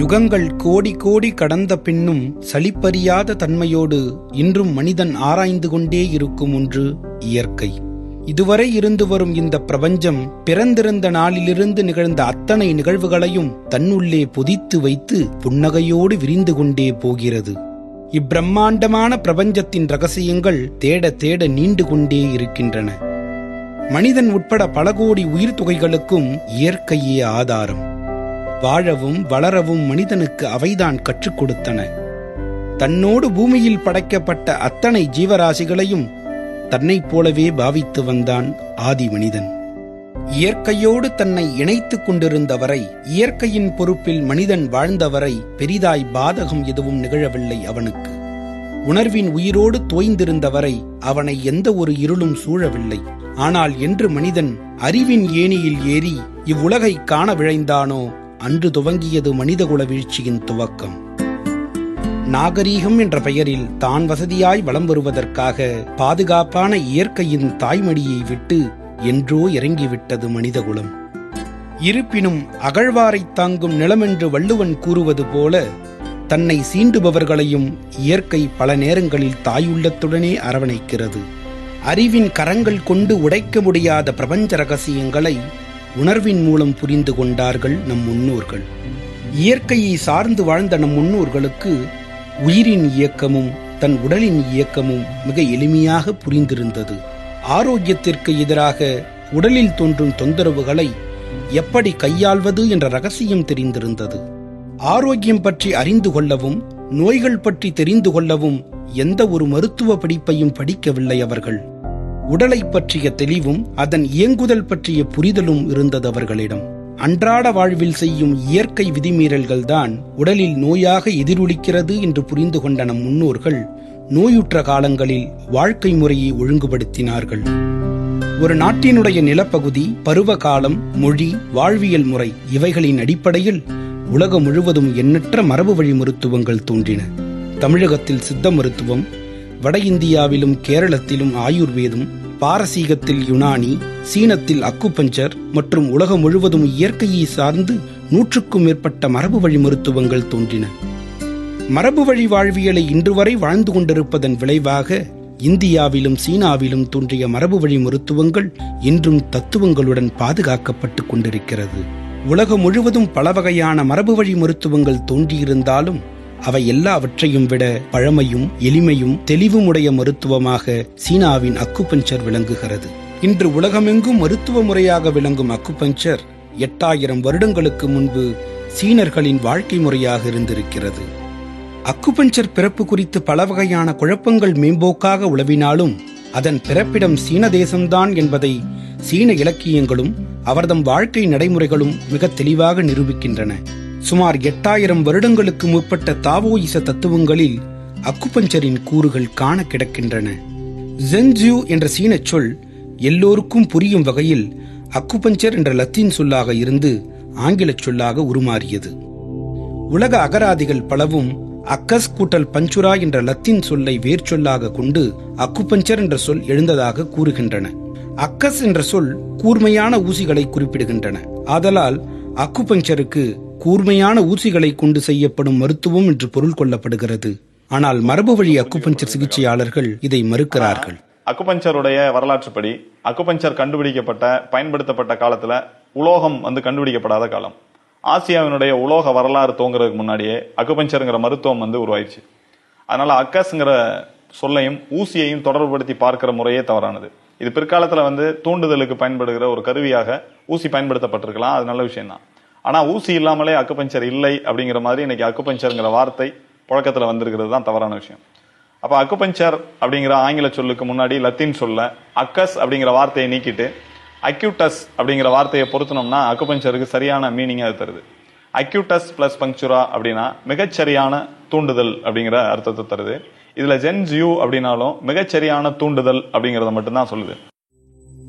யுகங்கள் கோடி கோடி கடந்த பின்னும் சலிப்பறியாத தன்மையோடு இன்றும் மனிதன் ஆராய்ந்து கொண்டே இருக்கும் ஒன்று இயற்கை. இதுவரை இருந்து வரும் இந்த பிரபஞ்சம் பிறந்திருந்த நாளிலிருந்து நிகழ்ந்த அத்தனை நிகழ்வுகளையும் தன்னுள்ளே பொதித்து வைத்து புன்னகையோடு விரிந்து கொண்டே போகிறது. இப்பிரம்மாண்டமான பிரபஞ்சத்தின் ரகசியங்கள் தேட தேட நீண்டு கொண்டே இருக்கின்றன. மனிதன் உட்பட பல கோடி உயிர் தொகைகளுக்கும் இயற்கையே ஆதாரம். வாழவும் வளரவும் மனிதனுக்கு அவைதான் கற்றுக் கொடுத்தன. தன்னோடு பூமியில் படைக்கப்பட்ட அத்தனை ஜீவராசிகளையும் தன்னைப் போலவே பாவித்து வந்தான் ஆதி மனிதன். இயற்கையோடு தன்னை இணைத்துக் கொண்டிருந்தவரை, இயற்கையின் பொறுப்பில் மனிதன் வாழ்ந்தவரை பெரிதாய் பாதகம் எதுவும் நிகழவில்லை அவனுக்கு. உணர்வின் உயிரோடு தோய்ந்திருந்தவரை அவனை எந்த ஒரு இருளும் சூழவில்லை. ஆனால் என்று மனிதன் அறிவின் ஏணியில் ஏறி இவ்வுலகை காண விழைந்தானோ அன்று துவங்கியது மனிதகுல வீழ்ச்சியின் துவக்கம். நாகரீகம் என்ற பெயரில் தான் வசதியாய் வலம் வருவதற்காக பாதுகாப்பான இயற்கையின் தாய்மடியை விட்டு என்றோ இறங்கிவிட்டது மனிதகுலம். இருப்பினும் அகழ்வாரை தாங்கும் நிலமென்று வள்ளுவன் கூறுவது போல தன்னை சீண்டுபவர்களையும் இயற்கை பல நேரங்களில் தாயுள்ளத்துடனே அரவணைக்கிறது. அறிவின் கரங்கள் கொண்டு உடைக்க முடியாத பிரபஞ்ச ரகசியங்களை உணர்வின் மூலம் புரிந்து கொண்டார்கள் நம் முன்னோர்கள். இயற்கையை சார்ந்து வாழ்ந்த நம் முன்னோர்களுக்கு உயிரின் இயக்கமும் தன் உடலின் இயக்கமும் மிக எளிமையாக புரிந்திருந்தது. ஆரோக்கியத்திற்கு எதிராக உடலில் தோன்றும் தொந்தரவுகளை எப்படி கையாள்வது என்ற ரகசியம் தெரிந்திருந்தது. ஆரோக்கியம் பற்றி அறிந்து கொள்ளவும் நோய்கள் பற்றி தெரிந்து கொள்ளவும் எந்த ஒரு மருத்துவ படிப்பையும் படிக்கவில்லை அவர்கள். உடலை பற்றிய தெளிவும் அதன் இயங்குதல் பற்றிய புரிதலும் இருந்தது அவர்களிடம். அன்றாட வாழ்வில் செய்யும் இயற்கை விதிமீறல்கள் தான் உடலில் நோயாக எதிரொலிக்கிறது என்று புரிந்து கொண்ட நம் முன்னோர்கள் நோயுற்ற காலங்களில் வாழ்க்கை முறையை ஒழுங்குபடுத்தினார்கள். ஒரு நாட்டினுடைய நிலப்பகுதி, பருவ காலம், மொழி, வாழ்வியல் முறை இவைகளின் அடிப்படையில் உலகம் முழுவதும் எண்ணற்ற மரபு வழி மருத்துவங்கள் தோன்றின. தமிழகத்தில் சித்த மருத்துவம், வட இந்தியாவிலும் கேரளத்திலும் ஆயுர்வேதம், பாரசீகத்தில் யுனானி, சீனத்தில் அக்குபஞ்சர் மற்றும் உலகம் முழுவதும் இயற்கையை சார்ந்து 100க்கும் மேற்பட்ட மரபு வழி மருத்துவங்கள் தோன்றின. மரபு வழி வாழ்வியலை இன்று வரை வாழ்ந்து கொண்டிருப்பதன் விளைவாக இந்தியாவிலும் சீனாவிலும் தோன்றிய மரபு வழி மருத்துவங்கள் இன்றும் தத்துவங்களுடன் பாதுகாக்கப்பட்டு கொண்டிருக்கிறது. உலகம் முழுவதும் பல வகையான மரபு வழி மருத்துவங்கள் தோன்றியிருந்தாலும் அவை எல்லாவற்றையும் விட பழமையும் எளிமையும் தெளிவும் உடைய மருத்துவமாக சீனாவின் அக்குபஞ்சர் விளங்குகிறது. இன்று உலகமெங்கும் மருத்துவ முறையாக விளங்கும் அக்குபஞ்சர் 8000 வருடங்களுக்கு முன்பு சீனர்களின் வாழ்க்கை முறையாக இருந்திருக்கிறது. அக்குபஞ்சர் பிறப்பு குறித்து பல வகையான குழப்பங்கள் மேம்போக்காக உளவினாலும் அதன் பிறப்பிடம் சீன தேசம்தான் என்பதை சீன இலக்கியங்களும் அவர்தம் வாழ்க்கை நடைமுறைகளும் மிக தெளிவாக நிரூபிக்கின்றன. சுமார் 8000 வருடங்களுக்கு முற்பட்ட தாவோயிச தத்துவங்களில் அக்குபஞ்சரின் கூறுகள் காண கிடக்கின்றன. ஜென்ஜியூ என்ற சீன சொல் எல்லோருக்கும் புரியும் வகையில் அக்குபஞ்சர் என்ற லத்தீன் சொல்லாக இருந்து ஆங்கில சொல்லாக உருமாறியது. உலக அகராதிகள் பலவும் அக்கஸ் கூட்டல் பஞ்சுரா என்ற லத்தீன் சொல்லை வேர் சொல்லாக கொண்டு அக்குபஞ்சர் என்ற சொல் எழுந்ததாக கூறுகின்றன. அக்கஸ் என்ற சொல் கூர்மையான ஊசிகளை குறிப்பிடுகின்றன. ஆதலால் அக்குபஞ்சருக்கு கூர்மையான ஊசிகளை கொண்டு செய்யப்படும் மருத்துவம் என்று பொருள் கொள்ளப்படுகிறது. ஆனால் மரபு வழி அக்குபஞ்சர் சிகிச்சையாளர்கள் இதை மறுக்கிறார்கள். அக்குபஞ்சருடைய வரலாற்றுப்படி அக்குபஞ்சர் கண்டுபிடிக்கப்பட்ட பயன்படுத்தப்பட்ட காலத்துல உலோகம் கண்டுபிடிக்கப்படாத காலம். ஆசியாவினுடைய உலோக வரலாறு தோங்குறதுக்கு முன்னாடியே அக்குபஞ்சருங்கிற மருத்துவம் உருவாயிடுச்சு. அதனால அக்கஸ்ங்கிற சொல்லையும் ஊசியையும் தொடர்புபடுத்தி பார்க்கிற முறையே தவறானது. இது பிற்காலத்துல தூண்டுதலுக்கு பயன்படுகிற ஒரு கருவியாக ஊசி பயன்படுத்தப்பட்டிருக்கலாம், அது நல்ல விஷயம் தான். ஆனா ஊசி இல்லாமலே அக்குபஞ்சர் இல்லை அப்படிங்கிற மாதிரி இன்னைக்கு அக்குபஞ்சர்ங்கிற வார்த்தை புழக்கத்துல வந்திருக்கிறது தான் தவறான விஷயம். அப்ப அக்குபஞ்சர் அப்படிங்கிற ஆங்கில சொல்லுக்கு முன்னாடி லத்தீன் சொல்ல அக்கஸ் அப்படிங்கிற வார்த்தையை நீக்கிட்டு அக்யூட்டஸ் அப்படிங்கிற வார்த்தையை பொருத்தினோம்னா அக்குபஞ்சருக்கு சரியான மீனிங் அது தருது. அக்யூட்டஸ் பிளஸ் பங்க்சுரா அப்படின்னா மிகச்சரியான தூண்டுதல் அப்படிங்கிற அர்த்தத்தை தருது. இதுல ஜென்ஜியூ அப்படின்னாலும் மிகச்சரியான தூண்டுதல் அப்படிங்கறத மட்டும்தான் சொல்லுது.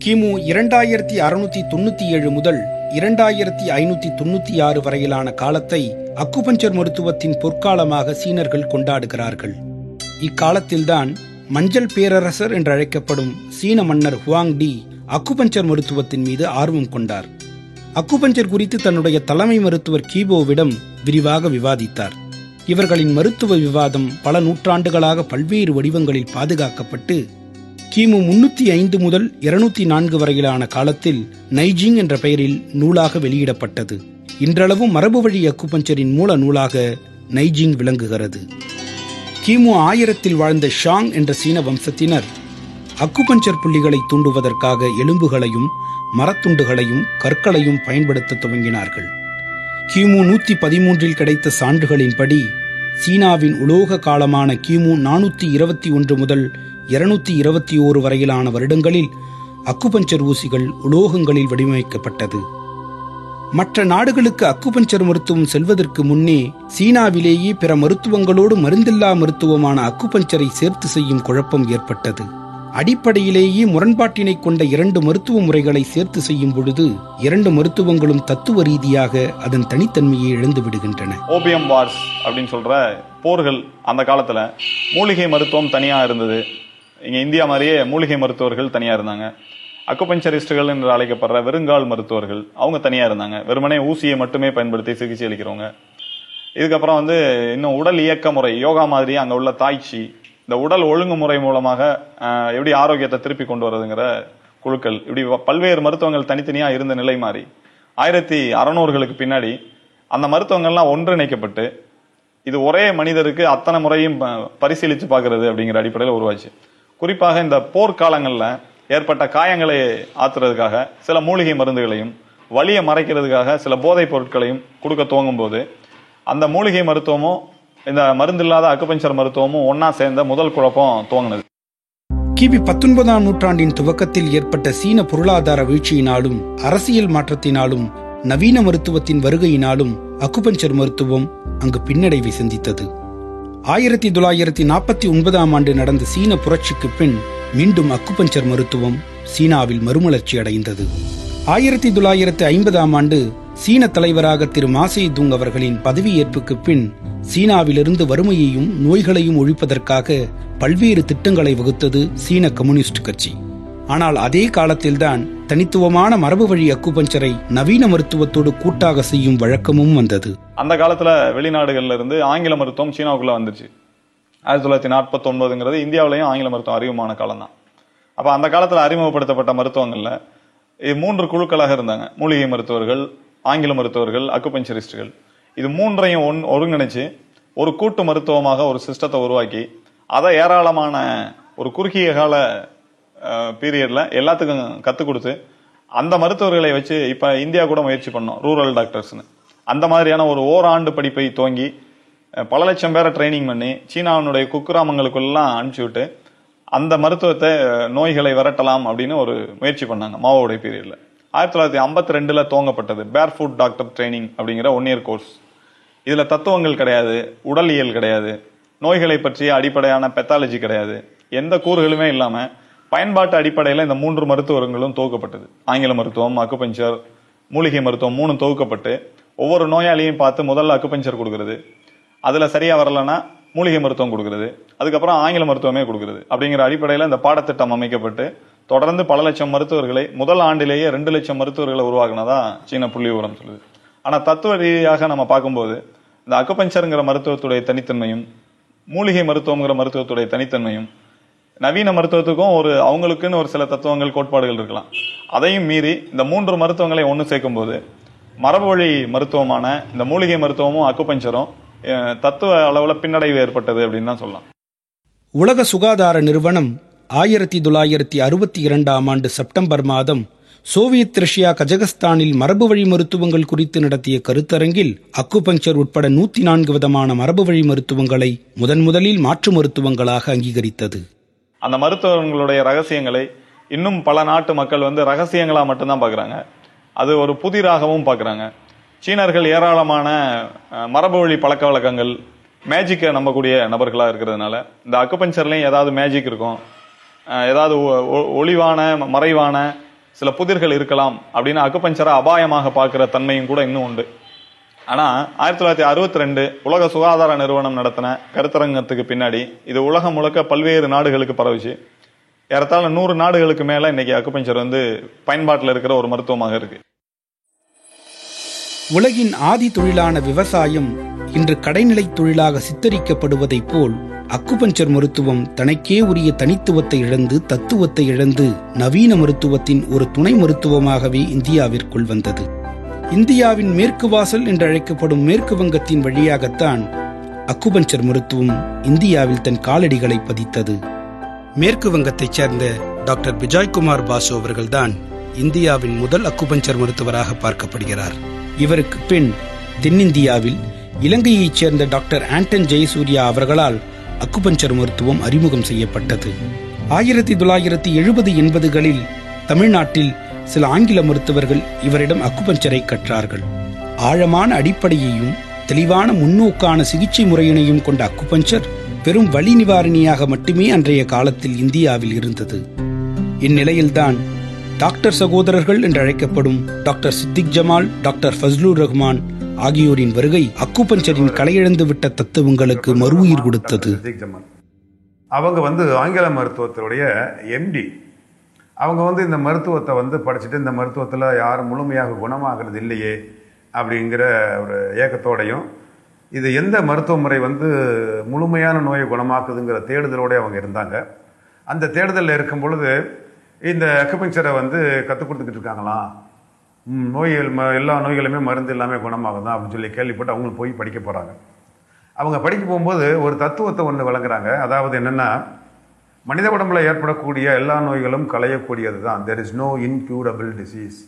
கிமு 2697 முதல் 2596 வரையிலான காலத்தை அக்குபஞ்சர் மருத்துவத்தின் பொற்காலமாக சீனர்கள் கொண்டாடுகிறார்கள். இக்காலத்தில்தான் மஞ்சள் பேரரசர் என்றழைக்கப்படும் சீன மன்னர் ஹுவாங் டி அக்குபஞ்சர் மருத்துவத்தின் மீது ஆர்வம் கொண்டார். அக்குபஞ்சர் குறித்து தன்னுடைய தலைமை மருத்துவர் கீபோவிடம் விரிவாக விவாதித்தார். இவர்களின் மருத்துவ விவாதம் பல நூற்றாண்டுகளாக பல்வேறு வடிவங்களில் பாதுகாக்கப்பட்டு கிமு 305 முதல் 204 வரையிலான காலத்தில் நைஜிங் என்ற பெயரில் நூலாக வெளியிடப்பட்டது. இன்றளவும் மரபு வழி அக்குபஞ்சரின் மூல நூலாக நைஜிங் விளங்குகிறது. கிமு 1000 வாழ்ந்த ஷாங் என்ற சீன வம்சத்தினர் அக்குபஞ்சர் புள்ளிகளை தூண்டுவதற்காக எலும்புகளையும் மரத்துண்டுகளையும் கற்களையும் பயன்படுத்த துவங்கினார்கள். கிமு 113 கிடைத்த சான்றுகளின்படி சீனாவின் உலோக காலமான கிமு 421 முதல் 221 வரையிலான வருடங்களில் அக்குபஞ்சர் ஊசிகள் உலோகங்களில் வடிவமைக்கப்பட்டது. மற்ற நாடுகளுக்கு அக்குபஞ்சர் மருத்துவம் செல்வதற்கு முன்னே சீனாவிலேயே பிற மருத்துவங்களோடு மருந்தில்லா மருத்துவமான அக்குபஞ்சரை சேர்த்து செய்யும் குழப்பம் ஏற்பட்டது. அடிப்படையிலேயே முரண்பாட்டினை கொண்ட 2 மருத்துவ முறைகளை சேர்த்து செய்யும் பொழுது 2 மருத்துவங்களும் தத்துவ ரீதியாக அதன் தனித்தன்மையை இழந்து விடுகின்றன. ஓபியம் வார்ஸ் அப்படின்னு சொல்ற போர்கள் அந்த காலத்துல மூலிகை மருத்துவம் தனியா இருந்தது. இங்க இந்தியா மாதிரியே மூலிகை மருத்துவர்கள் தனியா இருந்தாங்க. அக்குபஞ்சரிஸ்டுகள் என்று அழைக்கப்படுற வெறுங்கால் மருத்துவர்கள் அவங்க தனியா இருந்தாங்க. வெறுமனே ஊசியை மட்டுமே பயன்படுத்தி சிகிச்சை அளிக்கிறவங்க. இதுக்கப்புறம் இன்னும் உடல் இயக்க முறை யோகா மாதிரி அங்க உள்ள தாய்ச்சி, இந்த உடல் ஒழுங்குமுறை மூலமாக எப்படி ஆரோக்கியத்தை திருப்பி கொண்டு வருதுங்கிற குழுக்கள், இப்படி பல்வேறு மருத்துவங்கள் தனித்தனியா இருந்த நிலை மாறி 1600களுக்கு பின்னாடி அந்த மருத்துவங்கள்லாம் ஒன்றிணைக்கப்பட்டு இது ஒரே மனிதருக்கு அத்தனை முறையும் பரிசீலித்து பார்க்கறது அப்படிங்கிற அடிப்படையில் உருவாச்சு. குறிப்பாக இந்த போர்க்காலங்களில் ஏற்பட்ட காயங்களை ஆத்துறதுக்காக சில மூலிகை மருந்துகளையும் வலியை மறைக்கிறதுக்காக சில போதைப் பொருட்களையும் கொடுக்க துவங்கும் போது அந்த மூலிகை மருத்துவமும் இந்த மருந்தில்லாத அக்குபஞ்சர் மருத்துவமும் ஒன்னா சேர்ந்த முதல் குழப்பம் துவங்கினது. கிபி 19ஆம் நூற்றாண்டின் துவக்கத்தில் ஏற்பட்ட சீன பொருளாதார வீழ்ச்சியினாலும் அரசியல் மாற்றத்தினாலும் நவீன மருத்துவத்தின் வருகையினாலும் அக்குபஞ்சர் மருத்துவம் அங்கு பின்னடைவை சந்தித்தது. 1949ஆம் ஆண்டு நடந்த சீன புரட்சிக்கு பின் மீண்டும் அக்குபஞ்சர் மருத்துவம் சீனாவில் மறுமலர்ச்சி அடைந்தது. 1950ஆம் ஆண்டு சீன தலைவராக திரு மாசேதுங் அவர்களின் பதவியேற்புக்கு பின் சீனாவிலிருந்து வறுமையையும் நோய்களையும் ஒழிப்பதற்காக பல்வேறு திட்டங்களை வகுத்தது சீன கம்யூனிஸ்ட் கட்சி. ஆனால் அதே காலத்தில்தான் தனித்துவமான மரபு வழி அக்குபஞ்சரை நவீன மருத்துவத்தோடு கூட்டாக செய்யும் வழக்கமும் வந்தது. அந்த காலத்துல வெளிநாடுகள்ல இருந்து ஆங்கில மருத்துவம் சீனாவுக்குள்ள வந்துச்சு. 1949ங்கிறது இந்தியாவிலையும் ஆங்கில மருத்துவம் அறிமுகமான காலம் தான். அப்ப அந்த காலத்துல அறிமுகப்படுத்தப்பட்ட மருத்துவங்கள்ல 3 குழுக்களாக இருந்தாங்க. மூலிகை மருத்துவர்கள், ஆங்கில மருத்துவர்கள், அக்குபஞ்சரிஸ்டுகள். இது 3ஐயும் ஒருங்கிணைச்சு ஒரு கூட்டு மருத்துவமாக ஒரு சிஸ்டத்தை உருவாக்கி அதை ஏராளமான ஒரு குறுகிய கால பீரியட்ல எல்லாத்துக்கும் கத்துக் கொடுத்து அந்த மருத்துவர்களை வச்சு இப்ப இந்தியா கூட முயற்சி பண்ணோம் ரூரல் டாக்டர்ஸ்னு. அந்த மாதிரியான ஒரு ஓராண்டு படிப்பை துவங்கி பல லட்சம் பேரை ட்ரைனிங் பண்ணி சீனாவினுடைய குக்கிராமங்களுக்குள்ளெல்லாம் அனுப்பிச்சு விட்டு அந்த மருத்துவத்தை நோய்களை விரட்டலாம் அப்படின்னு ஒரு முயற்சி பண்ணாங்க மாவோடைய பீரியட்ல. 1952ல துவங்கப்பட்டது பேர் ஃபுட் டாக்டர் ட்ரைனிங் அப்படிங்கிற 1 இயர் கோர்ஸ். இதுல தத்துவங்கள் கிடையாது, உடலியல் கிடையாது, நோய்களை பற்றிய அடிப்படையான பெத்தாலஜி கிடையாது, எந்த கூறுகளுமே இல்லாம பயன்பாட்டு அடிப்படையில் இந்த 3 மருத்துவங்களும் துவக்கப்பட்டது. ஆங்கில மருத்துவம், அக்குபஞ்சர், மூலிகை மருத்துவம் 3 துவக்கப்பட்டு ஒவ்வொரு நோயாளியும் பார்த்து முதல்ல அக்குபஞ்சர் கொடுக்கறது, அதுல சரியா வரலன்னா மூலிகை மருத்துவம் கொடுக்கறது, அதுக்கப்புறம் ஆங்கில மருத்துவமே கொடுக்கறது அப்படிங்கிற அடிப்படையில் இந்த பாடத்திட்டம் அமைக்கப்பட்டு தொடர்ந்து பல லட்சம் மருத்துவர்களை முதல் ஆண்டிலேயே 2 லட்சம் மருத்துவர்களை உருவாக்குனதா சீன புள்ளி விவரம் சொல்லுது. ஆனா தத்துவ ரீதியாக நம்ம பார்க்கும்போது இந்த அக்குபஞ்சருங்கிற மருத்துவத்துடைய தனித்தன்மையும் மூலிகை மருத்துவங்கிற மருத்துவத்துடைய தனித்தன்மையும் நவீன மருத்துவத்துக்கும் அவங்களுக்குன்னு ஒரு சில தத்துவங்கள் கோட்பாடுகள் இருக்கலாம். அதையும் மீறி இந்த 3 மருத்துவங்களை ஒன்று சேர்க்கும் போது மரபு வழி மருத்துவமான இந்த மூலிகை மருத்துவமும் அக்குபஞ்சரும் தத்துவ அளவுல பின்னடைவு ஏற்பட்டது அப்படின்னு தான் சொல்லலாம். உலக சுகாதார நிறுவனம் 1962ஆம் ஆண்டு செப்டம்பர் மாதம் சோவியத் ரஷ்யா கஜகஸ்தானில் மரபு வழி மருத்துவங்கள் குறித்து நடத்திய கருத்தரங்கில் அக்குபஞ்சர் உட்பட 104 விதமான மரபு வழி மருத்துவங்களை முதலில் மாற்று மருத்துவங்களாக அங்கீகரித்தது. அந்த மருத்துவங்களுடைய ரகசியங்களை இன்னும் பல நாட்டு மக்கள் ரகசியங்களா மட்டும்தான் பாக்குறாங்க. அது ஒரு புதிராகவும் பாக்குறாங்க. சீனர்கள் ஏராளமான மரபு வழி பழக்க வழக்கங்கள், மேஜிக்கை நம்பக்கூடிய நபர்களா இருக்கிறதுனால இந்த அக்குபஞ்சர்லயும் ஏதாவது மேஜிக் இருக்கும், ஏதாவது ஒளிவான மறைவான சில புதிர்கள் இருக்கலாம் அப்படின்னு அக்குபஞ்சரை அபாயமாக பார்க்கிற தன்மையும் கூட இன்னும் உண்டு. ஆனா 1962 உலக சுகாதார நிறுவனம் நடத்தின கருத்தரங்கத்துக்கு பின்னாடி இது உலகம் முழுக்க பல்வேறு நாடுகளுக்கு பரவுச்சு. ஏறத்தாழ 100 நாடுகளுக்கு மேல இன்னைக்கு அக்குபஞ்சர் பயன்பாட்டில் இருக்கிற ஒரு மருத்துவமாக இருக்கு. உலகின் ஆதி தொழிலான விவசாயம் இன்று கடைநிலை தொழிலாக சித்தரிக்கப்படுவதைப் போல் அக்குபஞ்சர் மருத்துவம் தனக்கே உரிய தனித்துவத்தை இழந்து தத்துவத்தை இழந்து நவீன மருத்துவத்தின் ஒரு துணை மருத்துவமாகவே இந்தியாவிற்குள் வந்தது. இந்தியாவின் மேற்கு வாசல் என்று அழைக்கப்படும் மேற்கு வங்கத்தின் வழியாகத்தான் அக்குபஞ்சர் மருத்துவம் இந்தியாவில் தன் காலடிகளை பதித்தது. மேற்கு வங்கத்தைச் சேர்ந்த டாக்டர் பிஜாய்குமார் பாசு அவர்கள்தான் இந்தியாவின் முதல் அக்குபஞ்சர் மருத்துவராக பார்க்கப்படுகிறார். இவருக்கு பின் தென்னிந்தியாவில் இலங்கையைச் சேர்ந்த டாக்டர் ஆண்டன் ஜெயசூர்யா அவர்களால் அக்குபஞ்சர் மருத்துவம் அறிமுகம் செய்யப்பட்டது. 1970-80களில் தமிழ்நாட்டில் சில ஆங்கில மருத்துவர்கள் இவரிடம் அக்குபஞ்சரை கற்றார்கள். ஆழமான அடிப்படையையும் தெளிவான முன்னோக்கான சிகிச்சை முறையினையும் கொண்ட அக்குபஞ்சர் பெரும் வலி நிவாரணியாக மட்டுமே அன்றைய காலத்தில் இந்தியாவில் இருந்தது. இந்நிலையில்தான் டாக்டர் சகோதரர்கள் என்று அழைக்கப்படும் டாக்டர் சித்திக் ஜமால், டாக்டர் ஃபஸ்லுர் ரஹ்மான் ஆகியோரின் வருகை அக்குபஞ்சரின் கலையிழந்து விட்ட தத்துவங்களுக்கு மறுஉயிர் கொடுத்தது. அவங்க ஆங்கில மருத்துவத்தினுடைய எம்டி. அவங்க இந்த மருத்துவத்தை படிச்சுட்டு இந்த மருத்துவத்தில் யாரும் முழுமையாக குணமாகிறது இல்லையே அப்படிங்கிற ஒரு ஏக்கத்தோடையும், இது எந்த மருத்துவ முறை முழுமையான நோயை குணமாக்குதுங்கிற தேடுதலோடு அவங்க இருந்தாங்க. அந்த தேடுதலில் இருக்கும் பொழுது இந்த அக்குபஞ்சரை கற்றுக் கொடுத்துக்கிட்டு இருக்காங்களாம். நோய்கள் எல்லா நோய்களுமே மருந்து எல்லாமே குணமாகுதா அப்படின்னு சொல்லி கேள்விப்பட்டு அவங்களும் போய் படிக்க போகிறாங்க. அவங்க படிக்க போகும்போது ஒரு தத்துவத்தை ஒன்று வழங்குறாங்க. அதாவது என்னென்னா, மனித உடம்புல ஏற்படக்கூடிய எல்லா நோய்களும் களையக்கூடியது தான். There is no incurable disease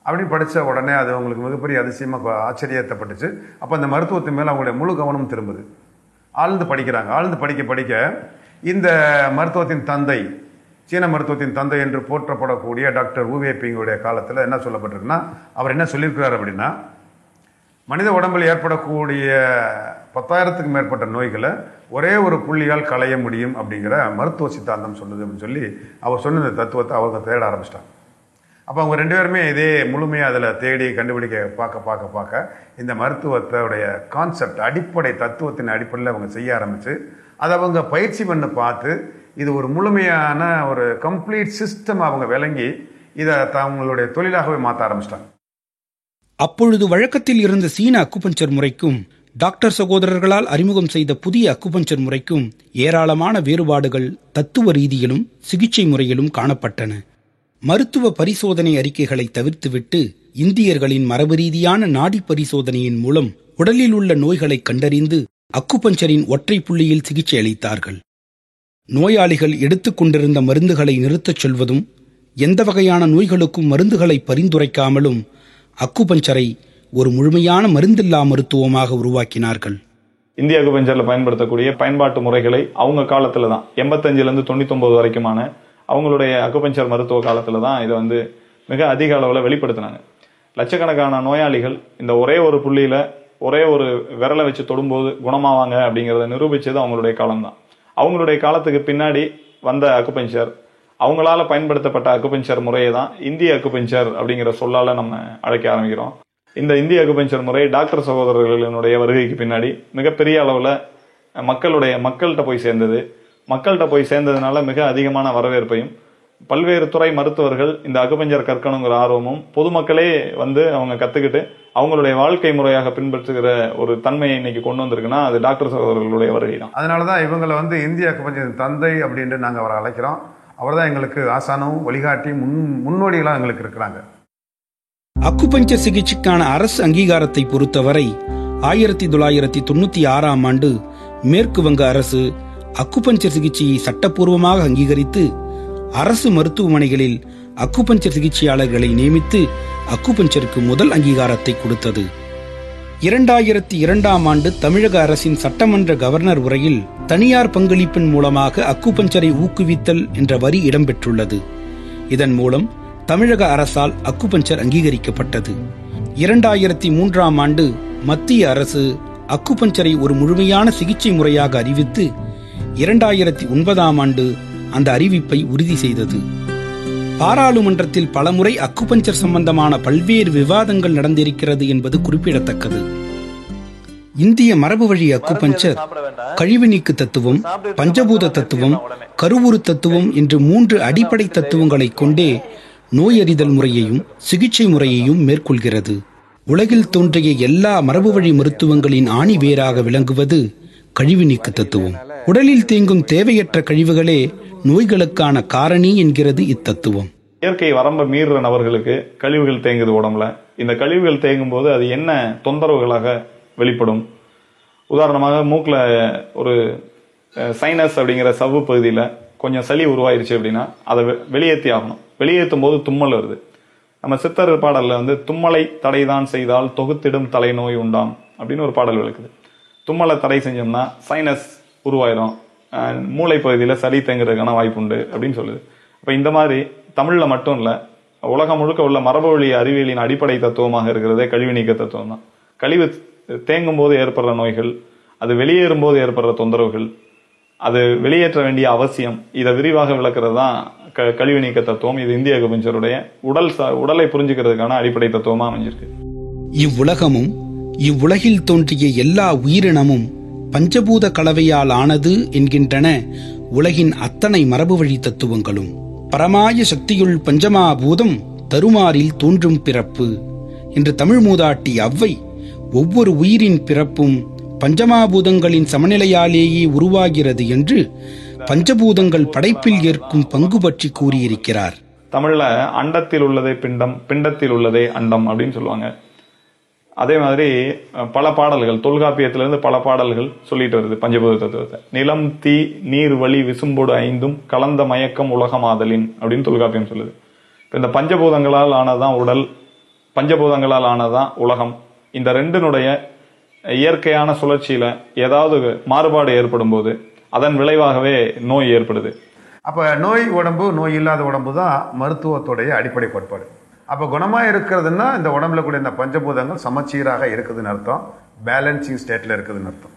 அப்படின்னு படித்த உடனே அது அவங்களுக்கு மிகப்பெரிய அதிசயமாக ஆச்சரியத்தைப்பட்டுச்சு. அப்போ அந்த மருத்துவத்தின் மேலே அவங்களுடைய முழு கவனம் திரும்புது. ஆழ்ந்து படிக்கிறாங்க. ஆழ்ந்து படிக்க படிக்க இந்த மருத்துவத்தின் தந்தை, சீன மருத்துவத்தின் தந்தை என்று போற்றப்படக்கூடிய டாக்டர் ஊவே பிங்குடைய காலத்தில் என்ன சொல்லப்பட்டிருக்குன்னா, அவர் என்ன சொல்லியிருக்கிறார் அப்படின்னா, மனித உடம்பில் ஏற்படக்கூடிய 10,000க்கும் மேற்பட்ட நோய்களை ஒரே ஒரு புள்ளியால் களைய முடியும் அப்படிங்கிற மருத்துவ சித்தாந்தம் சொல்லுது அப்படின்னு சொல்லி அவர் சொன்ன இந்த தத்துவத்தை அவங்க தேட ஆரம்பிச்சிட்டாங்க. அப்போ அவங்க 2 பேருமே இதே முழுமையாக அதில் தேடி கண்டுபிடிக்க பார்க்க இந்த மருத்துவத்தோடைய கான்செப்ட், அடிப்படை தத்துவத்தின் அடிப்படையில் அவங்க செய்ய ஆரம்பித்து அதை அவங்க பயிற்சி பண்ண பார்த்து இது ஒரு முழுமையான ஒரு கம்ப்ளீட் சிஸ்டம் அவங்க விளங்கி இதை தங்களுடைய தொழிலாகவே மாற்ற ஆரம்பிச்சிட்டாங்க. அப்பொழுது வழக்கத்தில் இருந்த சீன அக்குபஞ்சர் முறைக்கும் டாக்டர் சகோதரர்களால் அறிமுகம் செய்த புதிய அக்குபஞ்சர் முறைக்கும் ஏராளமான வேறுபாடுகள் தத்துவ ரீதியிலும் சிகிச்சை முறையிலும் காணப்பட்டன. மருத்துவ பரிசோதனை அறிக்கைகளை தவிர்த்துவிட்டு இந்தியர்களின் மரபு ரீதியான நாடி பரிசோதனையின் மூலம் உடலில் உள்ள நோய்களை கண்டறிந்து அக்குபஞ்சரின் ஒற்றை புள்ளியில் சிகிச்சை அளித்தார்கள். நோயாளிகள் எடுத்துக் கொண்டிருந்த மருந்துகளை நிறுத்தச் சொல்வதும், எந்த வகையான நோய்களுக்கும் மருந்துகளை பரிந்துரைக்காமலும் அக்குபஞ்சரை ஒரு முழுமையான மருந்தில்லா மருத்துவமாக உருவாக்கினார்கள். இந்திய அக்குபஞ்சர்ல பயன்படுத்தக்கூடிய பயன்பாட்டு முறைகளை அவங்க காலத்துல தான் 85லேருந்து 99 வரைக்குமான அவங்களுடைய அக்குபஞ்சர் மருத்துவ காலத்துல தான் இதை மிக அதிக அளவில் வெளிப்படுத்தினாங்க. லட்சக்கணக்கான நோயாளிகள் இந்த ஒரே ஒரு புள்ளியில ஒரே ஒரு விரலை வச்சு தொடும்போது குணமாவாங்க அப்படிங்கிறத நிரூபிச்சது அவங்களுடைய காலம்தான். அவங்களுடைய காலத்துக்கு பின்னாடி வந்த அக்குபஞ்சர், அவங்களால பயன்படுத்தப்பட்ட அக்குபஞ்சர் முறையை தான் இந்திய அக்குபஞ்சர் அப்படிங்கிற சொல்லால நம்ம அழைக்க ஆரம்பிக்கிறோம். இந்த இந்திய அக்குபஞ்சர் முறை டாக்டர் சகோதரர்களுடைய வருகைக்கு பின்னாடி மிகப்பெரிய அளவில் மக்கள்கிட்ட போய் சேர்ந்தது. மக்கள்கிட்ட போய் சேர்ந்ததுனால மிக அதிகமான வரவேற்பையும், பல்வேறு துறை மருத்துவர்கள் இந்த அக்குபஞ்சர் கற்கணுங்கிற ஆர்வமும், பொதுமக்களே அவங்க கத்துக்கிட்டு அவங்களுடைய வாழ்க்கை முறையாக பின்பற்றுகிற ஒரு தன்மையை இன்னைக்கு கொண்டு வந்திருக்குன்னா அது டாக்டர் சகோதரர்களுடைய வருகை தான். அதனாலதான் இவங்களை இந்திய அக்குபஞ்சர் தந்தை அப்படின்ட்டு நாங்கள் அவரை அழைக்கிறோம். அவர் தான் எங்களுக்கு ஆசானும் வழிகாட்டி முன்னோடிகளாக எங்களுக்கு இருக்கிறாங்க. அக்குபஞ்சர் சிகிச்சைக்கான அரசு அங்கீகாரத்தை பொறுத்தவரை 1996ஆம் ஆண்டு மேற்கு வங்க அரசு அக்குபஞ்சர் சிகிச்சையை சட்டப்பூர்வமாக அங்கீகரித்து அரசு மருத்துவமனைகளில் அக்குபஞ்சர் சிகிச்சையாளர்களை நியமித்து அக்குபஞ்சருக்கு முதல் அங்கீகாரத்தை கொடுத்தது. 2002ஆம் ஆண்டு தமிழக அரசின் சட்டமன்ற கவர்னர் உரையில் தனியார் பங்களிப்பின் மூலமாக அக்குபஞ்சரை ஊக்குவித்தல் என்ற வரி இடம்பெற்றுள்ளது. இதன் மூலம் தமிழக அரசால் அக்குபஞ்சர் அங்கீகரிக்கப்பட்டது. 2003ஆம் ஆண்டு மத்திய அரசு அக்குபஞ்சரை ஒரு முழுமையான சிகிச்சை முறையாக அறிவித்து 2009ஆம் ஆண்டு அந்த அறிவிப்பை உறுதி செய்தது. பாராளுமன்றத்தில் பலமுறை அக்குபஞ்சர் சம்பந்தமான பல்வேறு விவாதங்கள் நடந்திருக்கிறது என்பது குறிப்பிடத்தக்கது. இந்திய மரபு வழி அக்குபஞ்சர் கழிவு நீக்கு தத்துவம், பஞ்சபூத தத்துவம், கருவுறு தத்துவம் என்று 3 அடிப்படை தத்துவங்களை கொண்டே நோயறிதல் முறையையும் சிகிச்சை முறையையும் மேற்கொள்கிறது. உலகில் தோன்றிய எல்லா மரபு வழி மருத்துவங்களின் ஆணிவேராக விளங்குவது கழிவு நீக்கு தத்துவம். உடலில் தேங்கும் தேவையற்ற கழிவுகளே நோய்களுக்கான காரணி என்கிறது இத்தத்துவம். இயற்கை வரம்ப மீறுற நபர்களுக்கு கழிவுகள் தேங்குது உடம்புல. இந்த கழிவுகள் தேங்கும் போது அது என்ன தொந்தரவுகளாக வெளிப்படும்? உதாரணமாக மூக்கில் ஒரு சைனஸ் அப்படிங்கிற சவ்வு பகுதியில் கொஞ்சம் சளி உருவாயிருச்சு அப்படின்னா அதை வெளியேற்றி ஆகணும். வெளியேற்றும் போது தும்மல் வருது. நம்ம சித்தர் பாடலில் தும்மலை தடைதான் செய்தால் தொகுத்திடும் தலைநோய் உண்டாம் அப்படின்னு ஒரு பாடல் விளக்குது. தும்மலை தடை செஞ்சோம்னா சைனஸ் உருவாயிரும், மூளை பகுதியில் சளி தேங்குறதுக்கான வாய்ப்பு உண்டு அப்படின்னு சொல்லுது. அப்போ இந்த மாதிரி தமிழில் மட்டும் இல்லை, உலகம் முழுக்க உள்ள மரபு வழி அறிவியலின் அடிப்படை தத்துவமாக இருக்கிறதே கழிவு நீக்க தத்துவம் தான். கழிவு தேங்கும் போது ஏற்படுற நோய்கள், அது வெளியேறும் போது ஏற்படுற தொந்தரவுகள், அது வெளியேற்ற வேண்டிய அவசியம், இதை விரிவாக விளக்குறது தான் கழிவு நீக்க தத்துவம். இது இந்திய அக்குபஞ்சருடைய உடலை புரிஞ்சுக்கிறதுக்கான அடிப்படை தத்துவமா அமைஞ்சிருக்கு. இவ்வுலகமும் இவ்வுலகில் தோன்றிய எல்லா உயிரினமும் பஞ்சபூத கலவையால் ஆனது என்கின்றன உலகின் அத்தனை மரபு வழி தத்துவங்களும். பரமாய சக்தியுள் பஞ்சமாபூதம் தருமாறில் தோன்றும் பிறப்பு என்று தமிழ் மூதாட்டி அவ்வை ஒவ்வொரு உயிரின் பிறப்பும் பஞ்சமாபூதங்களின் சமநிலையாலேயே உருவாகிறது என்று பஞ்சபூதங்கள் படைப்பில் ஏற்கும் பங்கு பற்றி கூறியிருக்கிறார். தமிழ்ல அண்டத்தில் உள்ளதே பிண்டம், பிண்டத்தில் உள்ளதே அண்டம் அப்படின்னு சொல்லுவாங்க. அதே மாதிரி பல பாடல்கள், தொல்காப்பியத்திலிருந்து பல பாடல்கள் சொல்லிட்டு வருது பஞ்சபூத தத்துவத்தை. நிலம், தீ, நீர், வளி, விசும்போடு ஐந்தும் கலந்த மயக்கம் உலகமாதலின் அப்படின்னு தொல்காப்பியம் சொல்லுது. இப்போ இந்த பஞ்சபூதங்களால் ஆனதான் உடல், பஞ்சபூதங்களால் ஆனதான் உலகம். இந்த ரெண்டினுடைய இயற்கையான சுழற்சியில ஏதாவது மாறுபாடு ஏற்படும் போது அதன் விளைவாகவே நோய் ஏற்படுது. அப்ப நோய் உடம்பு, நோய் இல்லாத உடம்பு தான் மருத்துவத்துடைய அடிப்படை கோட்பாடு. அப்போ குணமாக இருக்கிறதுனா இந்த உடம்புல கூட இந்த பஞ்சபூதங்கள் சமச்சீராக இருக்குதுன்னு அர்த்தம், பேலன்சிங் ஸ்டேட்டில் இருக்குதுன்னு அர்த்தம்.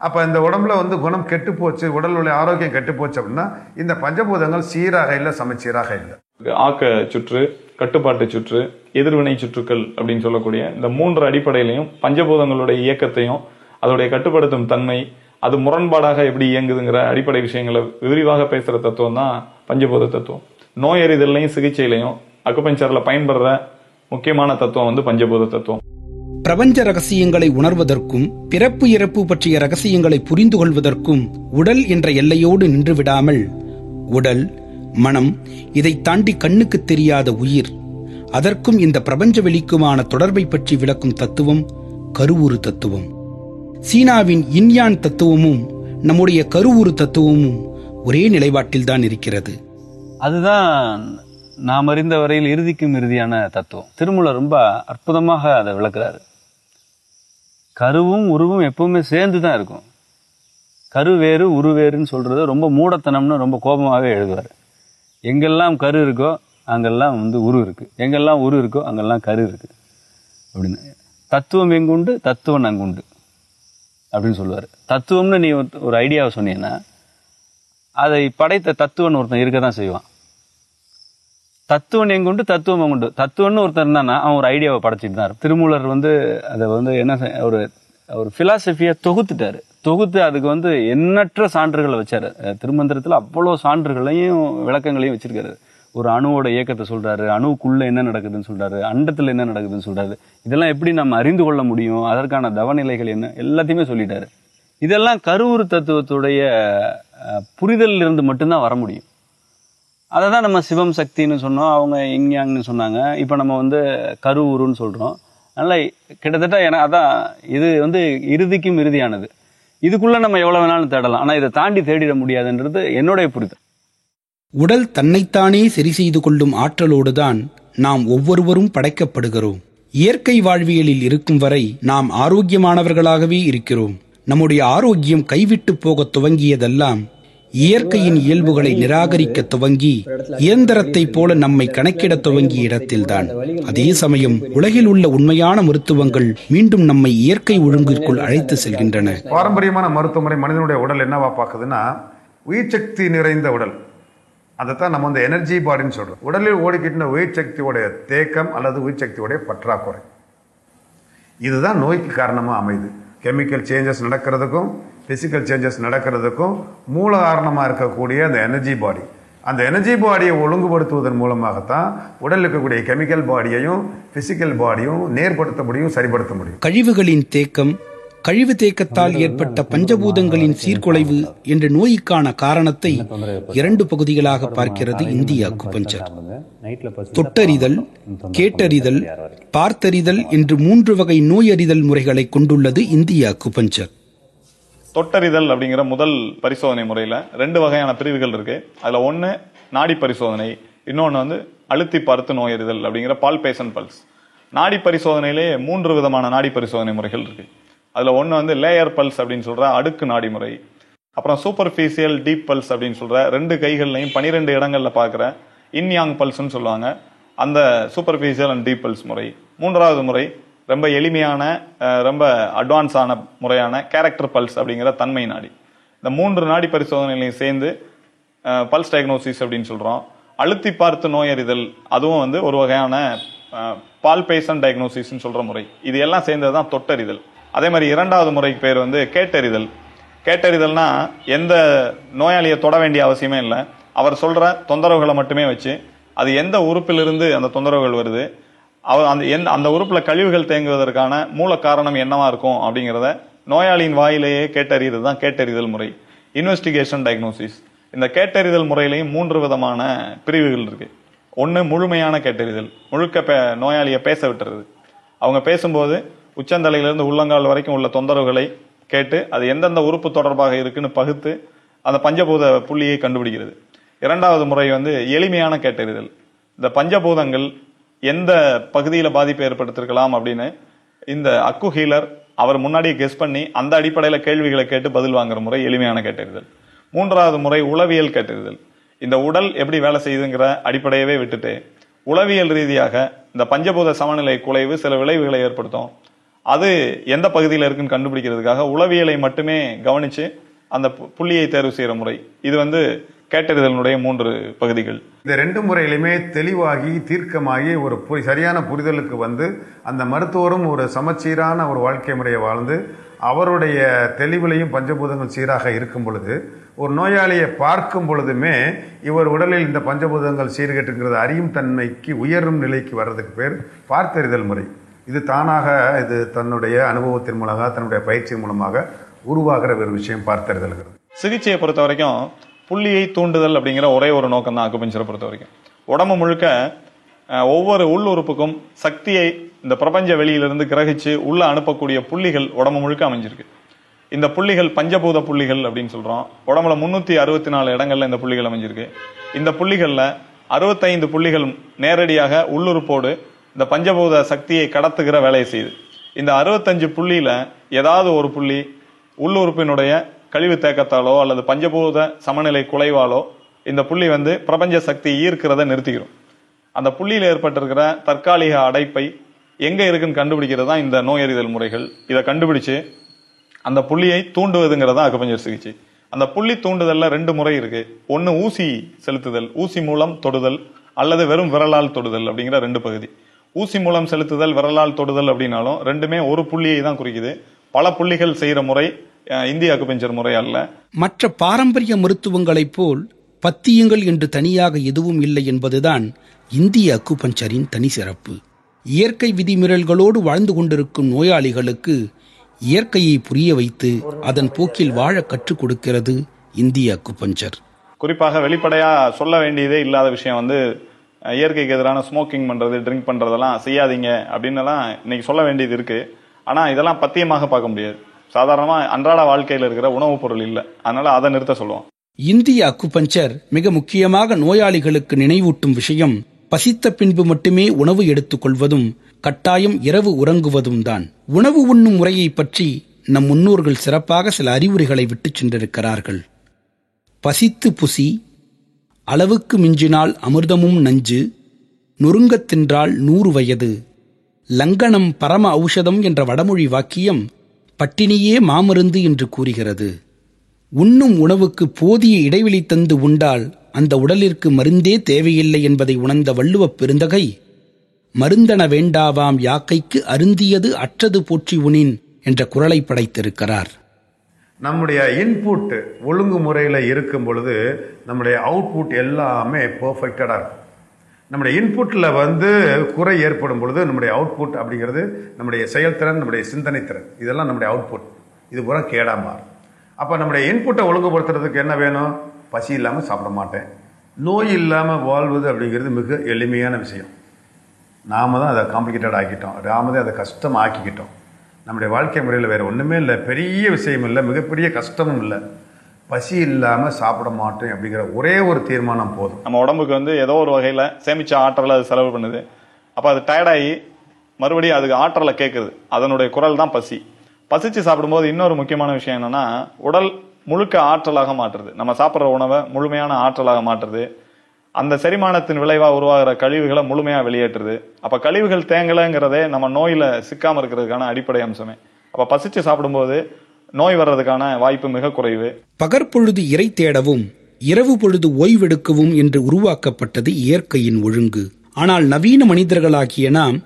அப்போ இந்த உடம்புல குணம் கெட்டு போச்சு, உடலுடைய ஆரோக்கியம் கெட்டு போச்சு அப்படின்னா இந்த பஞ்சபூதங்கள் சீராக இல்லை, சமச்சீராக இல்லை. ஆக்க சுற்று, கட்டுப்பாட்டு சுற்று, எதிர்வினை சுற்றுக்கள் அப்படின்னு சொல்லக்கூடிய இந்த மூன்று அடிப்படையிலையும் பஞ்சபூதங்களுடைய இயக்கத்தையும் அதோடைய கட்டுப்படுத்தும் தன்மை, அது முரண்பாடாக எப்படி இயங்குதுங்கிற அடிப்படை விஷயங்களை விரிவாக பேசுற தத்துவம் தான் பஞ்சபூத தத்துவம். நோய் அறிதலையும் சிகிச்சையிலையும் அக்குபஞ்சர்ல பயன்படுற முக்கியமான தத்துவம் பஞ்சபூத தத்துவம். பிரபஞ்ச ரகசியங்களை உணர்வதற்கும் பிறப்பு இறப்பு பற்றிய ரகசியங்களை புரிந்து கொள்வதற்கும் உடல் என்ற எல்லையோடு நின்று விடாமல் உடல், மனம், இதை தாண்டி கண்ணுக்கு தெரியாத உயிர், அதற்கும் இந்த பிரபஞ்ச வெளிக்குமான தொடர்பை பற்றி விளக்கும் தத்துவம் கருவுரு தத்துவம். சீனாவின் இன்யான் தத்துவமும் நம்முடைய கருவுரு தத்துவமும் ஒரே நிலைப்பாட்டில்தான் இருக்கிறது. அதுதான் நாம் அறிந்த வரையில் இறுதிக்கும் இறுதியான தத்துவம். திருமூலர் ரொம்ப அற்புதமாக அதை விளக்குறாரு. கருவும் உருவும் எப்பவுமே சேர்ந்து தான் இருக்கும். கரு வேறு உரு வேறுன்னு சொல்றது ரொம்ப மூடத்தனம்னு ரொம்ப கோபமாகவே எழுதுவார். எங்கெல்லாம் கரு இருக்கோ அங்கெல்லாம் உரு இருக்கு, எங்கெல்லாம் உரு இருக்கோ அங்கெல்லாம் கரு இருக்கு அப்படின்னு. தத்துவம் எங்குண்டு தத்துவம் அங்குண்டு அப்படின்னு சொல்லுவார். தத்துவம்னு நீ ஒரு ஐடியாவை சொன்னீங்கன்னா அதை படைத்த தத்துவன் ஒருத்தன் இருக்க தான் செய்வான். தத்துவன் எங்குண்டு தத்துவம் அங்குண்டு. தத்துவன்னு ஒருத்தர் இருந்தானா அவன் ஒரு ஐடியாவை படைச்சிட்டு தான் இருக்கும். திருமூலர் அதை என்ன ஒரு பிலாசபியை தொகுத்து அதுக்கு எண்ணற்ற சான்றுகளை வச்சாரு. திருமந்திரத்தில் அவ்வளோ சான்றுகளையும் விளக்கங்களையும் வச்சிருக்காரு. ஒரு அணுவோட இயக்கத்தை சொல்றாரு, அணுவுக்குள்ள என்ன நடக்குதுன்னு சொல்றாரு, அண்டத்துல என்ன நடக்குதுன்னு சொல்றாரு. இதெல்லாம் எப்படி நம்ம அறிந்து கொள்ள முடியும், அதற்கான தவநிலைகள் என்ன, எல்லாத்தையுமே சொல்லிட்டாரு. இதெல்லாம் கருவுரு தத்துவத்துடைய புரிதலில் இருந்து மட்டும்தான் வர முடியும். அதை தான் நம்ம சிவம் சக்தின்னு சொன்னோம், அவங்க இங்யாங்னு சொன்னாங்க. இப்போ நம்ம கருவுருன்னு சொல்றோம். அதனால கிட்டத்தட்ட அதான் இது இறுதிக்கும் இறுதியானது. இதுக்குள்ள நம்ம எவ்வளவு வேணாலும் தேடலாம், ஆனா இதை தாண்டி தேடிட முடியாதுன்றது என்னுடைய புரிதல். உடல் தன்னைத்தானே சரி செய்து கொள்ளும் ஆற்றலோடுதான் நாம் ஒவ்வொருவரும் படைக்கப்படுகிறோம். இயற்கை வாழ்வியலில் இருக்கும் வரை நாம் ஆரோக்கியமானவர்களாகவே இருக்கிறோம். நம்முடைய ஆரோக்கியம் கைவிட்டு போக துவங்கியதெல்லாம் இயற்கையின் இயல்புகளை நிராகரிக்க துவங்கி இயந்திரத்தைப் போல நம்மை கணக்கிட துவங்கிய இடத்தில்தான். அதே சமயம் உலகில் உள்ள உண்மையான மருத்துவங்கள் மீண்டும் நம்மை இயற்கை ஒழுங்கிற்குள் அழைத்து செல்கின்றன. பாரம்பரியமான மருத்துவ முறை மனிதனுடைய உடல் என்னவா பார்க்குதுன்னா உயிர் சக்தி நிறைந்த உடல். அதைத்தான் நம்ம எனர்ஜி பாடின்னு சொல்றோம். உடலில் ஓடிக்கிட்ட உயிர் சக்தியோடைய தேக்கம் அல்லது உயிர் சக்தியோடைய பற்றாக்குறை, இதுதான் நோய்க்கு காரணமாக அமையுது. கெமிக்கல் சேஞ்சஸ் நடக்கிறதுக்கும் பிசிக்கல் சேஞ்சஸ் நடக்கிறதுக்கும் மூல காரணமாக இருக்கக்கூடிய அந்த எனர்ஜி பாடி, அந்த எனர்ஜி பாடியை ஒழுங்குபடுத்துவதன் மூலமாகத்தான் உடலில் இருக்கக்கூடிய கெமிக்கல் பாடியையும் பிசிக்கல் பாடியும் நேர்படுத்த முடியும், சரிப்படுத்த முடியும். கழிவுகளின் தேக்கம், கழிவு தேக்கத்தால் ஏற்பட்ட பஞ்சபூதங்களின் சீர்குலைவு என்ற நோய்க்கான காரணத்தை 2 பகுதிகளாக பார்க்கிறது இந்திய அக்குபஞ்சர். தொட்டறிதல், கேட்டறிதல், பார்த்தறிதல் என்று 3 வகை நோய் அறிதல் முறைகளை கொண்டுள்ளது இந்திய அக்குபஞ்சர். தொட்டறிதல் அப்படிங்கிற முதல் பரிசோதனை முறையில 2 வகையான பிரிவுகள் இருக்கு. அதுல ஒண்ணு நாடி பரிசோதனை, இன்னொன்னு வந்து அழுத்தி பார்த்து நோயறிதல் அப்படிங்கிற பால்பேஷன் பல்ஸ். நாடி பரிசோதனையிலே 3 விதமான நாடி பரிசோதனை முறைகள் இருக்கு. அதுல ஒண்ணு வந்து லேயர் பல்ஸ் அப்படின்னு சொல்ற அடுக்கு நாடி முறை, அப்புறம் சூப்பர்ஃபிஷியல் டீப் பல்ஸ் அப்படின்னு சொல்ற 2 கைகள்லையும் 12 இடங்கள்ல பாக்குற இன்யாங் பல்ஸ்ன்னு சொல்லுவாங்க, அந்த சூப்பர்ஃபிஷியல் அண்ட் டீப் பல்ஸ் முறை. 3வது முறை ரொம்ப எளிமையான ரொம்ப அட்வான்ஸான முறையான கேரக்டர் பல்ஸ் அப்படிங்கிற தன்மை நாடி. இந்த 3 நாடி பரிசோதனைகளையும் சேர்ந்து பல்ஸ் டயக்னோசிஸ் அப்படின்னு சொல்றோம். அழுத்தி பார்த்து நோயறிதல் அதுவும் வந்து ஒரு வகையான பால்பேஷன் டயக்னோசிஸ் சொல்ற முறை. இது எல்லாம் சேர்ந்ததுதான் தொட்டறிதல். அதே மாதிரி 2வது முறைக்கு பேர் வந்து கேட்டறிதல். கேட்டறிதல்னா எந்த நோயாளியை தொட வேண்டிய அவசியமே இல்லை, அவர் சொல்ற தொந்தரவுகளை மட்டுமே வச்சு அது எந்த உறுப்பிலிருந்து அந்த தொந்தரவுகள் வருது, அந்த உறுப்புல கழிவுகள் தேங்குவதற்கான மூல காரணம் என்னவா இருக்கும் அப்படிங்கிறத நோயாளியின் வாயிலேயே கேட்டறிகிறது தான் கேட்டறிதல் முறை, இன்வெஸ்டிகேஷன் டயக்னோசிஸ். இந்த கேட்டறிதல் முறையிலையும் 3 விதமான பிரிவுகள் இருக்கு. ஒன்று முழுமையான கேட்டறிதல், முழுக்க நோயாளியை பேச விட்டுறது. அவங்க பேசும்போது உச்சந்தலையிலிருந்து உள்ளங்கால் வரைக்கும் உள்ள தொந்தரவுகளை கேட்டு அது எந்தெந்த உறுப்பு தொடர்பாக இருக்குன்னு பகுத்து அந்த பஞ்சபூத புள்ளியை கண்டுபிடிக்கிறது. 2வது முறை வந்து எளிமையான கேட்டறிதல். இந்த பஞ்சபூதங்கள் எந்த பகுதியில பாதிப்பை ஏற்படுத்திருக்கலாம் அப்படின்னு இந்த அக்கு ஹீலர் அவர் முன்னாடியே கெஸ் பண்ணி அந்த அடிப்படையில கேள்விகளை கேட்டு பதில் வாங்குற முறை எளிமையான கேட்டறிதல். 3வது முறை உளவியல் கேட்டறிதல். இந்த உடல் எப்படி வேலை செய்யுதுங்கிற அடிப்படையவே விட்டுட்டு உளவியல் ரீதியாக இந்த பஞ்சபூத சமநிலை குலைவு சில விளைவுகளை ஏற்படுத்தும், அது எந்த பகுதியில் இருக்குன்னு கண்டுபிடிக்கிறதுக்காக உளவியலை மட்டுமே கவனிச்சு அந்த புள்ளியை தேர்வு செய்யற முறை. இது வந்து கேட்டறிதலுடைய 3 பகுதிகள். இந்த 2 முறையிலுமே தெளிவாகி தீர்க்கமாகி ஒரு சரியான புரிதலுக்கு வந்து அந்த மருத்துவரும் ஒரு சமச்சீரான ஒரு வாழ்க்கை முறையை வாழ்ந்து அவருடைய தெளிவிலையும் பஞ்சபூதங்கள் சீராக இருக்கும் பொழுது ஒரு நோயாளியை பார்க்கும் பொழுதுமே இவர் உடலில் இந்த பஞ்சபூதங்கள் சீர்கேட்டுங்கிறது அறியும் தன்மைக்கு உயரும் நிலைக்கு வர்றதுக்கு பேர் பார்த்தறிதல் முறை. இது தானாக இது தன்னுடைய அனுபவத்தின் மூலமாக தன்னுடைய பயிற்சியின் மூலமாக உருவாகிற ஒரு விஷயம் பார்த்தறிதல்கிறது. சிகிச்சையை பொறுத்த வரைக்கும் புள்ளியை தூண்டுதல் அப்படிங்கிற ஒரே ஒரு நோக்கம் தான் அக்குபஞ்சரை பொறுத்த வரைக்கும். உடம்பு முழுக்க ஒவ்வொரு உள்ளுறுப்புக்கும் சக்தியை இந்த பிரபஞ்ச வெளியிலிருந்து கிரகிச்சு உள்ள அனுப்பக்கூடிய புள்ளிகள் உடம்பு முழுக்க அமைஞ்சிருக்கு. இந்த புள்ளிகள் பஞ்சபூத புள்ளிகள் அப்படின்னு சொல்றோம். உடம்புல 364 இடங்கள்ல இந்த புள்ளிகள் அமைஞ்சிருக்கு. இந்த புள்ளிகள்ல 65 புள்ளிகள் நேரடியாக உள்ளுறுப்போடு இந்த பஞ்சபூத சக்தியை கடத்துகிற வேலையை செய்யுது. இந்த 65 புள்ளியில ஏதாவது ஒரு புள்ளி உள்ளுறுப்பினுடைய கழிவு தேக்கத்தாலோ அல்லது பஞ்சபூத சமநிலை குலைவாலோ இந்த புள்ளி வந்து பிரபஞ்ச சக்தி ஈர்க்கிறத நிறுத்திக்கிறோம். அந்த புள்ளியில் ஏற்பட்டிருக்கிற தற்காலிக அடைப்பை எங்க இருக்குன்னு கண்டுபிடிக்கிறது தான் இந்த நோயறிதல் முறைகள். இதை கண்டுபிடிச்சு அந்த புள்ளியை தூண்டுவதுங்கிறதா அக்குபஞ்சர் சிகிச்சை. அந்த புள்ளி தூண்டுதல்ல 2 முறை இருக்கு. ஒன்னு ஊசி செலுத்துதல், ஊசி மூலம் தொடுதல், அல்லது வெறும் விரலால் தொடுதல் அப்படிங்கிற 2 பகுதி. ஊசி மூலம் செலுத்துதல், விரலால் தொடுதல் அப்படின்னாலும் 2மே ஒரு புள்ளியை தான் குறிக்குது. பல புள்ளிகள் செய்யற முறை இந்திய அக்குபஞ்சர் முறை அல்ல. மற்ற பாரம்பரிய மருத்துவங்களைப் போல் பத்தியங்கள் என்று தனியாக எதுவும் இல்லை என்பதுதான் இந்திய அக்குபஞ்சரின் தனி சிறப்பு. இயற்கை விதிமீறல்களோடு வாழ்ந்து கொண்டிருக்கும் நோயாளிகளுக்கு இயற்கையை புரிய வைத்து அதன் போக்கில் வாழ கற்றுக் கொடுக்கிறது இந்திய அக்குபஞ்சர். குறிப்பாக வெளிப்படையா சொல்ல வேண்டியதே இல்லாத விஷயம் வந்து இயற்கைக்கு எதிரான ஸ்மோக்கிங் பண்றது, ட்ரிங்க் பண்றதெல்லாம் செய்யாதீங்க அப்படின்னு எல்லாம் இன்னைக்கு சொல்ல வேண்டியது இருக்கு. ஆனா இதெல்லாம் பத்தியமாக பார்க்க முடியாது. சாதாரணமா அன்றாட வாழ்க்கையில் இருக்கிற உணவுப் பொருள் இல்லை, அதனால அதை நிறுத்த சொல்லுவோம். இந்திய அக்குபஞ்சர் மிக முக்கியமாக நோயாளிகளுக்கு நினைவூட்டும் விஷயம் பசித்த பின்பு மட்டுமே உணவு எடுத்துக் கொள்வதும் கட்டாயம் இரவு உறங்குவதும் தான். உணவு உண்ணும் முறையை பற்றி நம் முன்னோர்கள் சிறப்பாக சில அறிவுரைகளை விட்டுச் சென்றிருக்கிறார்கள். பசித்து புசி, அளவுக்கு மிஞ்சினால் அமிர்தமும் நஞ்சு, நொறுங்கத் தின்றால் 100 வயது, லங்கனம் பரம ஔஷதம் என்ற வடமொழி வாக்கியம் பட்டினியே மாமருந்து என்று கூறுகிறது. உண்ணும் உணவுக்கு போதிய இடைவெளி தந்து உண்டால் அந்த உடலிற்கு மருந்தே தேவையில்லை என்பதை உணர்ந்த வள்ளுவப் பெருந்தகை மருந்தன வேண்டாவாம் யாக்கைக்கு அருந்தியது அற்றது போற்றி உணின் என்ற குறளை படைத்திருக்கிறார். நம்முடைய இன்புட் ஒழுங்குமுறையில் இருக்கும் பொழுது நம்முடைய அவுட்புட் எல்லாமே பெர்ஃபெக்டடாக இருக்கும். நம்முடைய இன்புட்டில் வந்து குறை ஏற்படும் பொழுது நம்முடைய அவுட்புட் அப்படிங்கிறது நம்முடைய செயல்திறன், நம்முடைய சிந்தனை திறன், இதெல்லாம் நம்முடைய அவுட்புட், இது பூரா கேடாக மாறும். அப்போ நம்முடைய இன்புட்டை ஒழுங்குபடுத்துறதுக்கு என்ன வேணும்? பசி இல்லாமல் சாப்பிட மாட்டேன், நோய் இல்லாமல் வாழ்வது அப்படிங்கிறது மிக எளிமையான விஷயம். நாம தான் அதை காம்ப்ளிகேட்டட் ஆக்கிட்டோம், நாம தான் அதை கஷ்டம் ஆக்கிக்கிட்டோம். நம்முடைய வாழ்க்கை முறையில் வேறு ஒன்றுமே இல்லை, பெரிய விஷயம் இல்லை, மிகப்பெரிய கஷ்டமும் இல்லை. பசி இல்லாமல் சாப்பிட மாட்டேன் அப்படிங்கிற ஒரே ஒரு தீர்மானம் போதும். நம்ம உடம்புக்கு வந்து ஏதோ ஒரு வகையில் சேமிச்ச ஆற்றலை அது செலவு பண்ணுது. அப்போ அது டயர்டாகி மறுபடியும் அதுக்கு ஆற்றலை கேட்குது. அதனுடைய குரல் தான் பசி. பசிச்சு சாப்பிடும்போது இன்னொரு முக்கியமான விஷயம் என்னன்னா, உடல் முழுக்க ஆற்றலாக மாற்றுறது. நம்ம சாப்பிட்ற உணவை முழுமையான ஆற்றலாக மாற்றுறது. அந்த செரிமானத்தின் விளைவாக உருவாகிற கழிவுகளை முழுமையாக வெளியேற்றுது. அப்போ கழிவுகள் தேங்கலைங்கிறதே நம்ம நோயில் சிக்காமல் இருக்கிறதுக்கான அடிப்படை அம்சமே. அப்போ பசிச்சு சாப்பிடும்போது நோய் வர்றதுக்கான வாய்ப்பு மிக குறைவு. பகற்பொழுது இரை தேடவும் இரவு பொழுது ஓய்வெடுக்கவும் என்று உருவாக்கப்பட்டது இயற்கையின் ஒழுங்கு. ஆனால் நவீன மனிதர்களாகிய நாம்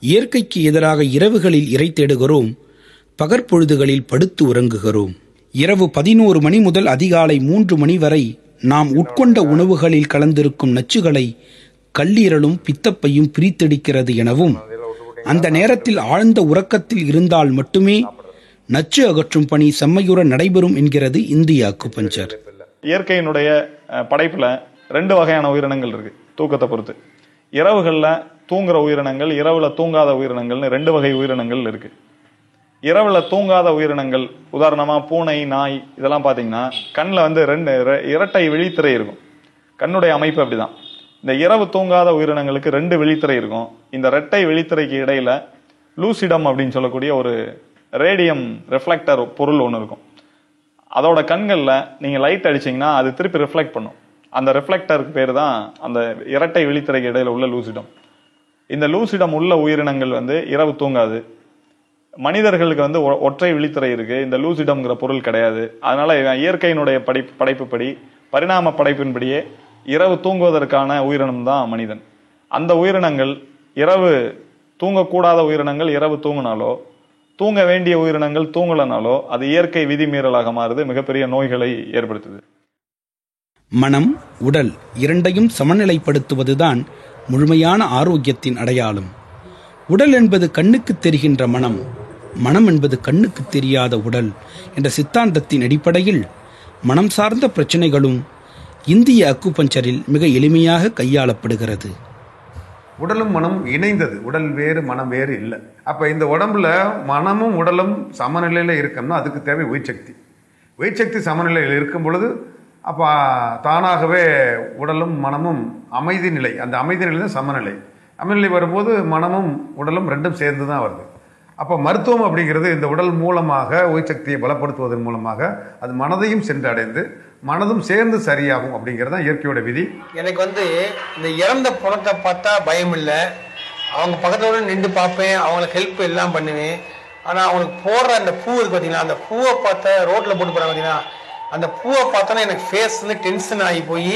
இயற்கைக்கு எதிராக இரவுகளில் இரை தேடுகிறோம், பகற்பொழுதுகளில் படுத்து உறங்குகிறோம். இரவு 11 மணி முதல் அதிகாலை 3 மணி வரை நாம் உட்கொண்ட உணவுகளில் கலந்திருக்கும் நச்சுகளை கல்லீரலும் பித்தப்பையும் பிரித்தெடுக்கிறது எனவும், அந்த நேரத்தில் ஆழ்ந்த உறக்கத்தில் இருந்தால் மட்டுமே நச்சு அகற்றும் பணி செம்மையுற நடைபெறும் என்கிறது இந்திய அக்குபஞ்சர். இயற்கையினுடைய படைப்புல 2 வகையான உயிரினங்கள் இருக்கு தூக்கத்தை பொறுத்து. இரவுகள்ல தூங்குற உயிரினங்கள், இரவுல தூங்காத உயிரினங்கள்னு 2 வகை உயிரினங்கள் இருக்கு. இரவுல தூங்காத உயிரினங்கள், உதாரணமா பூனை, நாய், இதெல்லாம் பாத்தீங்கன்னா கண்ணில் வந்து 2 இரட்டை விழித்திரை இருக்கும். கண்ணுடைய அமைப்பு அப்படிதான். இந்த இரவு தூங்காத உயிரினங்களுக்கு 2 விழித்திரை இருக்கும். இந்த இரட்டை விழித்திரைக்கு இடையில லூசிடம் அப்படின்னு சொல்லக்கூடிய ஒரு ரேடியம் ரிஃப்ளெக்டர் பொருள் ஒன்று இருக்கும். அதோட கண்களில் நீங்கள் லைட் அடிச்சிங்கன்னா அது திருப்பி ரிஃப்ளெக்ட் பண்ணும். அந்த ரிஃப்ளெக்டருக்கு பேர் தான் அந்த இரட்டை விழித்திரைக்கு இடையில உள்ள லூசிடம். இந்த லூசிடம் உள்ள உயிரினங்கள் வந்து இரவு தூங்காது. மனிதர்களுக்கு வந்து ஒற்றை விழித்திரை இருக்கு, இந்த லூசிடம்ங்கிற பொருள் கிடையாது. அதனால இயற்கையினுடைய படைப்புப்படி, பரிணாம படைப்பின்படியே இரவு தூங்குவதற்கான உயிரினம் தான் மனிதன். அந்த உயிரினங்கள் இரவு தூங்கக்கூடாத உயிரினங்கள் இரவு தூங்கினாலோ, தூங்க வேண்டிய உயிரினங்கள் தூங்கலனாலோ அது இயற்கை விதிமீறலாக மாறுது, மிகப்பெரிய நோய்களை ஏற்படுத்துது. மனம், உடல் இரண்டையும் சமநிலைப்படுத்துவதுதான் முழுமையான ஆரோக்கியத்தின் அடையாளம். உடல் என்பது கண்ணுக்கு தெரிகின்ற மனம், மனம் என்பது கண்ணுக்கு தெரியாத உடல் என்ற சித்தாந்தத்தின் அடிப்படையில் மனம் சார்ந்த பிரச்சனைகளும் இந்திய அக்குபஞ்சரில் மிக எளிமையாக கையாளப்படுகிறது. உடலும் மனம் இணைந்தது, உடல் வேறு மனம் வேறு இல்லை. அப்போ இந்த உடம்புல மனமும் உடலும் சமநிலையில் இருக்கணும்னா அதுக்கு தேவை உயிர்சக்தி. உயிர்சக்தி சமநிலையில் இருக்கும் பொழுது அப்போ தானாகவே உடலும் மனமும் அமைதி நிலை, அந்த அமைதி நிலை தான் சமநிலை. சமநிலை வரும்போது மனமும் உடலும் 2 சேர்ந்து தான் வருது. அப்போ மருத்துவம் அப்படிங்கிறது இந்த உடல் மூலமாக உயிர்சக்தியை பலப்படுத்துவதன் மூலமாக அது மனதையும் சென்றடைந்து மனதும் சேர்ந்து சரியாகும் அப்படிங்கிறது தான் இயற்கையோட விதி. எனக்கு வந்து இந்த இறந்த பணத்தை பார்த்தா பயம் இல்லை. அவங்க பக்கத்தோட நின்று பார்ப்பேன், அவங்களுக்கு ஹெல்ப் எல்லாம் பண்ணுவேன். ஆனால் அவங்களுக்கு போடுற அந்த பூ இருக்கு பார்த்தீங்கன்னா, அந்த பூவை பார்த்தா ரோட்டில் போட்டு போகிறாங்க பார்த்தீங்கன்னா, அந்த பூவை பார்த்தோன்னா எனக்கு ஃபேஸ் வந்து டென்ஷன் ஆகி போய்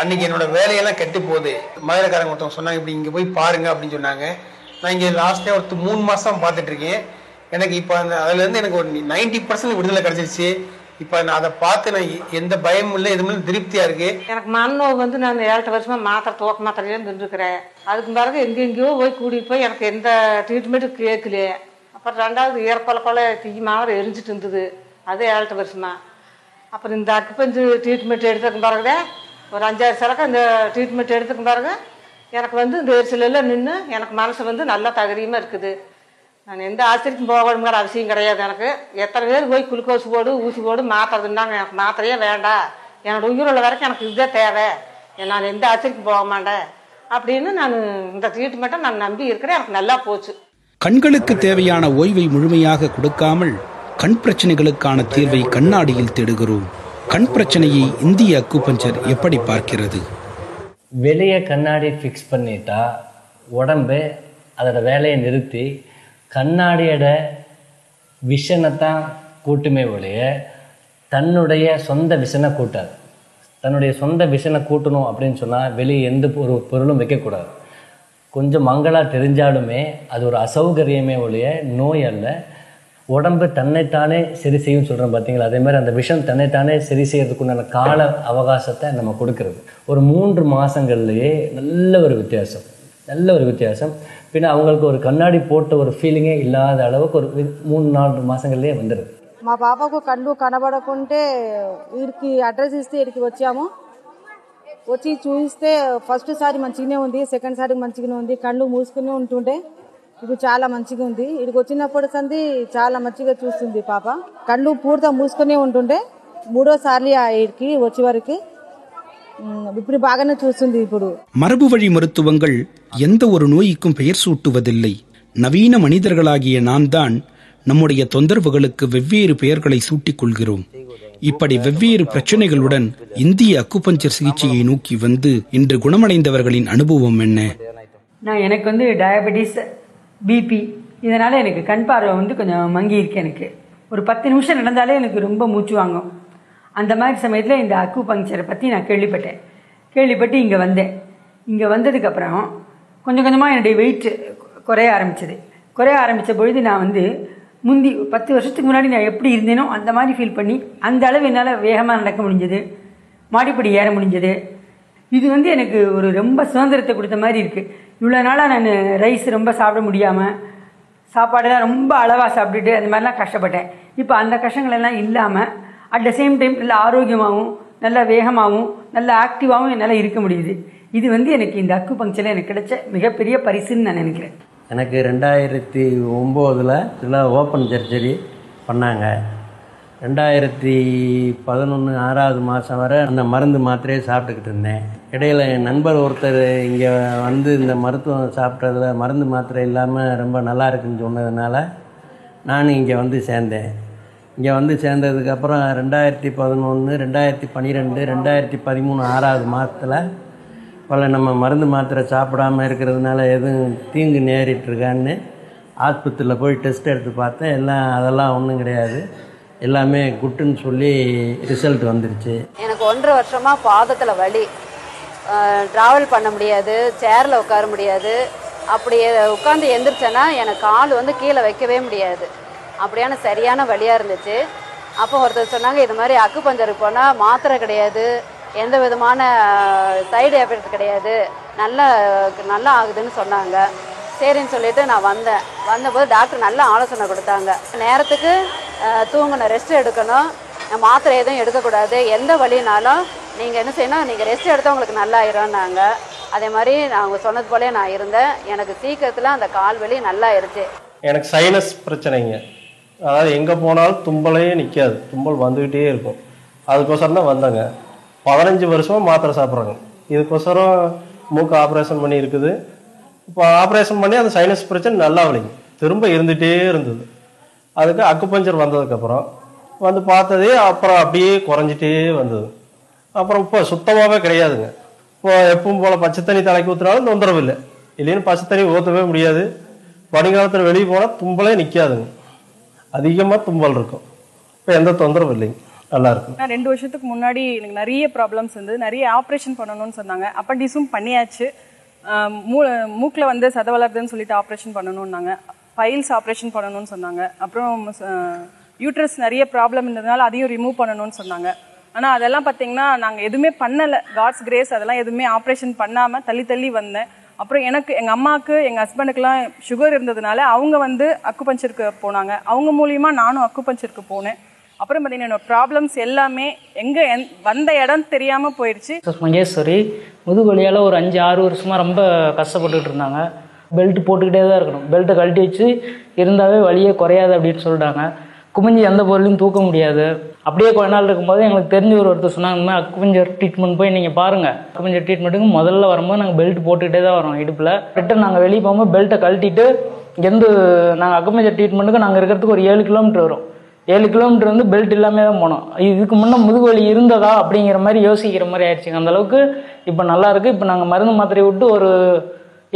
அன்னைக்கு என்னோட வேலையெல்லாம் கெட்டு போகுது. மதுரைக்காரங்க ஒருத்தவங்க சொன்னாங்க, இப்படி இங்கே போய் பாருங்க அப்படின்னு சொன்னாங்க. நான் இங்கே லாஸ்ட்டாக ஒரு 3 மாதம் பார்த்துட்டு இருக்கேன். எனக்கு இப்போ அந்த அதுலேருந்து எனக்கு ஒரு 90% விடுதலை கிடைச்சிருச்சு. இப்போ நான் அதை பார்த்து நான் எந்த பயமும் இல்லை, எதுவுமே திருப்தியாக இருக்கு. எனக்கு மண்ணோவு வந்து நான் 7 வருஷமா மாத்திரை தூக்க மாத்திரையில நின்றுக்கிறேன். அதுக்கு பிறகு எங்கெங்கேயோ போய் கூட்டிகிட்டு போய் எனக்கு எந்த ட்ரீட்மெண்ட்டும் கேட்கல. அப்புறம் 2வது ஈரப்பொலை தீ மாத்திரை எரிஞ்சிட்டு இருந்தது, அது 7 வருஷமா. அப்புறம் இந்த அக்குப்பஞ்சு ட்ரீட்மெண்ட் எடுத்துக்கும் பிறகுதான் ஒரு 5-6 சரக்கு இந்த ட்ரீட்மெண்ட் எடுத்துக்கும் பிறகு எனக்கு வந்து இந்த எரிச்சலெல்லாம் நின்று எனக்கு மனசு வந்து நல்லா தகரியமாக இருக்குது. நான் எந்த ஆஸ்பத்திரிக்கும் போகணுங்கிற அவசியம் கிடையாது. எனக்கு எத்தனை பேர் போய் குளுக்கோஸ் போடு, ஊசி போடு, மாத்திரை தின்னாங்க. எனக்கு மாத்திரையே வேண்டாம், என்னோட உயிரோட வரைக்கும் எனக்கு இதுதான் தேவை, நான் எந்த ஆஸ்பத்திரிக்கும் போக மாட்டேன் அப்படின்னு நான் இந்த ட்ரீட்மெண்ட்டை நான் நம்பி இருக்கிறேன். எனக்கு நல்லா போச்சு. கண்களுக்கு தேவையான ஓய்வை முழுமையாக கொடுக்காமல் கண் பிரச்சனைகளுக்கான தீர்வை கண்ணாடியில் தேடுகிறோம். கண் பிரச்சனையை இந்திய அக்குபஞ்சர் எப்படி பார்க்கிறது? வெளியே கண்ணாடி ஃபிக்ஸ் பண்ணிட்டா உடம்பு அதோட வேலையை நிறுத்தி கண்ணாடியோட விஷனை தான் கூட்டுமே ஒழிய தன்னுடைய சொந்த விஷனை கூட்டாது. தன்னுடைய சொந்த விஷனை கூட்டணும் அப்படின்னு சொன்னால் வெளியே எந்த ஒரு பொருளும் வைக்கக்கூடாது. கொஞ்சம் மங்களாக தெரிஞ்சாலுமே அது ஒரு அசௌகரியமே ஒழிய நோய் அல்ல. உடம்பு தன்னைத்தானே சரி செய்யும் சொல்கிறோம் பார்த்தீங்களா, அதே மாதிரி அந்த விஷம் தன்னைத்தானே சரி செய்யறதுக்குண்டான கால அவகாசத்தை நம்ம கொடுக்கறது. ஒரு 3 மாதங்கள்லேயே நல்ல ஒரு வித்தியாசம். பின்ன அவங்களுக்கு ஒரு கண்ணாடி போட்ட ஒரு ஃபீலிங்கே ఇలాத அளவுக்கு ஒரு 3-4 మాసంగల్లే வந்துடுது. మా పాపకు కళ్ళు కనబడకుంటే వీడికి అడ్రస్ ఇస్తే ఇక్కడికి వచ్చాము. వచ్చి చూస్తే ఫస్ట్ సారి మంచిగానే ఉంది, సెకండ్ సారి మంచిగానే ఉంది. కళ్ళు మూసుకునే ఉంటుండే ఇప్పుడు చాలా మంచిగా ఉంది. ఇక్కడికి వచ్చినప్పుడు సంది చాలా మంచిగా చూస్తుంది పాప. కళ్ళు పూర్తిగా మూసుకునే ఉంటుండే, 3వ సారి ఇక్కడికి వచ్చే వరకు இப்படி பாகனே చూస్తుంది. ఇప్పుడు மரபு வழி மருத்துவங்கள் எந்த ஒரு நோய்க்கும் பெயர் சூட்டுவதில்லை. நவீன மனிதர்களாகிய நாம் தான் நம்முடைய தொந்தரவுகளுக்கு வெவ்வேறு பெயர்களை சூட்டிக் கொள்கிறோம். இப்படி வெவ்வேறு பிரச்சனைகளுடன் இந்திய அக்குபஞ்சர் சிகிச்சையை நோக்கி வந்து இன்று குணமடைந்தவர்களின் அனுபவம் என்ன? எனக்கு டயபெட்டிஸ், பிபி, இதனால எனக்கு கண் பார்வை கொஞ்சம் மங்கி இருக்கு. எனக்கு ஒரு 10 நிமிஷம் நடந்தாலே எனக்கு ரொம்ப மூச்சு வாங்கும். அந்த மாதிரி சமயத்தில் இந்த அக்குபங்க்சரை பற்றி நான் கேள்விப்பட்டு இங்கே வந்தேன். இங்கே வந்ததுக்கப்புறம் கொஞ்சம் கொஞ்சமாக என்னுடைய வெயிட் குறைய ஆரம்பித்த பொழுது நான் முந்தி 10 வருஷத்துக்கு முன்னாடி நான் எப்படி இருந்தேனோ அந்த மாதிரி ஃபீல் பண்ணி அந்த அளவு என்னால் வேகமாக நடக்க முடிஞ்சது, மாடிப்படி ஏற முடிஞ்சது. இது எனக்கு ஒரு ரொம்ப சுதந்திரத்தை கொடுத்த மாதிரி இருக்குது. இவ்வளோ நாளாக நான் ரைஸ் ரொம்ப சாப்பிட முடியாமல், சாப்பாடெல்லாம் ரொம்ப அளவாக சாப்பிட்டுட்டு அந்த மாதிரிலாம் கஷ்டப்பட்டேன். இப்போ அந்த கஷ்டங்களெல்லாம் இல்லாமல் அட் த சேம் டைம் நல்ல ஆரோக்கியமாகவும் நல்ல வேகமாகவும் நல்ல ஆக்டிவாகவும் என்னால் இருக்க முடியுது. இது எனக்கு இந்த அக்குபங்க்சரில் எனக்கு கிடைச்ச மிகப்பெரிய பரிசுன்னு நான் நினைக்கிறேன். எனக்கு 2009 ஓப்பன் சர்ஜரி பண்ணாங்க. 2011 6வது மாதம் வரை அந்த மருந்து மாத்திரையை சாப்பிட்டுக்கிட்டு இருந்தேன். இடையில் என் நண்பர் ஒருத்தர் இங்கே இந்த மருத்துவம் சாப்பிட்றதுல மருந்து மாத்திரை இல்லாமல் ரொம்ப நல்லா இருக்குன்னு சொன்னதுனால நானும் இங்கே சேர்ந்தேன். இங்கே சேர்ந்ததுக்கப்புறம் 2011, 2012, 2013 6வது மாதத்தில் பல நம்ம மருந்து மாத்திரை சாப்பிடாமல் இருக்கிறதுனால எதுவும் தீங்கு நேரிட்டுருக்கான்னு ஆஸ்பத்திரியில் போய் டெஸ்ட் எடுத்து பார்த்தேன். அதெல்லாம் ஒன்றும் கிடையாது, எல்லாமே குட்டுன்னு சொல்லி ரிசல்ட் வந்துருச்சு. எனக்கு 1.5 வருஷமாக பாதத்தில் வலி, ட்ராவல் பண்ண முடியாது, சேரில் உட்கார முடியாது. அப்படி உட்காந்து எந்திரிச்சேன்னா எனக்கு கால் கீழே வைக்கவே முடியாது. அப்படியான சரியான வலியாக இருந்துச்சு. அப்போ ஒருத்தர் சொன்னாங்க, இது மாதிரி அக்குபஞ்சருக்கு போனால் மாத்திரை கிடையாது, எந்த விதமான சைடு எஃபெக்ட் கிடையாது, நல்லா ஆகுதுன்னு சொன்னாங்க. சரின்னு சொல்லிட்டு நான் வந்தபோது டாக்டர் நல்ல ஆலோசனை கொடுத்தாங்க. நேரத்துக்கு தூங்கணும், ரெஸ்ட் எடுக்கணும், மாத்திரை எதுவும் எடுக்கக்கூடாது, எந்த வலினாலும் நீங்கள் என்ன செய்யணும், நீங்கள் ரெஸ்ட் எடுத்தால் உங்களுக்கு நல்லா ஆயிரும்னாங்க. அதே மாதிரி அவங்க சொன்னது போலே நான் இருந்தேன். எனக்கு சீக்கிரத்தில் அந்த கால் வலி நல்லா ஆயிடுச்சு. எனக்கு சைனஸ் பிரச்சனைங்க, அதாவது எங்கே போனாலும் தும்பலே நிற்காது, தும்பல் வந்துக்கிட்டே இருக்கும். அதுக்கோசரம் தான் வந்தாங்க. 15 வருஷமாக மாத்திரை சாப்பிட்றாங்க. இதுக்கோசரம் மூக்கு ஆப்ரேஷன் பண்ணி இருக்குது. இப்போ ஆப்ரேஷன் பண்ணி அந்த சைனஸ் பிரச்சனை நல்லா வலிங்க, திரும்ப இருந்துகிட்டே இருந்தது. அதுக்கு அக்குபஞ்சர் வந்ததுக்கப்புறம் பார்த்ததே அப்புறம் அப்படியே குறைஞ்சிட்டே வந்தது. அப்புறம் இப்போ சுத்தமாகவே கிடையாதுங்க. இப்போ எப்பவும் போல் பச்சை தண்ணி தலைக்கு ஊற்றுனாலும் தொந்தரவு இல்லை, இல்லைன்னு பச்சை தண்ணி ஊற்றவே முடியாது. பனிக்காலத்தில் வெளியே போனால் தும்பலே நிற்காதுங்க, அதிகமாக தும்பல் இருக்கும். இப்போ எந்த தொந்தரவும் இல்லைங்க, நல்லா இருக்கும். நான் 2 வருஷத்துக்கு முன்னாடி எனக்கு நிறைய ப்ராப்ளம்ஸ் நிறைய ஆப்ரேஷன் பண்ணணும்னு சொன்னாங்க. அப்பண்டிஸும் பண்ணியாச்சு. மூக்கில் சத வளருதுன்னு சொல்லிட்டு ஆப்ரேஷன் பண்ணணும்னாங்க. பைல்ஸ் ஆப்ரேஷன் பண்ணணும்னு சொன்னாங்க. அப்புறம் யூட்ரஸ் நிறைய ப்ராப்ளம் இருந்ததுனால அதையும் ரிமூவ் பண்ணணும்னு சொன்னாங்க. ஆனால் அதெல்லாம் பார்த்தீங்கன்னா நாங்கள் எதுவுமே பண்ணலை. காட்ஸ் கிரேஸ், அதெல்லாம் எதுவுமே ஆப்ரேஷன் பண்ணாமல் தள்ளி வந்தேன். அப்புறம் எங்கள் அம்மாவுக்கு எங்கள் ஹஸ்பண்டுக்கெலாம் சுகர் இருந்ததுனால அவங்க அக்குபஞ்சருக்கு போனாங்க. அவங்க மூலியமா நானும் அக்குபஞ்சருக்கு போனேன். அப்புறம் பார்த்தீங்கன்னா என்னோட ப்ராப்ளம்ஸ் எல்லாமே வந்த இடம் தெரியாமல் போயிடுச்சு. மகேஸ்வரி முதுகுவலியால் ஒரு 5-6 வருஷமாக ரொம்ப கஷ்டப்பட்டுட்டு இருந்தாங்க. பெல்ட் போட்டுக்கிட்டே தான் இருக்கணும், பெல்ட்டை கழட்டி வச்சு இருந்தாவே வலியே குறையாது அப்படின்னு சொல்லிட்டாங்க. குமிஞ்சி எந்த பொருளையும் தூக்க முடியாது. அப்படியே கொஞ்ச நாள் இருக்கும்போது எங்களுக்கு தெரிஞ்ச ஒருத்தர் சொன்னாங்க, அக்குபஞ்சர் ட்ரீட்மெண்ட் போய் நீங்கள் பாருங்கள். அக்குபஞ்சர் ட்ரீட்மெண்ட்டுக்கு முதல்ல வரும்போது நாங்கள் பெல்ட் போட்டுக்கிட்டே தான் வரோம் இடுப்பில். ரிட்டன் நாங்கள் வெளியே போகும்போது பெல்ட்டை கழட்டிட்டு நாங்கள் அக்குபஞ்சர் ட்ரீட்மெண்ட்டுக்கு நாங்கள் இருக்கிறதுக்கு ஒரு 7 கிலோமீட்டர் வரும். 7 கிலோமீட்டர் பெல்ட் இல்லாமே தான் போனோம். இதுக்கு முன்னே முதுகுவலி இருந்ததா அப்படிங்கிற மாதிரி யோசிக்கிற மாதிரி ஆயிடுச்சுங்க. அந்தளவுக்கு இப்போ நல்லா இருக்குது. இப்போ நாங்கள் மருந்து மாத்திரையை விட்டு ஒரு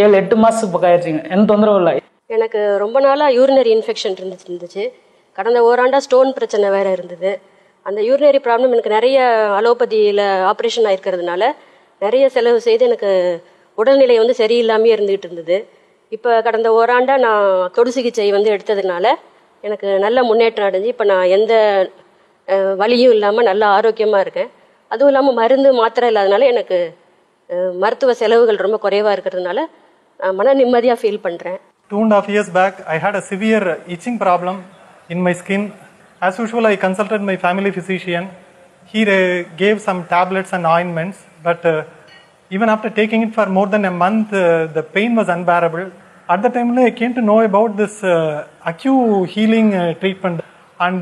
7-8 மாதத்துக்கு பக்கம் ஆயிடுச்சுங்க, எந்த தொந்தரவும் இல்லை. எனக்கு ரொம்ப நாளாக யூரினரி இன்ஃபெக்ஷன் இருந்துச்சு. கடந்த ஓராண்டாக ஸ்டோன் பிரச்சனை வேறு இருந்தது. அந்த யூரினரி ப்ராப்ளம் எனக்கு நிறைய அலோபதியில் ஆப்ரேஷன் ஆகிருக்கிறதுனால நிறைய செலவு செய்து எனக்கு உடல்நிலை சரியில்லாமே இருந்துகிட்டு இருந்தது. இப்போ கடந்த ஓராண்டாக நான் தொடு சிகிச்சை எடுத்ததுனால எனக்கு நல்ல முன்னேற்றம் அடைஞ்சு இப்போ நான் எந்த வலியும் இல்லாமல் நல்ல ஆரோக்கியமாக இருக்கேன். அதுவும் இல்லாமல் மருந்து மாத்திரை இல்லாதனால எனக்கு மருத்துவ செலவுகள் ரொம்ப குறைவாக இருக்கிறதுனால நான் மன நிம்மதியாக ஃபீல் பண்ணுறேன். 2.5 years back, I had a severe itching problem in my skin. As usual, I consulted my family physician. He gave some tablets and ointments, but even after taking it for more than a month, the pain was unbearable. At the time, I came to know about this acute healing treatment, and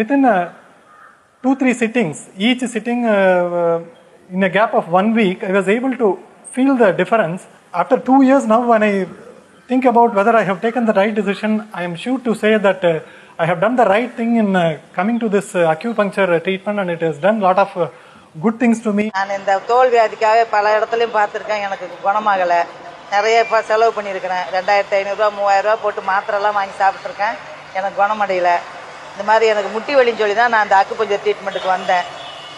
within 2-3 sittings, each sitting in a gap of 1 week, I was able to feel the difference. After 2 years now, when I think about whether I have taken the right decision, I am sure to say that I have done the right thing in coming to this acupuncture treatment, and it has done a lot of good things to me. நான் இந்த தோல் வியாதிக்காக பல இடத்துலையும் பார்த்துருக்கேன். எனக்கு குணமாகலை. நிறைய இப்போ செலவு பண்ணியிருக்கிறேன். 2500 ரூபா 3000 ரூபா போட்டு மாத்திரைலாம் வாங்கி சாப்பிட்ருக்கேன். எனக்கு குணமடையலை. இந்த மாதிரி எனக்கு முட்டி வலின்னு சொல்லி தான் நான் அந்த அக்குபஞ்சர் ட்ரீட்மெண்ட்டுக்கு வந்தேன்.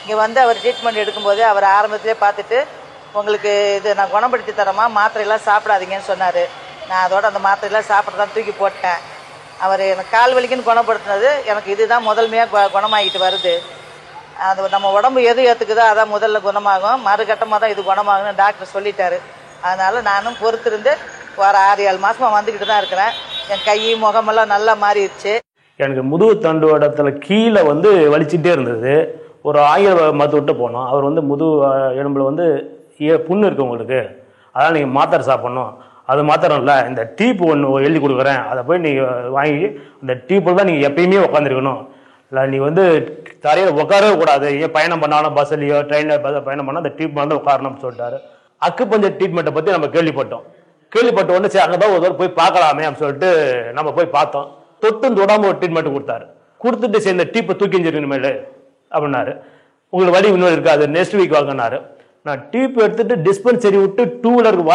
இங்கே வந்து அவர் ட்ரீட்மெண்ட் எடுக்கும்போது அவர் ஆரம்பத்திலே பார்த்துட்டு உங்களுக்கு இது நான் குணப்படுத்தி தரமா, மாத்திரையெல்லாம் சாப்பிடாதீங்கன்னு சொன்னார். நான் அதோட அந்த மாத்திரையெல்லாம் சாப்பிட்டு தான் தூக்கி போட்டேன். அவர் எனக்கு கால் வலிக்குன்னு குணப்படுத்தினது எனக்கு இதுதான் முதன்மையாக குணமாகிட்டு வருது. அது நம்ம உடம்பு எது ஏற்றுக்குதோ அதான் முதல்ல குணமாகும், மறுகட்டமாக தான் இது குணமாகும்னு டாக்டர் சொல்லிட்டாரு. அதனால் நானும் பொறுத்திருந்து வர 6-7 மாதமாக வந்துக்கிட்டு தான் இருக்கிறேன். என் கை முகமெல்லாம் நல்லா மாறிடுச்சு. எனக்கு முதுகு தண்டுவடத்தில் கீழே வந்து வலிச்சுட்டே இருந்தது. ஒரு ஆங்கில மருத்துவர்கிட்ட போனோம். அவர் வந்து முதுகு எலும்பில் வந்து புண்ணு இருக்கு உங்களுக்கு, அதனால் நீங்கள் மாத்திரை சாப்பிட்ணும். அது மாத்திரம் இல்லை, இந்த டீப்பு ஒன்று எழுதி கொடுக்குறேன், அதை போய் நீங்கள் வாங்கி அந்த டீப்பில் தான் நீங்கள் எப்பயுமே உட்காந்துருக்கணும். இல்லை நீ வந்து தரையில் உட்காரவே கூடாது. ஏன் பயணம் பண்ணாலும் பஸ்ஸுலையோ ட்ரெயினில் பயணம் பண்ணால் அந்த டீப் வந்து உட்காரணும்னு சொல்லிட்டாரு. அக்குபஞ்சர் ட்ரீட்மெண்ட்டை பற்றி நம்ம கேள்விப்பட்ட உடனே சரி அங்கே தான் ஒரு போய் பார்க்கலாமே அப்படின்னு சொல்லிட்டு நம்ம போய் பார்த்தோம். தொட்டும் தொடாமல் ஒரு ட்ரீட்மெண்ட் கொடுத்துட்டு சரி இந்த டீப்பை தூக்கி எஞ்சிருக்கணுமேலு அப்படின்னாரு. உங்களுக்கு வலி இன்னொரு இருக்காது, நெக்ஸ்ட் வீக் வாங்கினாரு. நான் டீப் எடுத்துட்டு டிஸ்பென்சரி விட்டு 2 வீலருக்கு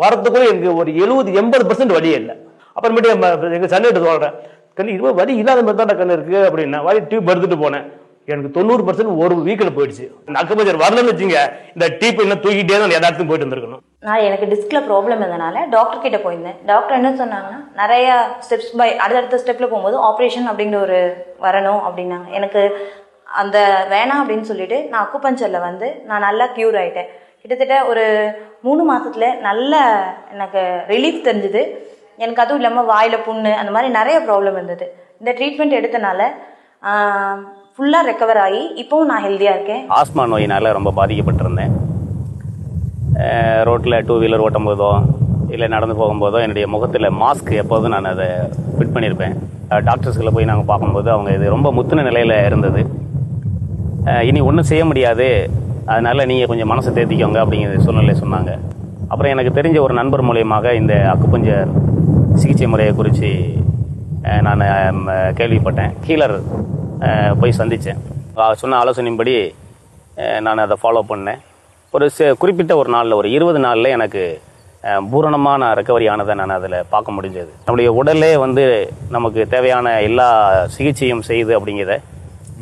வரத்துக்குள்ள எனக்கு ஒரு 70-80% வலியே இல்லை. அப்புறமேட்டு எங்கள் சன்னிட்டு சொல்கிறேன், கண்ணு இது வலி இல்லாத மாதிரி தான் கண்ணு இருக்குது அப்படின்னா வலி டியூப் எடுத்துட்டு போனேன். எனக்கு 90% ஒரு வீக்கில் போயிடுச்சு. இந்த அக்குபஞ்சர் வரலன்னு வச்சுங்க, இந்த டீப் இன்னும் தூக்கிட்டே தான் எல்லா இடத்துக்கும் போயிட்டு வந்துருக்கணும். நான் எனக்கு டிஸ்கில் ப்ராப்ளம் இருந்தனால டாக்டர் கிட்ட போயிருந்தேன். டாக்டர் என்ன சொன்னாங்கன்னா, நிறைய ஸ்டெப்ஸ் பை அடுத்தடுத்த ஸ்டெப்பில் போகும்போது ஆப்ரேஷன் அப்படிங்கிற ஒரு வரணும் அப்படின்னாங்க. எனக்கு அந்த வேணாம் அப்படின்னு சொல்லிட்டு நான் அக்குபஞ்சரில் வந்து நான் நல்லா க்யூர் ஆகிட்டேன். கிட்டத்தட்ட ஒரு 3 மாதத்துல நல்ல எனக்கு ரிலீஃப் தெரிஞ்சுது. எனக்கு அதுவும் இல்லாமல் வாயில் புண்ணு அந்த மாதிரி நிறைய ப்ராப்ளம் இருந்தது. இந்த ட்ரீட்மெண்ட் எடுத்தனால ஃபுல்லாக ரெக்கவர் ஆகி இப்போவும் நான் ஹெல்த்தியாக இருக்கேன். ஆஸ்மா நோயினால் ரொம்ப பாதிக்கப்பட்டிருந்தேன். ரோட்டில் 2 வீலர் ஓட்டும் போதோ இல்லை நடந்து போகும்போதோ என்னுடைய முகத்தில் மாஸ்க் எப்போதும் நான் அதை ஃபிட் பண்ணியிருப்பேன். டாக்டர்ஸ்களை போய் நாங்கள் பார்க்கும்போது அவங்க இது ரொம்ப முத்தின நிலையில் இருந்தது. இனி ஒன்றும் செய்ய முடியாது, அதனால் நீங்கள் கொஞ்சம் மனசை தேர்த்திக்கோங்க அப்படிங்கிற சூழ்நிலை சொன்னாங்க. அப்புறம் எனக்கு தெரிஞ்ச ஒரு நண்பர் மூலியமாக இந்த அக்குபஞ்சர் சிகிச்சை முறையை குறித்து நான் கேள்விப்பட்டேன். ஹீலர் போய் சந்தித்தேன். சொன்ன ஆலோசனையின்படி நான் அதை ஃபாலோ பண்ணேன். ஒரு குறிப்பிட்ட ஒரு நாளில் ஒரு 20 நாளில் எனக்கு பூரணமான ரெக்கவரி ஆனதை நான் அதில் பார்க்க முடிஞ்சது. நம்முடைய உடலே வந்து நமக்கு தேவையான எல்லா சிகிச்சையும் செய்யுது அப்படிங்கிறத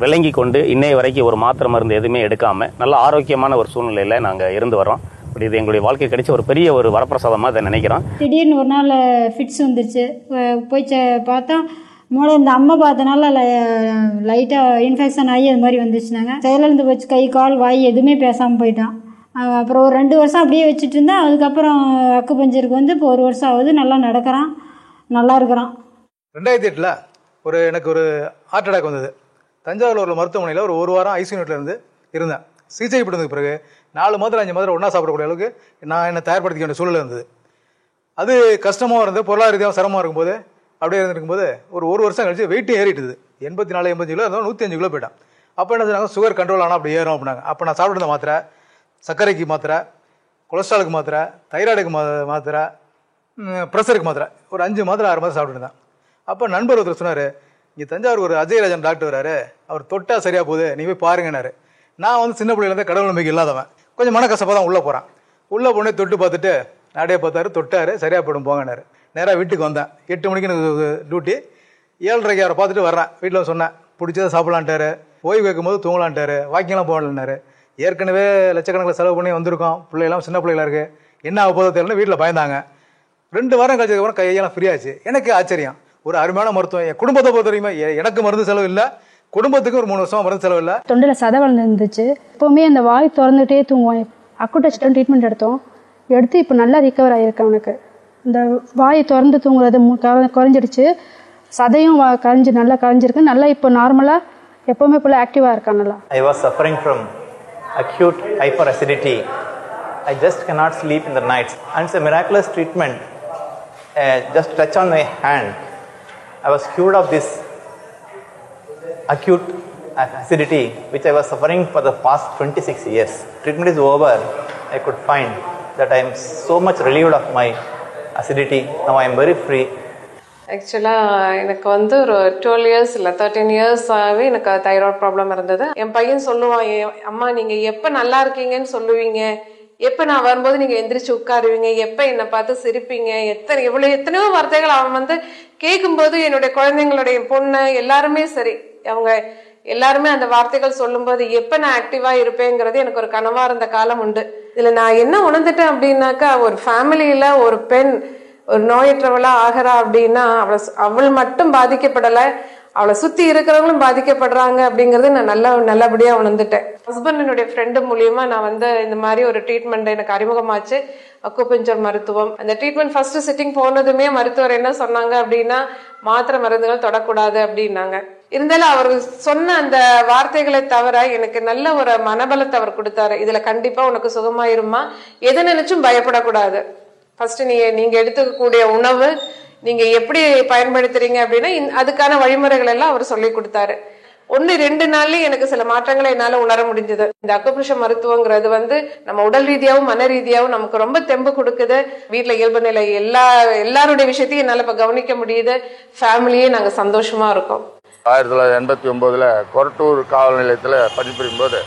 விளங்கி கொண்டு இன்னைய வரைக்கும் ஒரு மாத்திரை மருந்து எதுவுமே எடுக்காமல் நல்ல ஆரோக்கியமான ஒரு சூழ்நிலையில் நாங்கள் இருந்து வரோம். அப்படி இது எங்களுடைய வாழ்க்கை கிடைச்ச ஒரு பெரிய ஒரு வரப்பிரசாதமாக அதை நினைக்கிறோம். திடீர்னு ஒரு நாள் ஃபிட்ஸ் வந்துருச்சு. போய் பார்த்தா மூளை இந்த அம்மா பார்த்தனால லைட்டாக இன்ஃபெக்ஷன் ஆகி அது மாதிரி வந்துச்சுனாங்க. செயலிழந்து போச்சு, கை கால் வாய் எதுவுமே பேசாமல் போயிட்டான். அப்புறம் ஒரு 2 வருஷம் அப்படியே வச்சுட்டு இருந்தேன். அதுக்கப்புறம் அக்குபஞ்சருக்கு வந்து இப்போ 1 வருஷம் ஆகுது. நல்லா நடக்கிறான், நல்லா இருக்கிறான். 2008 எனக்கு ஒரு ஹார்ட் அட்டாக் வந்தது. தஞ்சாவூரில் ஒரு மருத்துவமனையில் ஒரு வாரம் ஐசியூ யூனிட்ல இருந்தேன். சிகிச்சை பண்ணதுக்கு பிறகு 4 மாத்திரை 5 மாத்திரை ஒன்றா சாப்பிடக்கூடிய அளவுக்கு நான் என்னை தயார்படுத்திக்க வேண்டிய சூழல் இருந்தது. அது கஷ்டமாக இருந்தது, பொருளாதார ரீதியாக சிரமமாக இருக்கும்போது அப்படியே இருந்திருக்கும்போது ஒரு வருஷம் கழிச்சு வெயிட்டும் ஏறிட்டுது. 84-85 கிலோ, அதனால 105 கிலோ போயிட்டான். அப்போ என்ன சொன்னாங்க, சுகர் கண்ட்ரோல் ஆனால் அப்படி ஏறும் அப்படின்னாங்க. அப்போ நான் சாப்பிட்டு மாத்திரை, சர்க்கரைக்கு மாத்திரை, கொலஸ்ட்ராலுக்கு மாத்திரை, தைராய்டுக்கு மாத்திரை, ப்ரெஷருக்கு மாத்திரை, ஒரு 5 மாத்திரை 6 மாத்திரை சாப்பிட்டு இருந்தேன். அப்போ நண்பர் ஒருத்தர் சொன்னார், இங்கே தஞ்சாவூர் ஒரு அஜயராஜன் டாக்டர் வராரு, அவர் தொட்டா சரியாக போகுது, நீ போய் பாருங்கன்னாரு. நான் வந்து சின்ன பிள்ளையிலேருந்து கடவுள் நம்பிக்கை இல்லாதவன், கொஞ்சம் மனக்கசப்பாக தான் உள்ளே போகிறேன். உள்ளே போனே தொட்டு பார்த்துட்டு நாடே பார்த்தாரு, தொட்டாரு, சரியாக போயிடும் போங்கன்னாரு. நேராக வீட்டுக்கு வந்தேன். 8 மணிக்கு எனக்கு டியூட்டி. 7:30 அவரை பார்த்துட்டு வர்றேன். வீட்டில் சொன்னேன், பிடிச்சதை சாப்பிடலான்ட்டாரு, ஓய்வு வைக்கும்போது தூங்கலான்ட்டாரு, வாக்கிங்லாம் போகலான்னாரு. ஏற்கனவே லட்சக்கணக்கில் செலவு பண்ணி வந்திருக்கோம், பிள்ளைகளாம் சின்ன பிள்ளைகளா இருக்குது, என்ன ஆக போதோ தெரியலன்னு வீட்டில் பயந்தாங்க. 2 வாரம் கழிச்சதுக்கப்புறம் கையெல்லாம் ஃப்ரீ ஆச்சு. எனக்கு ஆச்சரியம், ஒரு அருமையான மருத்துவம். என் குடும்பத்தை பொறுத்த வரைக்கும் எனக்கு மருந்து செலவு இல்லை, குடும்பத்துக்கு ஒரு 3 வருஷமா மருந்து செலவு இல்லை. தொண்டையில் சதை வளர்ந்துருந்துச்சு. எப்போவுமே அந்த வாய் திறந்துட்டே தூங்குவோம். அக்குடச்சிட்டம் ட்ரீட்மெண்ட் எடுத்து இப்போ நல்லா ரிகவர் ஆகியிருக்கேன். அவனுக்கு இந்த வாயை திறந்து தூங்குறது குறைஞ்சிடுச்சு, சதையும் நல்லா கரைஞ்சிருக்கு. நல்லா இப்போ நார்மலாக எப்போவுமே போல ஆக்டிவாக இருக்கான் நல்லா. I was suffering from acute hyperacidity. I just cannot sleep in the nights. And it's a miraculous treatment. Just touch on my hand. I was cured of this acute acidity which I was suffering for the past 26 years. Treatment is over. I could find that I am so much relieved of my acidity. Now I am very free. ஆக்சுவலாக எனக்கு வந்து ஒரு 12 years இல்லை 13 years-ஆகவே எனக்கு thyroid problem இருந்தது. என் பையன் சொல்லுவான், அம்மா நீங்கள் எப்போ நல்லா இருக்கீங்கன்னு சொல்லுவீங்க, எப்போ நான் வரும்போது நீங்கள் எந்திரிச்சு உட்காருவீங்க, எப்போ என்னை பார்த்து சிரிப்பீங்க, எத்தனையோ வார்த்தைகள் அவன் வந்து கேட்கும்போது என்னுடைய குழந்தைங்களுடைய பொண்ணு எல்லாருமே சரி, அவங்க எல்லாருமே அந்த வார்த்தைகள் சொல்லும்போது எப்போ நான் ஆக்டிவாக இருப்பேங்கிறது எனக்கு ஒரு கனவாக இருந்த காலம் உண்டு. இதில் நான் என்ன உணர்ந்துட்டேன் அப்படின்னாக்கா, ஒரு ஃபேமிலியில் ஒரு பெண் ஒரு நோயற்றவளா ஆகிறா அப்படின்னா அவள் மட்டும் பாதிக்கப்படலை, அவளை சுற்றி இருக்கிறவங்களும் பாதிக்கப்படுறாங்க அப்படிங்கிறது நான் நல்லபடியாக உணர்ந்துட்டேன். ஹஸ்பண்டினுடைய ஃப்ரெண்டு மூலியமா நான் வந்து இந்த மாதிரி ஒரு ட்ரீட்மெண்ட் எனக்கு அறிமுகமாச்சு, அக்குபஞ்சர் மருத்துவம். அந்த ட்ரீட்மெண்ட் ஃபர்ஸ்ட் சிட்டிங் போனதுமே மருத்துவர் என்ன சொன்னாங்க அப்படின்னா, மாத்திரை மருந்துகள் தொடக்கூடாது அப்படின்னாங்க. இருந்தாலும் அவர் சொன்ன அந்த வார்த்தைகளை தவிர எனக்கு நல்ல ஒரு மனபலத்தை அவர் கொடுத்தாரு. இதுல கண்டிப்பா உனக்கு சுகமாயிருமா, எதை நினைச்சும் பயப்படக்கூடாது, ஃபர்ஸ்ட் நீங்க எடுத்துக்கக்கூடிய உணவு நீங்க எப்படி பயன்படுத்துறீங்க அப்படின்னா அதுக்கான வழிமுறைகள் எல்லாம் அவர் சொல்லி கொடுத்தாரு. 1-2 நாள்லயும் எனக்கு சில மாற்றங்களை என்னால உணர முடிஞ்சது. இந்த அக்குப்ரெஷர் மருத்துவங்கிறது வந்து நம்ம உடல் ரீதியாவும் மன ரீதியாவும் நமக்கு ரொம்ப தெம்பு கொடுக்குது. வீட்டுல இயல்பு நிலை எல்லாருடைய விஷயத்தையும் என்னால இப்ப கவனிக்க முடியுது. ஃபேமிலியே நாங்க சந்தோஷமா இருக்கோம். 1989 கொரட்டூர் காவல் நிலையத்தில் பணிபுரியும் போது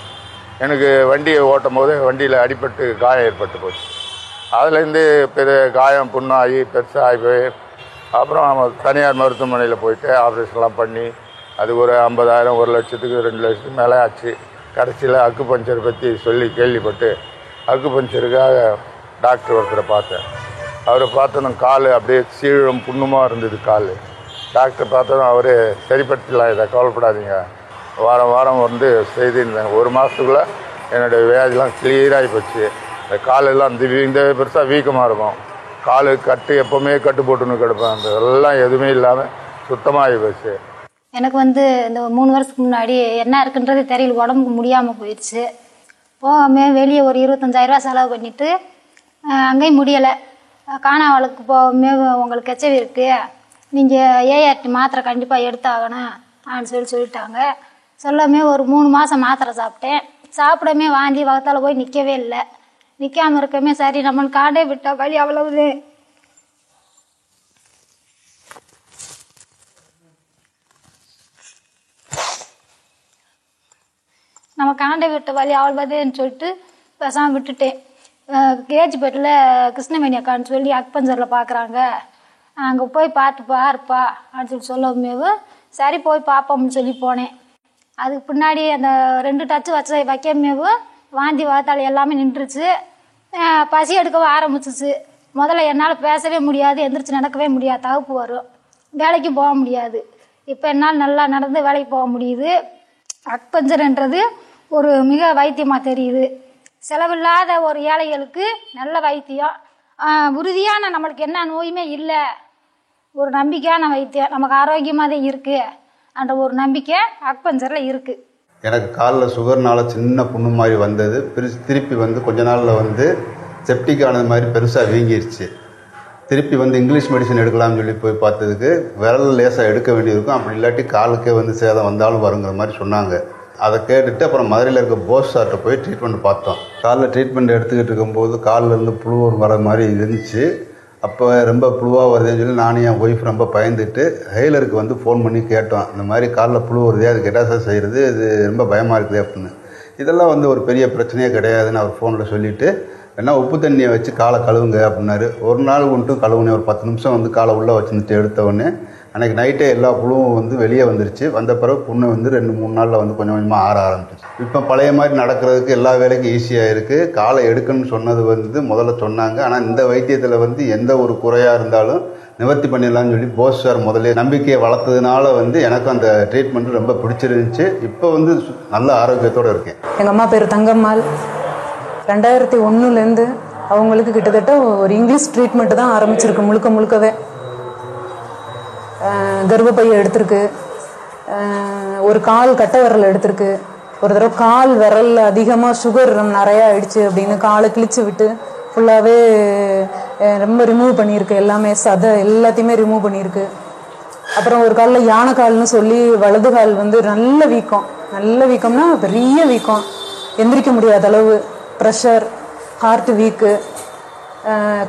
எனக்கு வண்டியை ஓட்டும் போது வண்டியில் அடிபட்டு காயம் ஏற்பட்டு போச்சு. அதுலேருந்து பெரிய காயம் புண்ணாகி பெருசாகி போய் அப்புறம் தனியார் மருத்துவமனையில் போயிட்டு ஆப்ரேஷன்லாம் பண்ணி அது ஒரு 50,000 1 லட்சத்துக்கு 2 லட்சத்துக்கு மேலே ஆச்சு. கடைசியில் அக்குபஞ்சர் பற்றி சொல்லி கேள்விப்பட்டு அக்குபஞ்சருக்காக டாக்டர் ஒருத்தரை பார்த்தேன். அவரை பார்த்தோம், கால் அப்படியே சீழும் புண்ணுமாக இருந்தது கால். டாக்டர் பார்த்ததும் அவர் சரிப்படுத்திடலாம், இதை கவலைப்படாதீங்க, வாரம் வாரம் வந்து செய்திருந்தாங்க. 1 மாதத்துக்குள்ளே என்னுடைய வியாதிலாம் கிளியராகி போச்சு. இந்த காலெல்லாம் இந்த பெருசாக வீக்கமாக இருக்கும், காலு கட்டு எப்போவுமே கட்டு போட்டுன்னு கிடப்பேன், அந்த எல்லாம் எதுவுமே இல்லாமல் சுத்தமாகி போச்சு. எனக்கு வந்து இந்த 3 வருஷத்துக்கு முன்னாடி என்ன இருக்குன்றது தெரியல, உடம்புக்கு முடியாமல் போயிடுச்சு. போகாமே வெளியே ஒரு 25,000 செலவு பண்ணிவிட்டு அங்கேயும் முடியலை. காணாவளுக்கு போகாமே உங்களுக்கு ஹெச்ஐவி இருக்குது, நீங்கள் ஏஆர்டி மாத்திரை கண்டிப்பாக எடுத்தாகணும் அப்படின்னு சொல்லிட்டாங்க. சொல்லாமே ஒரு 3 மாதம் மாத்திரை சாப்பிட்டேன். சாப்பிடமே வாந்தி வகத்தால் போய் நிற்கவே இல்லை. நிற்காமல் இருக்கமே சரி நம்மளுக்கு காண்டே விட்டா வலி அவ்வளவுது. நம்ம காண்டை விட்ட வலி அவ்வளவுதுன்னு சொல்லிட்டு பேசாமல் விட்டுட்டேன். கேஜிபேட்டில் கிருஷ்ணமணி அக்கான்னு சொல்லி அக்பஞ்சரில் பார்க்குறாங்க, அங்கே போய் பாருப்பா அப்படின்னு சொல்லவுமேவு சரி போய் பார்ப்போம்னு சொல்லி போனேன். அதுக்கு பின்னாடி அந்த 2 டச்சு வைக்கமேவு வாந்தி வாத்தாள் எல்லாமே நின்றுச்சு. பசி எடுக்கவும் ஆரம்பிச்சிச்சு. முதல்ல என்னால் பேசவே முடியாது, எந்திரிச்சு நடக்கவே முடியாது, தகுப்பு வரும், வேலைக்கு போக முடியாது. இப்போ என்னால் நல்லா நடந்து வேலைக்கு போக முடியுது. அக்பஞ்சர்ன்றது ஒரு மிக வைத்தியமாக தெரியுது. செலவில்லாத ஒரு ஏழைகளுக்கு நல்ல வைத்தியம், உறுதியான நம்மளுக்கு என்ன நோயுமே இல்லை, ஒரு நம்பிக்கையான வைத்தியம், நமக்கு ஆரோக்கியமாக தான் இருக்குது என்ற ஒரு நம்பிக்கை அக்பஞ்சரில் இருக்குது. எனக்கு காலில் சுகர்னால சின்ன புண்ணு மாதிரி வந்தது, திருப்பி வந்து கொஞ்ச நாளில் வந்து செப்டிக் ஆனது மாதிரி பெருசாக வீங்கிருச்சு. திருப்பி வந்து இங்கிலீஷ் மெடிசன் எடுக்கலாம்னு சொல்லி போய் பார்த்ததுக்கு விரல் லேசாக எடுக்க வேண்டியிருக்கும், அப்படி இல்லாட்டி காலுக்கே வந்து சேதம் வந்தாலும் வருங்கிற மாதிரி சொன்னாங்க. அதை கேட்டுட்டு அப்புறம் மதுரையில் இருக்க போஸ் சார்கிட்ட போய் ட்ரீட்மெண்ட் பார்த்தோம். காலில் ட்ரீட்மெண்ட் எடுத்துக்கிட்டு இருக்கும்போது காலில் இருந்து புழு வர மாதிரி இருந்துச்சு. அப்போ ரொம்ப புழுவாக வருதுன்னு சொல்லி நானும் என் ஒய்ஃப் ரொம்ப பயந்துட்டு ஹெய்லருக்கு வந்து ஃபோன் பண்ணி கேட்டோம், இந்த மாதிரி காலில் புழு வருதே, அதுக்கு என்ன சார் செய்கிறது, இது ரொம்ப பயமாக இருக்குது அப்படின்னு. இதெல்லாம் வந்து ஒரு பெரிய பிரச்சனையே கிடையாதுன்னு அவர் ஃபோனில் சொல்லிவிட்டு வேணா உப்பு தண்ணியை வச்சு காலை கழுவுங்க அப்படின்னாரு. ஒரு நாள் மட்டும் கழுவுனே, ஒரு 10 நிமிஷம் வந்து காலை உள்ளே வச்சுட்டு எடுத்தவுடனே அன்றைக்கி நைட்டே எல்லா புழுவும் வந்து வெளியே வந்துருச்சு. வந்த பிறகு புண்ணு வந்து 2-3 நாளில் வந்து கொஞ்சம் கொஞ்சமாக ஆற ஆரம்பிச்சிச்சு. இப்போ பழைய மாதிரி நடக்கிறதுக்கு எல்லா வேலைக்கும் ஈஸியாக இருக்குது. காலை எடுக்கணும்னு சொன்னது வந்து முதல்ல சொன்னாங்க, ஆனால் இந்த வைத்தியத்தில் வந்து எந்த ஒரு குறையாக இருந்தாலும் நிவர்த்தி பண்ணிடலாம்னு சொல்லி போஸ் சார் முதல்ல நம்பிக்கையை வளர்த்ததுனால வந்து எனக்கு அந்த ட்ரீட்மெண்ட் ரொம்ப பிடிச்சிருந்துச்சு. இப்போ வந்து நல்ல ஆரோக்கியத்தோடு இருக்கேன். எங்கள் அம்மா பேர் தங்கம்மாள். 2001 அவங்களுக்கு கிட்டத்தட்ட ஒரு இங்கிலீஷ் ட்ரீட்மெண்ட்டு தான் ஆரம்பிச்சிருக்கு. முழுக்கவே கர்ப்பப்பையை எடுத்திருக்கு, ஒரு கால் கட்டை விரல் எடுத்திருக்கு, ஒரு தடவை கால் விரல் அதிகமாக சுகர் நிறையா ஆயிடுச்சு அப்படின்னு காலை கிழிச்சு விட்டு ஃபுல்லாகவே ரொம்ப ரிமூவ் பண்ணியிருக்கு. எல்லாமே சதை எல்லாத்தையுமே ரிமூவ் பண்ணியிருக்கு. அப்புறம் ஒரு காலில் யானை கால்னு சொல்லி வலது கால் வந்து நல்ல வீக்கம்னா பெரிய வீக்கம், எந்திரிக்க முடியாத அளவு, ப்ரெஷர், ஹார்ட் வீக்கு,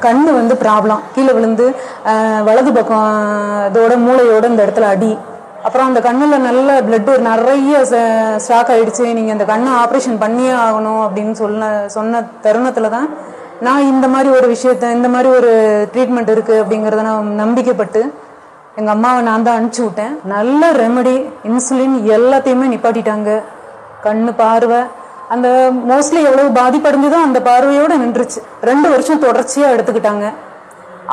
கண் வந்து ப்ராப்ளம், கீழே விழுந்து வலது பக்கம் இதோட மூளையோட இந்த இடத்துல அடி. அப்புறம் அந்த கண்ணில் நல்ல பிளட்டு நிறைய ஸ்டாக் ஆகிடுச்சு, நீங்கள் இந்த கண்ணை ஆப்ரேஷன் பண்ணியே ஆகணும் அப்படின்னு சொன்ன தருணத்தில் தான் நான் இந்த மாதிரி ஒரு இந்த மாதிரி ஒரு ட்ரீட்மெண்ட் இருக்குது அப்படிங்கிறத நான் நம்பிக்கைப்பட்டு எங்கள் அம்மாவை நான் தான் அனுப்பிச்சி விட்டேன். நல்ல ரெமெடி, இன்சுலின் எல்லாத்தையுமே நிப்பாட்டிட்டாங்க. கண் பார்வை அந்த மோஸ்ட்லி எவ்வளவு பாதிப்படைஞ்சதோ அந்த பார்வையோடு நின்றுச்சு. 2 வருஷம் தொடர்ச்சியாக எடுத்துக்கிட்டாங்க.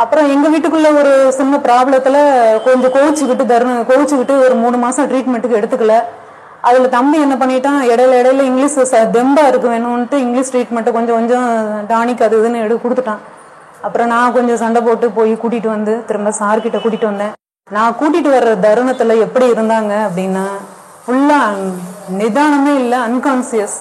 அப்புறம் எங்கள் வீட்டுக்குள்ள ஒரு சின்ன ப்ராப்ளத்தில் கொஞ்சம் கோவிச்சுக்கிட்டு ஒரு 3 மாதம் ட்ரீட்மெண்ட்டுக்கு எடுத்துக்கல. அதில் தம்பி என்ன பண்ணிட்டான், இடையில இங்கிலீஷ் தெம்பா இருக்கு வேணும்ன்ட்டு இங்கிலீஷ் ட்ரீட்மெண்ட்டை கொஞ்சம் டானிக் அது இதுன்னு கொடுத்துட்டான். அப்புறம் நான் கொஞ்சம் சண்டை போட்டு போய் கூட்டிகிட்டு வந்து திரும்ப சார்கிட்ட கூட்டிகிட்டு வந்தேன். நான் கூட்டிகிட்டு வர்ற தருணத்தில் எப்படி இருந்தாங்க அப்படின்னா ஃபுல்லாக நிதானமே இல்லை, அன்கான்சியஸ்.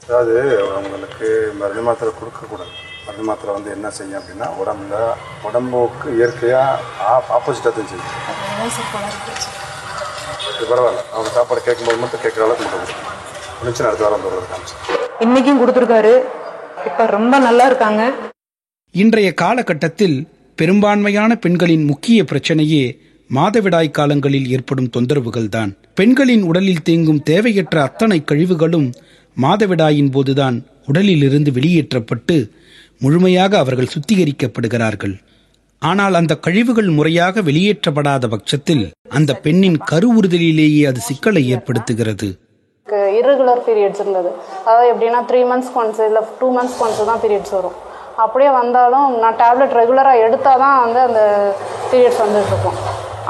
அதாவது அவங்களுக்கு மருந்து மாத்திரை கொடுக்கக்கூடாது. மருந்து மாத்திரை வந்து என்ன செய்யும் அப்படின்னா உடம்புக்கு இயற்கையாக ஆப்போசிட்டாக தான் செய்யும். பரவாயில்ல, அவங்க சாப்பாடு கேட்கும்போது மட்டும் கேட்குற அளவுக்கு மட்டும் முடிச்சு அடுத்த வாரம் காமிச்சு இன்னைக்கும் கொடுத்துருக்காரு. இப்போ ரொம்ப நல்லா இருக்காங்க. இன்றைய காலகட்டத்தில் பெரும்பான்மையான பெண்களின் முக்கிய பிரச்சனையே மாதவிடாய் காலங்களில் ஏற்படும் தொந்தரவுகள்தான். பெண்களின் உடலில் தேங்கும் தேவையற்ற அத்தனை கழிவுகளும் மாதவிடாயின் போதுதான் உடலில் இருந்து வெளியேற்றப்பட்டு முழுமையாக அவர்கள் சுத்திகரிக்கப்படுகிறார்கள். ஆனால் அந்த கழிவுகள் முறையாக வெளியேற்றப்படாத பட்சத்தில் அந்த பெண்ணின் கருவுறுதலிலேயே அது சிக்கலை ஏற்படுத்துகிறது. இர்ரெகுலர் பீரியட்ஸ் இருந்தது. அதாவது எப்படின்னா 3 months ஒன்ஸ் இல்லை 2 months ஒன்ஸ் தான் பீரியட்ஸ் வரும். அப்படியே வந்தாலும் நான் டேப்லெட் ரெகுலராக எடுத்தால் தான் வந்து அந்த பீரியட்ஸ் வந்துட்டுருக்கும்.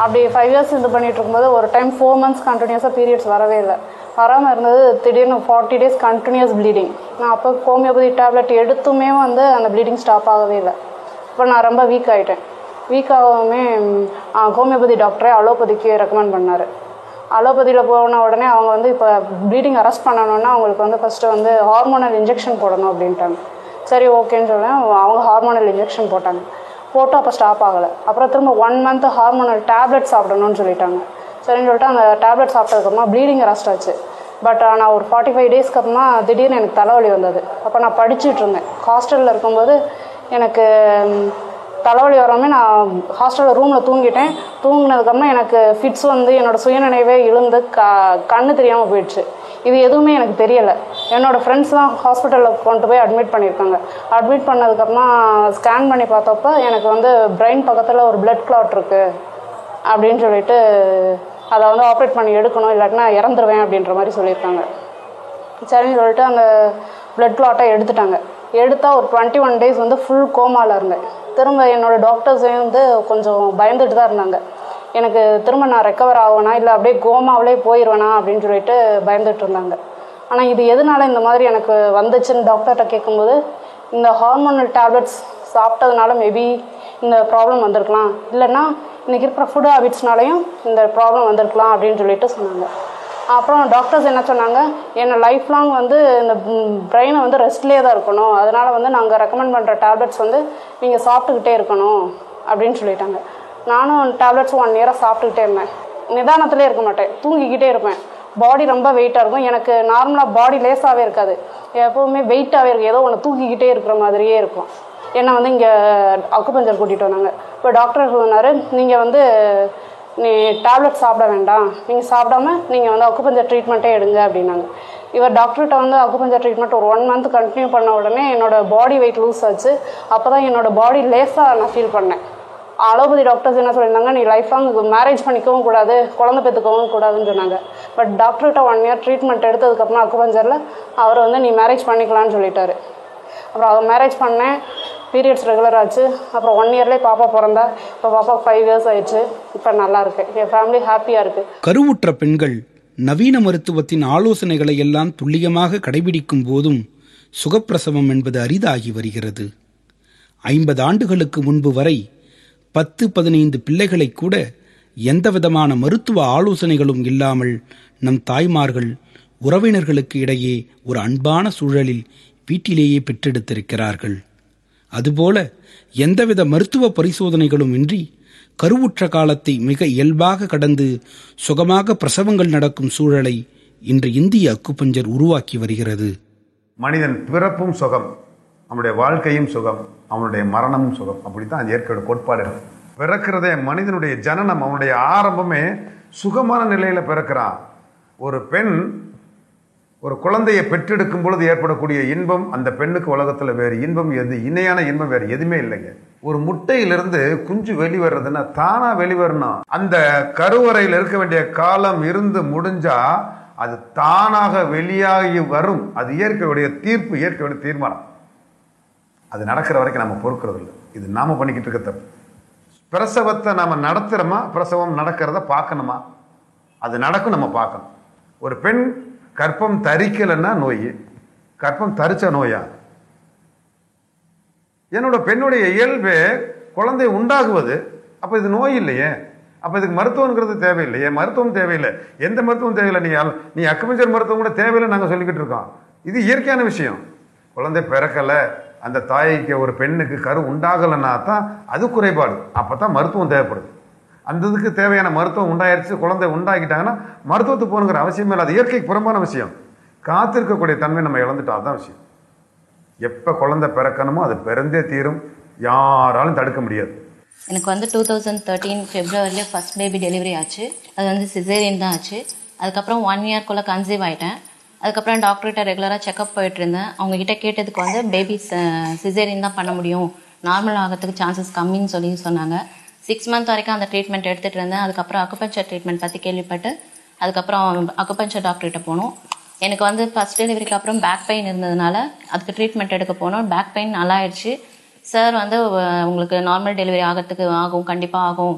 அப்படி 5 years இது பண்ணிகிட்டு இருக்கும்போது ஒரு டைம் 4 months கண்டினியூஸாக பீரியட்ஸ் வரவே இல்லை. வராமல் இருந்தது. திடீர்னு 40 days கண்டினியூஸ் ப்ளீடிங். நான் அப்போ ஹோமியோபதி டேப்லெட் எடுத்துமே வந்து அந்த ப்ளீடிங் ஸ்டாப் ஆகவே இல்லை. இப்போ நான் ரொம்ப வீக் ஆகிட்டேன். வீக் ஆகவுமே ஹோமியோபதி டாக்டரே அலோபதிக்கு ரெக்கமெண்ட் பண்ணார். அலோபதியில் போன உடனே அவங்க வந்து இப்போ ப்ளீடிங் அரெஸ்ட் பண்ணணுன்னா அவங்களுக்கு வந்து ஃபஸ்ட்டு வந்து ஹார்மோனல் இன்ஜெக்ஷன் போடணும் அப்படின்ட்டாங்க. சரி ஓகேன்னு சொல்லேன். அவங்க ஹார்மோனல் இன்ஜெக்ஷன் போட்டாங்க. போட்டு அப்போ ஸ்டாப் ஆகலை. அப்புறம் திரும்ப 1 month ஹார்மோனல் டேப்லெட் சாப்பிடணும்னு சொல்லிட்டாங்க. சரின்னு சொல்லிட்டு அந்த டேப்லெட் சாப்பிட்டதுக்கப்புறமா ப்ளீடிங் அரெஸ்ட் ஆச்சு. பட் நான் ஒரு 45 daysக்கு அப்புறமா திடீர்னு எனக்கு தலைவலி வந்தது. அப்போ நான் படிச்சுட்டு இருந்தேன். ஹாஸ்டலில் இருக்கும்போது எனக்கு தலைவலி வராமே நான் ஹாஸ்டலில் ரூமில் தூங்கிட்டேன். தூங்கினதுக்கப்புறமா எனக்கு ஃபிட்ஸ் வந்து என்னோடய சுயநினைவே இழுந்து கண்ணு தெரியாமல் போயிடுச்சு. இது எதுவுமே எனக்கு தெரியலை. என்னோடய ஃப்ரெண்ட்ஸ் தான் ஹாஸ்பிட்டலில் கொண்டு போய் அட்மிட் பண்ணியிருக்காங்க. அட்மிட் பண்ணதுக்கப்புறமா ஸ்கேன் பண்ணி பார்த்தப்போ எனக்கு வந்து பிரெயின் பக்கத்தில் ஒரு பிளட் கிளாட் இருக்குது அப்படின்னு சொல்லிட்டு அதை வந்து ஆப்ரேட் பண்ணி எடுக்கணும், இல்லாட்டினா இறந்துருவேன் அப்படின்ற மாதிரி சொல்லியிருக்காங்க. சரின்னு சொல்லிட்டு அந்த பிளட் கிளாட்டை எடுத்துட்டாங்க. எடுத்தால் ஒரு 21 days வந்து ஃபுல் கோமாவில் இருந்தேன். திரும்ப என்னோடய டாக்டர்ஸே வந்து கொஞ்சம் பயந்துட்டு தான் இருந்தாங்க. எனக்கு திரும்ப நான் ரெக்கவர் ஆகுவேனா இல்லை அப்படியே கோமாவிலே போயிடுவேனா அப்படின்னு சொல்லிட்டு பயந்துட்டு இருந்தாங்க. ஆனால் இது எதனால இந்த மாதிரி எனக்கு வந்துச்சுன்னு டாக்டர்கிட்ட கேட்கும்போது இந்த ஹார்மோனல் டேப்லெட்ஸ் சாப்பிட்டதுனால மேபி இந்த ப்ராப்ளம் வந்திருக்கலாம், இல்லைன்னா இன்றைக்கி இருக்கிற ஃபுட் ஹேபிட்ஸ்னாலையும் இந்த ப்ராப்ளம் வந்திருக்கலாம் அப்படின்னு சொல்லிட்டு சொன்னாங்க. அப்புறம் டாக்டர்ஸ் என்ன சொன்னாங்க, என்னை லைஃப் லாங் வந்து இந்த பிரெயினை வந்து ரெஸ்ட்லேயே தான் இருக்கணும், அதனால் வந்து நாங்கள் ரெக்கமெண்ட் பண்ணுற டேப்லெட்ஸ் வந்து நீங்கள் சாப்பிட்டுக்கிட்டே இருக்கணும் அப்படின்னு சொல்லிட்டாங்க. நானும் டேப்லெட்ஸ் 1 year சாப்பிட்டுக்கிட்டே இருந்தேன். நிதானத்திலே இருக்க மாட்டேன், தூங்கிக்கிட்டே இருப்பேன். பாடி ரொம்ப வெயிட்டாக இருக்கும். எனக்கு நார்மலாக பாடி லேஸாகவே இருக்காது, எப்போவுமே வெயிட்டாகவே இருக்கும். ஏதோ ஒன்று தூக்கிக்கிட்டே இருக்கிற மாதிரியே இருக்கும். என்னை வந்து இங்கே அக்குபஞ்சர் கூட்டிகிட்டு வந்தாங்க. இப்போ டாக்டர் சொன்னார், நீங்கள் வந்து நீ டேப்லெட் சாப்பிட வேண்டாம், நீங்கள் சாப்பிடாம நீங்கள் வந்து அக்குபஞ்சர் ட்ரீட்மெண்ட்டே எடுங்க அப்படின்னாங்க. இவர் டாக்டர்கிட்ட வந்து அக்குபஞ்சர் ட்ரீட்மெண்ட் ஒரு 1 month கண்டினியூ பண்ண உடனே என்னோடய பாடி வெயிட் லூஸ் ஆச்சு. அப்போ தான் என்னோடய பாடி லேஸாக நான் ஃபீல் பண்ணேன். அலோபதி டாக்டர்ஸ் என்ன சொல்லியிருந்தாங்க, நீ லைஃப் லாங் மேரேஜ் பண்ணிக்கவும் கூடாது, குழந்தை பெற்றுக்கவும் கூடாதுன்னு சொன்னாங்க. பட் டாக்டர்கிட்ட 1 இயர் ட்ரீட்மெண்ட் எடுத்ததுக்கப்புறம் அக்குபஞ்சரில் அவர் வந்து நீ மேரேஜ் பண்ணிக்கலான்னு சொல்லிட்டாரு. அப்புறம் அவர் மேரேஜ் பண்ணேன், பீரியட்ஸ் ரெகுலர் ஆச்சு. அப்புறம் 1 இயர்லேயே பாப்பா பிறந்தா. இப்போ பாப்பாவுக்கு 5 இயர்ஸ் ஆயிடுச்சு. இப்போ நல்லா இருக்கு, என் ஃபேமிலி ஹாப்பியாக இருக்கு. கருவுற்ற பெண்கள் நவீன மருத்துவத்தின் ஆலோசனைகளை எல்லாம் துல்லியமாக கடைபிடிக்கும் போதும் சுகப்பிரசவம் என்பது அரிதாகி வருகிறது. 50 ஆண்டுகளுக்கு முன்பு வரை 10-15 பிள்ளைகளை கூட எந்தவிதமான மருத்துவ ஆலோசனைகளும் இல்லாமல் நம் தாய்மார்கள் உறவினர்களுக்கு இடையே ஒரு அன்பான சூழலில் வீட்டிலேயே பெற்றெடுத்திருக்கிறார்கள். அதுபோல எந்தவித மருத்துவ பரிசோதனைகளும் இன்றி கருவுற்ற காலத்தை மிக இயல்பாக கடந்து சுகமாக பிரசவங்கள் நடக்கும் சூழலை இன்று இந்திய அக்குபஞ்சர் உருவாக்கி வருகிறது. மனிதன் பிறப்பும் சுகம், அவனுடைய வாழ்க்கையும் சுகம், அவனுடைய மரணமும் சுகம். அப்படித்தான் அது இயற்கையோட கோட்பாடு. பிறக்கிறதே மனிதனுடைய ஜனனம், அவனுடைய ஆரம்பமே சுகமான நிலையில பிறக்கிறான். ஒரு பெண் ஒரு குழந்தையை பெற்றெடுக்கும் பொழுது ஏற்படக்கூடிய இன்பம், அந்த பெண்ணுக்கு உலகத்துல வேறு இன்பம் எது, இணையான இன்பம் வேறு எதுவுமே இல்லைங்க. ஒரு முட்டையிலிருந்து குஞ்சு வெளிவர்றதுன்னா தானா வெளிவரணும். அந்த கருவறையில் இருக்க வேண்டிய காலம் இருந்து முடிஞ்சா அது தானாக வெளியாகி வரும். அது இயற்கையுடைய தீர்ப்பு, இயற்கையுடைய தீர்மானம். அது நடக்கிற வரைக்கும் நம்ம பொறுக்கிறது இல்லை. இது நாம பண்ணிக்கிட்டு இருக்க தப்பு. பிரசவத்தை நாம நடத்துறோமா, பிரசவம் நடக்கிறத பார்க்கணுமா, அது நடக்கும், நம்ம பார்க்கணும். ஒரு பெண் கர்ப்பம் தரிக்கலைன்னா நோய், கர்ப்பம் தரிச்ச நோயா? என்னோட பெண்ணுடைய இயல்பே குழந்தை உண்டாகுவது. அப்ப இது நோய் இல்லையே, அப்ப இதுக்கு மருத்துவங்கிறது தேவையில்லையே. மருத்துவம் தேவையில்லை, எந்த மருத்துவம் தேவையில்லை. நீ அக்குபஞ்சர் மருத்துவம் கூட தேவையில்லை நாங்க சொல்லிக்கிட்டு இருக்கோம். இது இயற்கையான விஷயம். குழந்தை பிறக்கல, அந்த தாய்க்கு ஒரு பெண்ணுக்கு கரு உண்டாகலைன்னா தான் அது குறைபாடு. அப்பதான் மருத்துவம் தேவைப்படுது. அந்த இதுக்கு தேவையான மருத்துவம் உண்டாயிருச்சு, குழந்தை உண்டாக்கிட்டாங்கன்னா மருத்துவத்துக்கு போகணுங்கிற அவசியமே இல்லை. அது இயற்கைக்கு புறம்பான விஷயம். காத்திருக்கக்கூடிய தன்மை நம்ம இழந்துட்டோம், அதுதான் விஷயம். எப்ப குழந்தை பிறக்கணுமோ அது பிறந்தே தீரும், யாராலும் தடுக்க முடியாது. எனக்கு வந்து 2013 ஃபெப்ரவரியில் ஃபர்ஸ்ட் பேபி டெலிவரி ஆச்சு. அது வந்து சிசேரியன் தான் ஆச்சு. அதுக்கப்புறம் 1 இயர்க்குள்ளே கன்சீவ் ஆகிட்டேன். அதுக்கப்புறம் டாக்டர்கிட்ட ரெகுலராக செக்அப் போயிட்டு இருந்தேன். அவங்ககிட்ட கேட்டதுக்கு வந்து பேபி சிசேரியன் தான் பண்ண முடியும், நார்மல் ஆகிறதுக்கு சான்சஸ் கம்மின்னு சொல்லி சொன்னாங்க. 6 மந்த் வரைக்கும் அந்த ட்ரீட்மெண்ட் எடுத்துகிட்டு இருந்தேன். அதுக்கப்புறம் அக்குபஞ்சர் ட்ரீட்மெண்ட் பற்றி கேள்விப்பட்டு அதுக்கப்புறம் அக்குபஞ்சர் டாக்டர்கிட்ட போனோம். எனக்கு வந்து ஃபர்ஸ்ட் டெலிவரிக்கு அப்புறம் பேக் பெயின் இருந்ததுனால அதுக்கு ட்ரீட்மெண்ட் எடுக்க போனோம். பேக் பெயின் நல்லா ஆயிடுச்சு. சார் வந்து உங்களுக்கு நார்மல் டெலிவரி ஆகிறதுக்கு ஆகும், கண்டிப்பாக ஆகும்,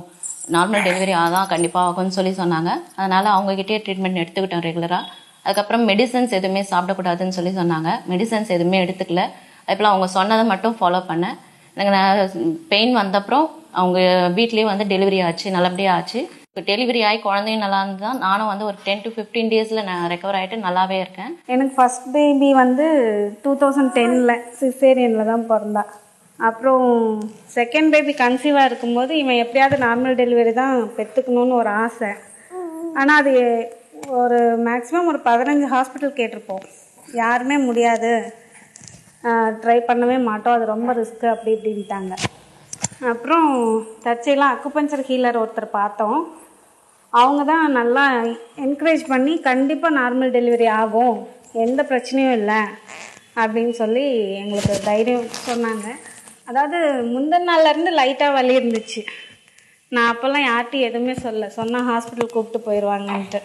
நார்மல் டெலிவரி ஆதான் கண்டிப்பாக ஆகும்னு சொல்லி சொன்னாங்க. அதனால் அவங்ககிட்டயே ட்ரீட்மெண்ட் எடுத்துக்கிட்டோம் ரெகுலராக. அதுக்கப்புறம் மெடிசன்ஸ் எதுவுமே சாப்பிடக்கூடாதுன்னு சொல்லி சொன்னாங்க. மெடிசன்ஸ் எதுவுமே எடுத்துக்கல. அதுக்கப்புறம் அவங்க சொன்னதை மட்டும் ஃபாலோ பண்ணேன். எனக்கு பெயின் வந்தப்புறம் அவங்க வீட்லேயே வந்து டெலிவரி ஆச்சு, நல்லபடியாக ஆச்சு. டெலிவரி ஆகி குழந்தையும் நல்லா இருந்து தான் நானும் வந்து ஒரு 10 to 15 டேஸில் நான் ரெக்கவர் ஆகிட்டு நல்லாவே இருக்கேன். எனக்கு ஃபர்ஸ்ட் பேபி வந்து 2010 சிசேரியனில் தான் பிறந்தா. அப்புறம் செகண்ட் பேபி கன்சீவாக இருக்கும்போது இவன் எப்படியாவது நார்மல் டெலிவரி தான் பெற்றுக்கணும்னு ஒரு ஆசை. ஆனால் அது ஒரு மேக்ஸிமம் ஒரு 15 ஹாஸ்பிட்டல் கேட்டிருப்போம், யாருமே முடியாது, ட்ரை பண்ணவே மாட்டோம், அது ரொம்ப ரிஸ்க்கு அப்படி இப்படின்ட்டாங்க. அப்புறம் தற்செயலாக அக்குபஞ்சர் ஹீலர் ஒருத்தர் பார்த்தோம். அவங்க தான் நல்லா என்கரேஜ் பண்ணி கண்டிப்பாக நார்மல் டெலிவரி ஆகும், எந்த பிரச்சனையும் இல்லை அப்படின்னு சொல்லி எங்களுக்கு தைரியம் சொன்னாங்க. அதாவது முந்தின நாள்லேருந்து லைட்டாக வலி இருந்துச்சு. நான் அப்போல்லாம் யார்கிட்டையும் எதுவுமே சொன்னால் ஹாஸ்பிட்டல் கூப்பிட்டு போயிடுவாங்கன்ட்டு.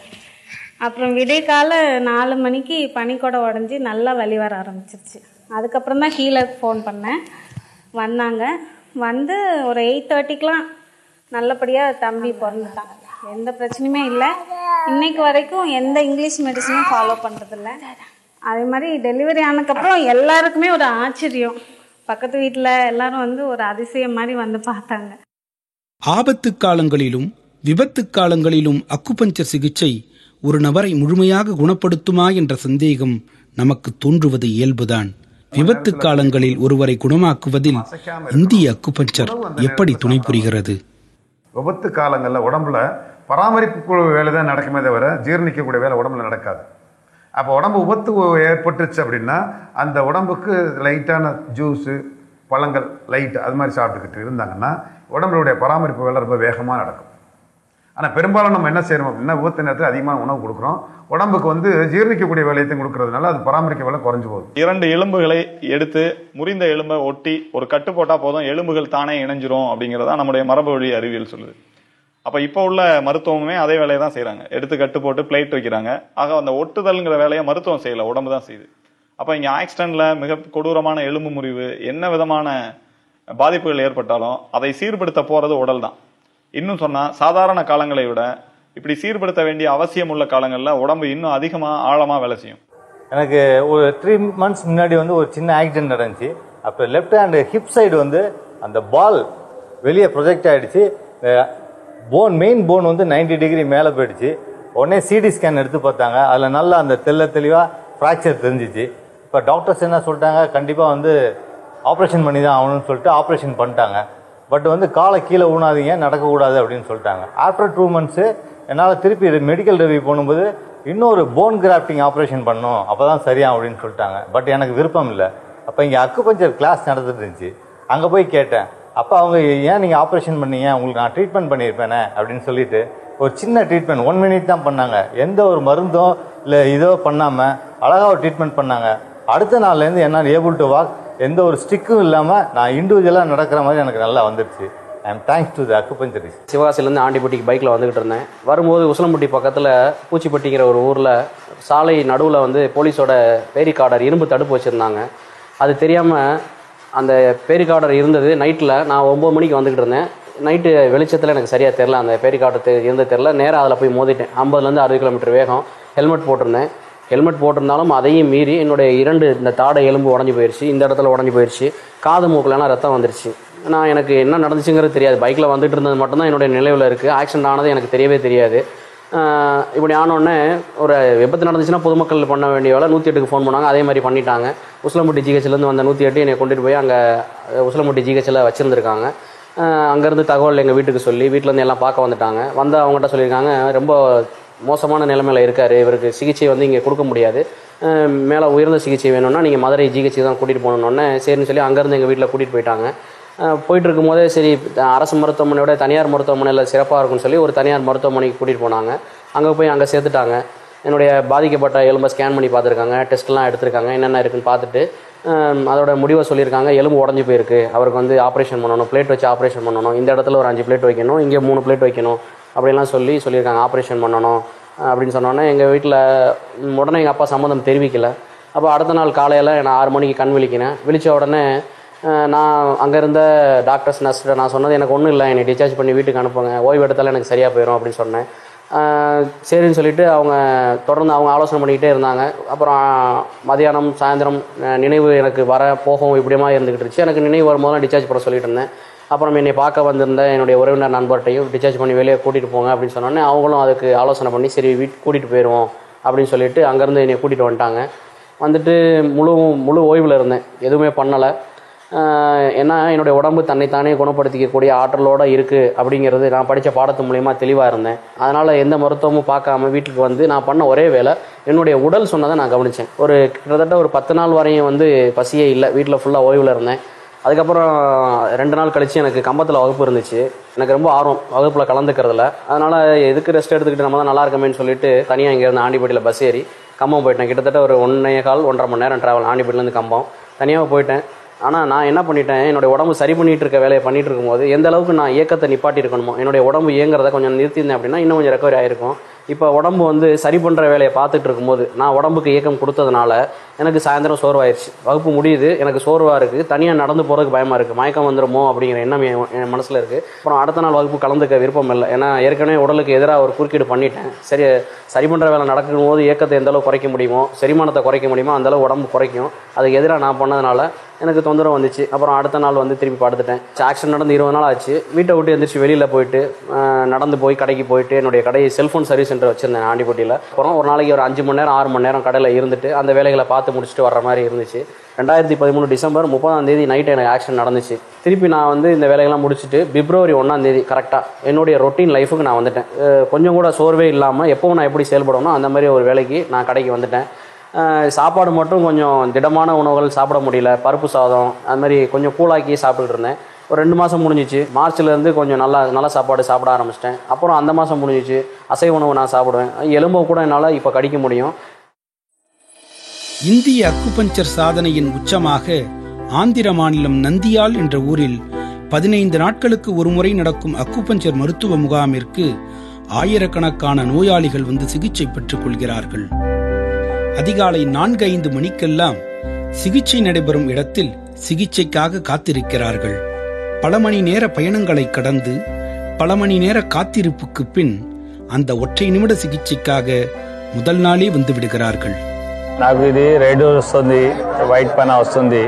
அப்புறம் விடியற்கால 4 மணிக்கு பனிக்கூடை உடஞ்சி நல்லா வலி வர ஆரம்பிச்சிருச்சு. அதுக்கப்புறம் தான் ஹீலருக்கு ஃபோன் பண்ணேன். வந்தாங்க. வந்து ஒரு 8:30க்கெலாம் நல்லபடியாக தம்பி பிறந்துட்டான். எந்த பிரச்சனையுமே இல்லை. இன்னைக்கு வரைக்கும் எந்த இங்கிலீஷ் மெடிசனும் ஃபாலோ பண்ணுறதில்ல. அதே மாதிரி டெலிவரி ஆனதுக்கப்புறம் எல்லாருக்குமே ஒரு ஆச்சரியம். பக்கத்து வீட்டில் எல்லாரும் வந்து ஒரு அதிசயம் மாதிரி வந்து பார்த்தாங்க. ஆபத்து காலங்களிலும் விபத்து காலங்களிலும் அக்குபஞ்சர் சிகிச்சை ஒரு நபரை முழுமையாக குணப்படுத்துமா என்ற சந்தேகம் நமக்கு தோன்றுவது இயல்புதான். விபத்து காலங்களில் ஒருவரை குணமாக்குவதில் இந்திய அக்குபஞ்சர் எப்படி துணை புரிகிறது? விபத்து காலங்களில் உடம்புல பராமரிப்பு வேலை தான் நடக்குமே தவிர ஜீரணிக்கக்கூடிய வேலை உடம்புல நடக்காது. அப்போ உடம்பு விபத்து ஏற்பட்டுருச்சு அப்படின்னா அந்த உடம்புக்கு லைட்டான ஜூஸு, பழங்கள் லைட் அது மாதிரி சாப்பிட்டுக்கிட்டு இருந்தாங்கன்னா உடம்புடைய பராமரிப்பு வேலை ரொம்ப வேகமாக நடக்கும். ஆனால் பெரும்பாலும் நம்ம என்ன செய்யறோம் அப்படின்னா விபத்து நேரத்தில் அதிகமான உணவு கொடுக்குறோம். உடம்புக்கு வந்து ஜீரணிக்கக்கூடிய வேலையத்தையும் கொடுக்கறதுனால அது பராமரிக்க வேலை குறைஞ்சு போகுது. 2 எலும்புகளை எடுத்து முறிந்த எலும்பை ஒட்டி ஒரு கட்டு போட்டால் போதும், எலும்புகள் தானே இணைஞ்சிரும் அப்படிங்கிறதா நம்முடைய மரபு வழி அறிவியல் சொல்லுது. அப்போ இப்போ உள்ள மருத்துவமே அதே வேலையை தான் செய்கிறாங்க. எடுத்து கட்டு போட்டு பிளேட் வைக்கிறாங்க. ஆக அந்த ஒட்டுதல்ங்கிற வேலையை மருத்துவம் செய்யலை, உடம்பு தான் செய்யுது. அப்போ இங்கே ஆக்சிடென்ட்ல மிக கொடூரமான எலும்பு முறிவு என்ன விதமான பாதிப்புகள் ஏற்பட்டாலும் அதை சீர்படுத்த போகிறது உடல் தான். இன்னும் சொன்னால் சாதாரண காலங்களை விட இப்படி சீர்படுத்த வேண்டிய அவசியம் உள்ள காலங்களில் உடம்பு இன்னும் அதிகமாக ஆழமாக வேலை செய்யும். எனக்கு ஒரு 3 months முன்னாடி வந்து ஒரு சின்ன ஆக்சிடென்ட் நடந்துச்சு. அப்போ லெஃப்ட் ஹேண்ட் ஹிப் சைடு வந்து அந்த பால் வெளியே ப்ரொஜெக்ட் ஆகிடுச்சு. மெயின் போன் வந்து 90 degree மேலே போயிடுச்சு. உடனே சிடி ஸ்கேன் எடுத்து பார்த்தாங்க. அதில் நல்லா அந்த தெளிவாக ஃப்ராக்சர் தெரிஞ்சிச்சு. இப்போ டாக்டர்ஸ் என்ன சொல்லிட்டாங்க, கண்டிப்பாக வந்து ஆப்ரேஷன் பண்ணி தான் ஆகணும்னு சொல்லிட்டு ஆப்ரேஷன் பண்ணிட்டாங்க. பட் வந்து காலை கீழே ஊனாதீங்க, நடக்கக்கூடாது அப்படின்னு சொல்லிட்டாங்க. ஆஃப்டர் 2 months என்னால் திருப்பி மெடிக்கல் ரிவ்யூ போகும்போது இன்னொரு போன் கிராஃப்டிங் ஆப்ரேஷன் பண்ணணும், அப்போ தான் சரியா அப்படின்னு சொல்லிட்டாங்க. பட் எனக்கு விருப்பம் இல்லை. அப்போ இங்கே அக்குபஞ்சர் கிளாஸ் நடந்துட்டு இருந்துச்சு. அங்கே போய் கேட்டேன். அப்போ அவங்க ஏன் நீங்கள் ஆப்ரேஷன் பண்ணீங்க, உங்களுக்கு நான் ட்ரீட்மெண்ட் பண்ணியிருப்பேனே அப்படின்னு சொல்லிட்டு ஒரு சின்ன ட்ரீட்மெண்ட் 1 minute தான் பண்ணாங்க. எந்த ஒரு மருந்தோ இல்லை இதோ பண்ணாமல் அழகாக ஒரு ட்ரீட்மெண்ட் பண்ணாங்க. அடுத்த நாள்லேருந்து என்னால் ஏபிள் டு வாக், எந்த ஒரு ஸ்டிக்கும் இல்லாமல் நான் இண்டிவிஜுவலாக நடக்கிற மாதிரி எனக்கு நல்லா வந்துடுச்சு. I am thanks to the acupuncturist. சிவகாசிலேருந்து ஆண்டிப்பட்டிக்கு பைக்கில் வந்துக்கிட்டு இருந்தேன். வரும்போது உசிலம்பட்டி பக்கத்தில் பூச்சிப்பட்டிங்கிற ஒரு ஊரில் சாலை நடுவில் வந்து போலீஸோட பேரிகார்டர் இரும்பு தடுப்பு வச்சுருந்தாங்க. அது தெரியாமல் அந்த பேரிகார்டர் இருந்தது. நைட்டில் நான் 9 மணிக்கு வந்துக்கிட்டு இருந்தேன். நைட்டு வெளிச்சத்தில் எனக்கு சரியாக தெரில, அந்த பேரிகார்டர் இருந்தது தெரில. நேராக அதில் போய் மோதிட்டேன். 50 to 60 km வேகம். ஹெல்மெட் போட்டிருந்தேன். ஹெல்மெட் போட்டிருந்தாலும் அதையும் மீறி என்னுடைய 2 இந்த தாடை எலும்பு உடஞ்சி போயிடுச்சு, இந்த இடத்துல உடஞ்சி போயிடுச்சு, காது மூக்கிலலாம் ரத்தம் வந்துருச்சு. நான் எனக்கு என்ன நடந்துச்சுங்கிறது தெரியாது. பைக்கில் வந்துட்டு இருந்தது மட்டும்தான் என்னுடைய நினைவில் இருக்குது. ஆக்சிடென்ட் ஆனது எனக்கு தெரியவே தெரியாது. இப்படி ஆனோடனே ஒரு விபத்து நடந்துச்சுன்னா பொதுமக்கள் பண்ண வேண்டிய வேலை 108க்கு ஃபோன் பண்ணாங்க. அதே மாதிரி பண்ணிட்டாங்க. உசிலம்பட்டி ஜிஹெச்லேருந்து வந்த 108 என்னை கொண்டுட்டு போய் அங்கே உசிலம்பட்டி ஜிஹெச்சில் வச்சுருந்துருக்காங்க. அங்கேருந்து தகவல் எங்கள் வீட்டுக்கு சொல்லி வீட்டிலேருந்து எல்லாம் பார்க்க வந்துட்டாங்க. வந்து அவங்ககிட்ட சொல்லியிருக்காங்க, ரொம்ப மோசமான நிலைமையில் இருக்கார், இவருக்கு சிகிச்சை வந்து இங்கே கொடுக்க முடியாது, மேலே உயர்ந்த சிகிச்சை வேணும்னா நீங்கள் மதுரை ஜிஹெச்சி தான் கூட்டிகிட்டு போகணுன்னே சரின்னு சொல்லி அங்கேருந்து எங்கள் வீட்டில் கூட்டிகிட்டு போயிட்டாங்க. போயிட்டு இருக்கும்போதே சரி அரசு மருத்துவமனையோட தனியார் மருத்துவமனையில் சிறப்பாக இருக்குன்னு சொல்லி ஒரு தனியார் மருத்துவமனைக்கு கூட்டிகிட்டு போனாங்க. அங்கே போய் அங்கே சேர்த்துட்டாங்க. என்னுடைய பாதிக்கப்பட்ட எலும்பை ஸ்கேன் பண்ணி பார்த்துருக்காங்க, டெஸ்ட்லாம் எடுத்திருக்காங்க, என்னென்ன இருக்குன்னு பார்த்துட்டு அதோட முடிவை சொல்லியிருக்காங்க. எலும்பு உடஞ்சி போயிருக்கு, அவருக்கு வந்து ஆப்ரேஷன் பண்ணணும், பிளேட் வச்சு ஆப்ரேஷன் பண்ணணும், இந்த இடத்துல ஒரு 5 பிளேட் வைக்கணும், இங்கே 3 பிளேட் வைக்கணும் அப்படின்லாம் சொல்லியிருக்காங்க. ஆப்ரேஷன் பண்ணணும் அப்படின்னு சொன்னோன்னே எங்கள் வீட்டில் உடனே எங்கள் அப்பா சம்மந்தம் தெரிவிக்கலை. அப்போ அடுத்த நாள் காலையில் நான் 6 மணிக்கு கண் விழிக்கினேன். விழித்த உடனே நான் அங்கே இருந்த டாக்டர்ஸ் நர்ஸ்கிட்ட நான் சொன்னது, எனக்கு ஒன்றும் இல்லை, என்னை டிஸ்சார்ஜ் பண்ணி வீட்டுக்கு அனுப்புங்க, ஓய்வு எடுத்தாலும் எனக்கு சரியாக போயிடும் அப்படின்னு சொன்னேன். சரின்னு சொல்லிவிட்டு அவங்க தொடர்ந்து அவங்க ஆலோசனை பண்ணிக்கிட்டே இருந்தாங்க. அப்புறம் மதியானம் சாயந்தரம் நினைவு எனக்கு வர போகவும் இப்படியமாக இருந்துக்கிட்டு இருந்துச்சு. எனக்கு நினைவு வரும்போதெல்லாம் டிஸ்சார்ஜ் பண்ண சொல்லிட்டு இருந்தேன். அப்புறம் என்னை பார்க்க வந்திருந்த என்னுடைய உறவினர் நண்பர்கிட்டையும் டிஸ்சார்ஜ் பண்ணி வெளியே கூட்டிகிட்டு போங்க அப்படின்னு சொன்னோன்னே அவங்களும் அதுக்கு ஆலோசனை பண்ணி சரி கூட்டிகிட்டு போயிடுவோம் அப்படின்னு சொல்லிட்டு அங்கேருந்து என்னை கூட்டிகிட்டு வந்துட்டாங்க. வந்துட்டு முழு ஓய்வில் இருந்தேன், எதுவுமே பண்ணலை. ஏன்னா என்னுடைய உடம்பு தன்னைத்தானே குணப்படுத்திக்கக்கூடிய ஆற்றலோடு இருக்குது அப்படிங்கிறது நான் படித்த பாடத்து மூலிமா தெளிவாக இருந்தேன். அதனால் எந்த மருத்துவமும் பார்க்காம வீட்டுக்கு வந்து நான் பண்ண ஒரே வேலை என்னுடைய உடல் சொன்னதை நான் கவனித்தேன். கிட்டத்தட்ட ஒரு 10 நாள் வரையும் வந்து பசியே இல்லை, வீட்டில் ஃபுல்லாக ஓய்வில் இருந்தேன். அதுக்கப்புறம் 2 நாள் கழித்து எனக்கு கம்பத்தில் வகுப்பு இருந்துச்சு. எனக்கு ரொம்ப ஆர்வம் வகுப்பில் கலந்துக்கிறதுல. அதனால் எதுக்கு ரெஸ்ட் எடுத்துக்கிட்டு நம்ம தான் நல்லா இருக்கமேன்னு சொல்லிட்டு தனியாக இங்கேருந்து ஆண்டிப்பட்டியில் பஸ் ஏறி கம்பம் போயிட்டேன். கிட்டத்தட்ட ஒரு 1.25 மணி நேரம் ட்ராவல் ஆண்டிப்பட்டிலேருந்து கம்பம் தனியாக போயிட்டேன். ஆனால் நான் என்ன பண்ணிட்டேன், என்னுடைய உடம்பு சரி பண்ணிகிட்டு இருக்க வேலையை பண்ணிகிட்டு இருக்கும்போது எந்த அளவுக்கு நான் இயக்கத்தை நிப்பாட்டி இருக்கணுமோ, என்னுடைய உடம்பு இயங்குறதை கொஞ்சம் நிறுத்தியிருந்தேன் அப்படின்னா இன்னும் கொஞ்சம் ரெக்கவரி ஆகிருக்கும். இப்போ உடம்பு வந்து சரி பண்ணுற வேலையை பார்த்துட்டு இருக்கும்போது நான் உடம்புக்கு இயக்கம் கொடுத்ததுனால எனக்கு சாயந்தரம் சோர்வாயிருச்சு. வகுப்பு முடியுது, எனக்கு சோர்வாக இருக்குது, தனியாக நடந்து போகிறதுக்கு பயமாக இருக்குது, மயக்கம் வந்துடுமோ அப்படிங்கிற எண்ணம் என் மனசில் இருக்குது. அப்புறம் அடுத்த நாள் வகுப்பு கலந்துக்க விருப்பம் இல்லை. ஏன்னா ஏற்கனவே உடலுக்கு எதிராக ஒரு குறுக்கீடு பண்ணிட்டேன். சரி பண்ணுற வேலை நடக்கும் போது இயக்கத்தை எந்தளவு குறைக்க முடியுமோ, செரிமானத்தை குறைக்க முடியுமோ அந்தளவு உடம்பு குறைக்கும். அதுக்கு எதிராக நான் பண்ணதுனால எனக்கு தொந்தரவு வந்துச்சு. அப்புறம் அடுத்த நாள் வந்து திருப்பி படுத்துட்டேன். ஆக்சிடென்ட் நடந்து 20 நாள் ஆச்சு. வீட்டை விட்டு எந்திரிச்சு வெளியில் போயிட்டு நடந்து போய் கடைக்கு போயிட்டு என்னுடைய கடையை செல்ஃபோன் சர்வீஸ் சென்டர் வச்சுருந்தேன் ஆண்டிப்பட்டியில். அப்புறம் ஒரு நாளைக்கு ஒரு 5 மணி நேரம் 6 மணி நேரம் கடையில் இருந்துட்டு அந்த வேலைகளை பார்த்து முடிச்சுட்டு வர்ற மாதிரி இருந்துச்சு. 2013 டிசம்பர் 30 நைட்டு எனக்கு ஆக்சிடென்ட் நடந்துச்சு. திருப்பி நான் வந்து இந்த வேலைகள்லாம் முடிச்சுட்டு February 1 கரெக்டாக என்னுடைய ரொட்டீன் லைஃபுக்கு நான் வந்துட்டேன். கொஞ்சம் கூட சோர்வே இல்லாமல் எப்போவும் நான் எப்படி செயல்படணும் அந்த மாதிரி ஒரு வேலைக்கு நான் கடைக்கு வந்துட்டேன். சாப்பாடு மட்டும் கொஞ்சம் திடமான உணவுகள் சாப்பிட முடியல, பருப்பு சாதம் அது மாதிரி கொஞ்சம் கூலாக்கி சாப்பிட்டுட்டு இருந்தேன். ஒரு 2 மாதம் முடிஞ்சிச்சு. மார்ச்லேருந்து கொஞ்சம் நல்ல சாப்பாடு சாப்பிட ஆரம்பிச்சிட்டேன். அப்புறம் அந்த மாதம் முடிஞ்சிச்சு. அசைவ உணவு நான் சாப்பிடுவேன். எலும்பை கூட என்னால் இப்போ கடிக்க முடியும். இந்திய அக்குபஞ்சர் சாதனையின் உச்சமாக ஆந்திர மாநிலம் நந்தியால் என்ற ஊரில் 15 நாட்களுக்கு ஒரு முறை நடக்கும் அக்குபஞ்சர் மருத்துவ முகாமிற்கு ஆயிரக்கணக்கான நோயாளிகள் வந்து சிகிச்சை பெற்றுக் கொள்கிறார்கள். அதிகாலை 4-5 மணிக்கெல்லாம் சிகிச்சை நடைபெறும் இடத்தில் சிகிச்சைக்காக காத்திருக்கிறார்கள். பல மணி நேர பயணங்களை கடந்து பல மணி நேர காத்திருப்புக்கு பின் அந்த ஒற்றை நிமிட சிகிச்சைக்காக முதல் நாளே வந்து விடுகிறார்கள். నాకు ఇది రెడ్ వస్తుంది, వైట్ పైన వస్తుంది.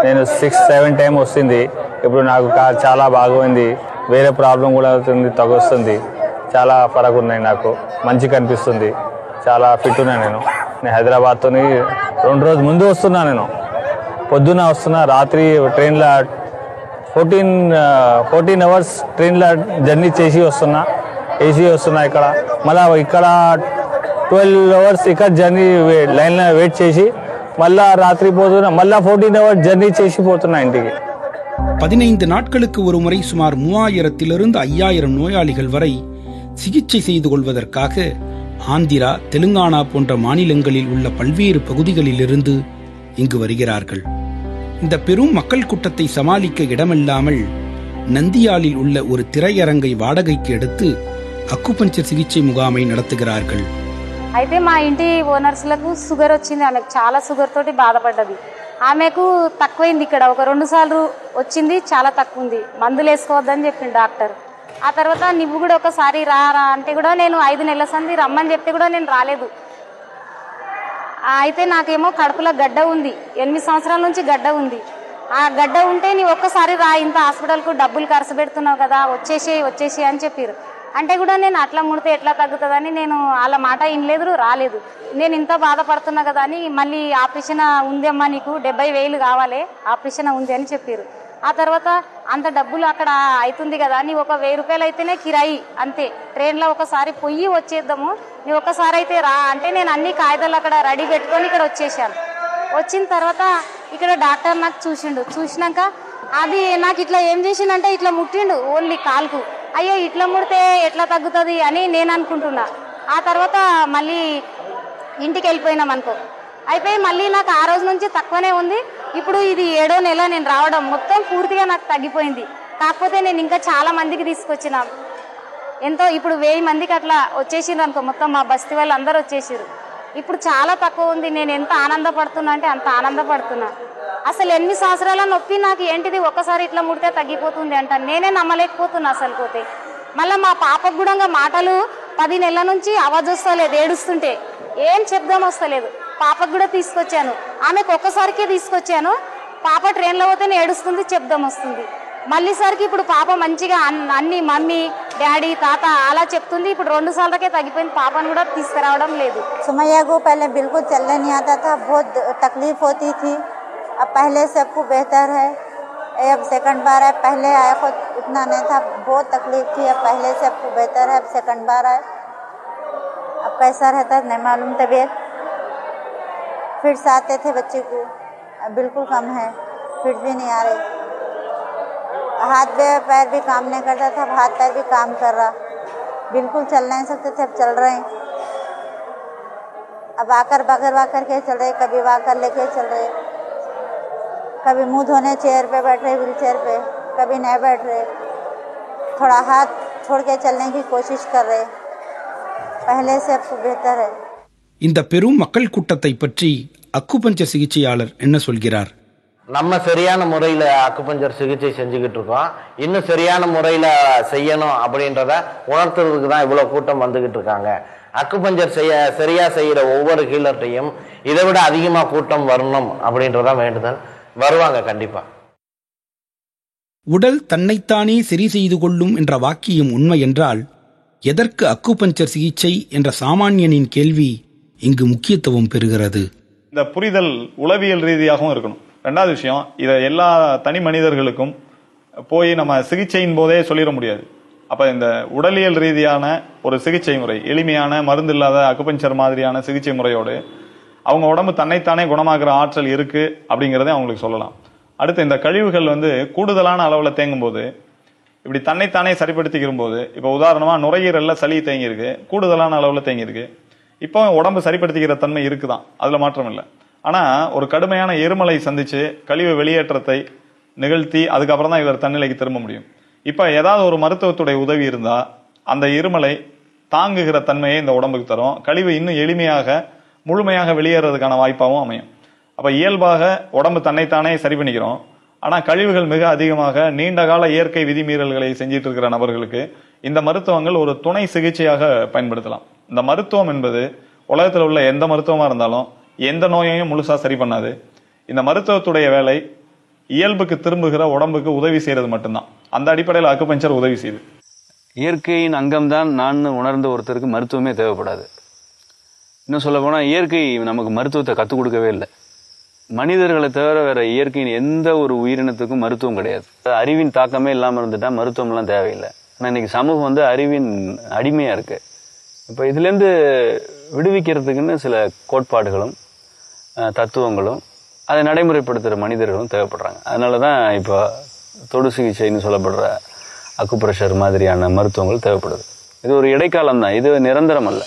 నేను 6-7 టైం వస్తుంది. ఇప్పుడు నాకు చాలా బాగుంది. వేరే ప్రాబ్లం కూడా అవుతుంది, తగ్గొస్తుంది. చాలా ఫరక్ ఉన్నాయి. నాకు మంచిగా అనిపిస్తుంది. చాలా ఫిట్ ఉన్నా. నేను హైదరాబాద్తో 2 రోజుల ముందు వస్తున్నా. నేను పొద్దున వస్తున్నా, రాత్రి ట్రైన్లో 14 అవర్స్ ట్రైన్లో జర్నీ చేసి వస్తున్నా. ఏసీ వస్తున్నా. ఇక్కడ 12 అవర్స్ ఇక్కడ జర్నీ లైన్లో వెయిట్ చేసి మళ్ళా రాత్రి పోతున్నా. మళ్ళా 14 అవర్స్ జర్నీ చేసి పోతున్నా ఇంటికి. 15 நாட்களுக்கு ஒரு முறை சுமார் 3000 to 5000 நோயாளிகள் வரை சிகிச்சை செய்து கொள்வதற்காக ஆந்திரா, தெலுங்கானா போன்ற மாநிலங்களில் உள்ள பல்வேறு பகுதிகளிலிருந்து இங்கு வருகிறார்கள். இந்த பெரும் மக்கள் கூட்டத்தை சமாளிக்க இடமில்லாமல் நந்தியாலில் உள்ள ஒரு திரையரங்கை வாடகைக்கு எடுத்து அக்குபஞ்சர் சிகிச்சை முகாமை நடத்துகிறார்கள். అయితే మా ఇంటి ఓనర్స్లకు షుగర్ వచ్చింది. ఆమెకు చాలా షుగర్ తోటి బాధపడ్డది. ఆమెకు తక్కువైంది. ఇక్కడ ఒక 2 సార్లు వచ్చింది, చాలా తక్కువ ఉంది. మందులు వేసుకోవద్దని చెప్పింది డాక్టర్. ఆ తర్వాత నువ్వు కూడా ఒకసారి రా అంటే కూడా నేను 5 నెలల సంది రమ్మని చెప్తే కూడా నేను రాలేదు. అయితే నాకేమో కడుపులో గడ్డ ఉంది. 8 సంవత్సరాల నుంచి గడ్డ ఉంది. ఆ గడ్డ ఉంటే నీవు ఒక్కసారి రా, ఇంత హాస్పిటల్కు డబ్బులు ఖర్చు పెడుతున్నావు కదా, వచ్చేసి అని చెప్పారు. అంటే కూడా నేను అట్లా ముడితే ఎట్లా తగ్గుతుందని నేను వాళ్ళ మాట వినలేదు, రాలేదు. నేను ఇంత బాధపడుతున్నా కదా అని మళ్ళీ ఆపరేషన్ ఉంది అమ్మా, నీకు 70,000 కావాలి, ఆపరేషన్ ఉంది అని చెప్పారు. ఆ తర్వాత అంత డబ్బులు అక్కడ అవుతుంది కదా, నీ ఒక 1000 రూపాయలు అయితేనే కిరాయి అంతే. ట్రైన్లో ఒకసారి పొయ్యి వచ్చేద్దాము, నీ ఒక్కసారి అయితే రా అంటే నేను అన్ని కాగితాలు అక్కడ రెడీ పెట్టుకొని ఇక్కడ వచ్చేసాను. వచ్చిన తర్వాత ఇక్కడ డాక్టర్ నాకు చూసినాక అది నాకు ఇట్లా ఏం చేసిందంటే ఇట్లా ముట్టిండు ఓన్లీ కాలుకు. అయ్యో ఇట్లా ముడితే ఎట్లా తగ్గుతుంది అని నేను అనుకుంటున్నా. ఆ తర్వాత మళ్ళీ ఇంటికి వెళ్ళిపోయినాం అనుకో. అయిపోయి మళ్ళీ నాకు ఆ రోజు నుంచి తక్కువనే ఉంది. ఇప్పుడు ఇది 7వ నెల నేను రావడం, మొత్తం పూర్తిగా నాకు తగ్గిపోయింది. కాకపోతే నేను ఇంకా చాలా మందికి తీసుకొచ్చిన, ఎంతో ఇప్పుడు 1000 మందికి అట్లా వచ్చేసిండ్రు అనుకో. మొత్తం మా బస్తీ వాళ్ళు అందరూ వచ్చేసారు. ఇప్పుడు చాలా తక్కువ ఉంది. నేను ఎంత ఆనందపడుతున్నా అంటే అంత ఆనందపడుతున్నా. అసలు 8 సంవత్సరాల నొప్పి నాకు ఏంటిది, ఒక్కసారి ఇట్లా ముడితే తగ్గిపోతుంది అంట. నేనే నమ్మలేకపోతున్నా అసలు. పోతే మళ్ళీ మా పాపకు కూడా మాటలు 10 నెలల నుంచి అవాజ్ వస్తలేదు, ఏడుస్తుంటే ఏం చెప్దాం వస్తలేదు. పాపకు కూడా తీసుకొచ్చాను, ఆమెకు ఒక్కసారికే తీసుకొచ్చాను. పాప ట్రైన్లో పోతే ఏడుస్తుంది, చెప్దాం వస్తుంది. మళ్ళీసారికి ఇప్పుడు పాప మంచిగా అన్ని మమ్మీ, డాడీ, తాత అలా చెప్తుంది. ఇప్పుడు 2 సార్లకే తగ్గిపోయింది. పాపను కూడా తీసుకురావడం లేదు. सुमैया को पहले बिल्कुल चलने नहीं आता था, बहुत तकलीफ होती थी. अब पहले सबको बेहतर है. अब सेकंड बार है, पहले आया खुद इतना नहीं था, बहुत तकलीफ थी. अब पहले से सबको बेहतर है. अब सेकंड बार है. अब कैसा रहता है नहीं मालूम. तबीयत फिट्स आते थे बच्चे को, अब बिल्कुल कम है, फिट भी नहीं आ रही. हाथ पैर भी काम नहीं करता था, हाथ पैर भी काम कर रहा, बिल्कुल चल नहीं सकते थे, अब चल रहे हैं. अब आकर बगर वाकर के चल रहे, कभी वाकर लेके चल रहे, कभी मुंह धोने चेयर पे बैठ रहे, व्हील चेयर पे, कभी नहीं बैठ रहे, थोड़ा हाथ छोड़ के चलने की कोशिश कर रहे. पहले से अब बेहतर है. இந்த பெரும் மக்கள் கூட்டத்தை பற்றி அக்குபஞ்சர் சிகிச்சையாளர் என்ன சொல்கிறார்? நம்ம சரியான முறையில் அக்குபஞ்சர் சிகிச்சை செஞ்சுக்கிட்டு இருக்கோம். இன்னும் சரியான முறையில் செய்யணும் அப்படின்றத உணர்த்துறதுக்கு தான் இவ்வளோ கூட்டம் வந்துக்கிட்டு இருக்காங்க. அக்குபஞ்சர் சரியா செய்கிற ஒவ்வொரு ஹீலர்ட்டையும் இதை விட அதிகமாக கூட்டம் வரணும் அப்படின்றதான் வேண்டுதல். வருவாங்க கண்டிப்பாக. உடல் தன்னைத்தானே சரி செய்து கொள்ளும் என்ற வாக்கியம் உண்மை என்றால் எதற்கு அக்குபஞ்சர் சிகிச்சை என்ற சாமானியனின் கேள்வி இங்கு முக்கியத்துவம் பெறுகிறது. இந்த புரிதல் உளவியல் ரீதியாகவும் இருக்கணும். 2வது விஷயம், இதை எல்லா தனி மனிதர்களுக்கும் போய் நம்ம சிகிச்சையின் போதே சொல்லிட முடியாது. அப்ப இந்த உடலியல் ரீதியான ஒரு சிகிச்சை முறை, எளிமையான மருந்து இல்லாத அக்குபஞ்சர் மாதிரியான சிகிச்சை முறையோடு அவங்க உடம்பு தன்னைத்தானே குணமாக்குற ஆற்றல் இருக்கு அப்படிங்கிறத அவங்களுக்கு சொல்லலாம். அடுத்து இந்த கழிவுகள் வந்து கூடுதலான அளவில் தேங்கும் போது இப்படி தன்னைத்தானே சரிப்படுத்திக்கிற போது, இப்போ உதாரணமா நுரையீரல்ல சளி தேங்கி இருக்கு, கூடுதலான அளவில் தேங்கி இருக்கு. இப்போ உடம்பு சரிப்படுத்திக்கிற தன்மை இருக்குதான், அதுல மாற்றம் இல்லை. ஆனா ஒரு கடுமையான எரிமலை சந்திச்சு கழிவு வெளியேற்றத்தை நிகழ்த்தி அதுக்கப்புறம் தான் இவர் தன்னிலைக்கு திரும்ப முடியும். இப்ப ஏதாவது ஒரு மருத்துவத்துடைய உதவி இருந்தா அந்த இருமலை தாங்குகிற தன்மையை இந்த உடம்புக்கு தரும். கழிவு இன்னும் எளிமையாக முழுமையாக வெளியேறதுக்கான வாய்ப்பாகவும் அமையும். அப்ப இயல்பாக உடம்பு தன்னைத்தானே சரி பண்ணிக்கிறோம். ஆனா கழிவுகள் மிக அதிகமாக நீண்ட கால இயற்கை விதிமீறல்களை செஞ்சிட்டு இருக்கிற நபர்களுக்கு இந்த மருத்துவங்கள் ஒரு துணை சிகிச்சையாக பயன்படுத்தலாம். இந்த மருத்துவம் என்பது உலகத்தில் உள்ள எந்த மருத்துவமா இருந்தாலும் எந்த நோயையும் முழுசா சரி பண்ணாது. இந்த மருத்துவத்துடைய வேலை இயல்புக்கு திரும்புகிற உடம்புக்கு உதவி செய்யறது மட்டும்தான். அந்த அடிப்படையில் அக்குபஞ்சர் உதவி செய்யுது. இயற்கையின் அங்கம்தான் நான் உணர்ந்த ஒருத்தருக்கு மருத்துவமே தேவைப்படாது. இன்னும் சொல்ல போனால் இயற்கை நமக்கு மருத்துவத்தை கற்றுக் கொடுக்கவே இல்லை. மனிதர்களை தவிர வேற இயற்கையின் எந்த ஒரு உயிரினத்துக்கும் மருத்துவம் கிடையாது. அறிவின் தாக்கமே இல்லாமல் இருந்துட்டா மருத்துவம்லாம் தேவையில்லை. ஆனால் இன்னைக்கு சமூகம் வந்து அறிவின் அடிமையாக இருக்கு. இப்போ இதுலேருந்து விடுவிக்கிறதுக்குன்னு சில கோட்பாடுகளும் தத்துவங்களும் அதை நடைமுறைப்படுத்துகிற மனிதர்களும் தேவைப்படுறாங்க. அதனால தான் இப்போ தொடு சிகிச்சைன்னு சொல்லப்படுற அக்குப்ரெஷர் மாதிரியான மருத்துவங்கள் தேவைப்படுது. இது ஒரு இடைக்காலம் தான், இது நிரந்தரம் அல்ல.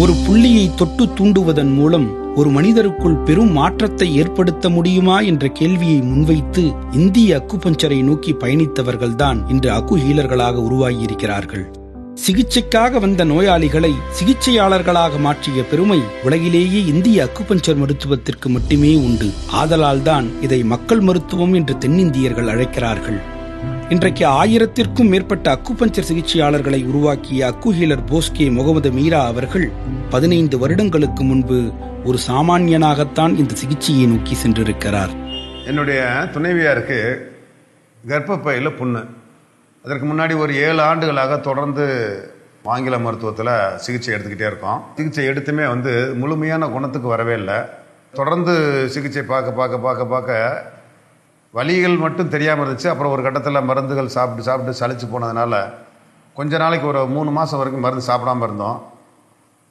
ஒரு புள்ளியை தொட்டு தூண்டுவதன் மூலம் ஒரு மனிதருக்குள் பெரும் மாற்றத்தை ஏற்படுத்த முடியுமா என்ற கேள்வியை முன்வைத்து இந்திய அக்குபஞ்சரை நோக்கி பயணித்தவர்கள்தான் இன்று அக்கு ஹீலர்களாக உருவாகியிருக்கிறார்கள். சிகிச்சைக்காக வந்த நோயாளிகளை சிகிச்சையாளர்களாக மாற்றிய பெருமை உலகிலேயே இந்திய அக்குபஞ்சர் மருத்துவத்திற்கு மட்டுமே உண்டு. ஆதலால் தான் இதை மக்கள் மருத்துவம் என்று தென்னிந்தியர்கள் அழைக்கிறார்கள். இன்றைக்கு 1000த்திற்கும் மேற்பட்ட அக்குபஞ்சர் சிகிச்சையாளர்களை உருவாக்கிய அக்கு ஹீலர் போஸ்கே முகமது மீரா அவர்கள் 15 வருடங்களுக்கு முன்பு ஒரு சாமானியனாகத்தான் இந்த சிகிச்சையை நோக்கி சென்றிருக்கிறார். என்னுடைய துணைவியாருக்கு கர்ப்பப்பையில் புண்ணு. அதற்கு முன்னாடி ஒரு 7 ஆண்டுகளாக தொடர்ந்து ஆங்கில மருத்துவத்தில் சிகிச்சை எடுத்துக்கிட்டே இருக்கோம். சிகிச்சை எடுத்துமே வந்து முழுமையான குணத்துக்கு வரவே இல்லை. தொடர்ந்து சிகிச்சை பார்க்க வலிகள் மட்டும் தெரியாமல் இருந்துச்சு. அப்புறம் ஒரு கட்டத்தில் மருந்துகள் சாப்பிட்டு சலிச்சு போனதுனால கொஞ்ச நாளைக்கு ஒரு 3 மாதம் வரைக்கும் மருந்து சாப்பிடாமல் இருந்தோம்.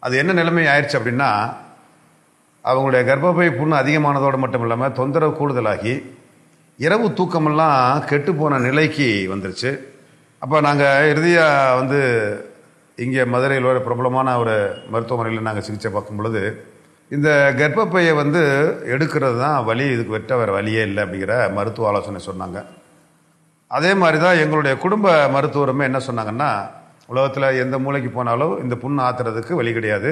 அது என்ன நிலைமை ஆயிடுச்சு அப்படின்னா, அவங்களுடைய கர்ப்பப்பை புண்ணு அதிகமானதோடு மட்டும் இல்லாமல் தொந்தரவு கூடுதலாகி இரவு தூக்கமெல்லாம் கெட்டுப்போன நிலைக்கு வந்துருச்சு. அப்போ நாங்கள் இறுதியாக வந்து இங்கே மதுரையில் ஒரு பிரபலமான ஒரு மருத்துவமனையில் நாங்கள் சிகிச்சை பார்க்கும் பொழுது இந்த கர்ப்பப்பையை வந்து எடுக்கிறது தான் வலி, இதுக்கு வெட்ட வேறு வழியே இல்லை அப்படிங்கிற மருத்துவ ஆலோசனை சொன்னாங்க. அதே மாதிரி தான் எங்களுடைய குடும்ப மருத்துவருமே என்ன சொன்னாங்கன்னா, உலகத்தில் எந்த மூளைக்கு போனாலும் இந்த புண்ணு ஆத்துறதுக்கு வழி கிடையாது,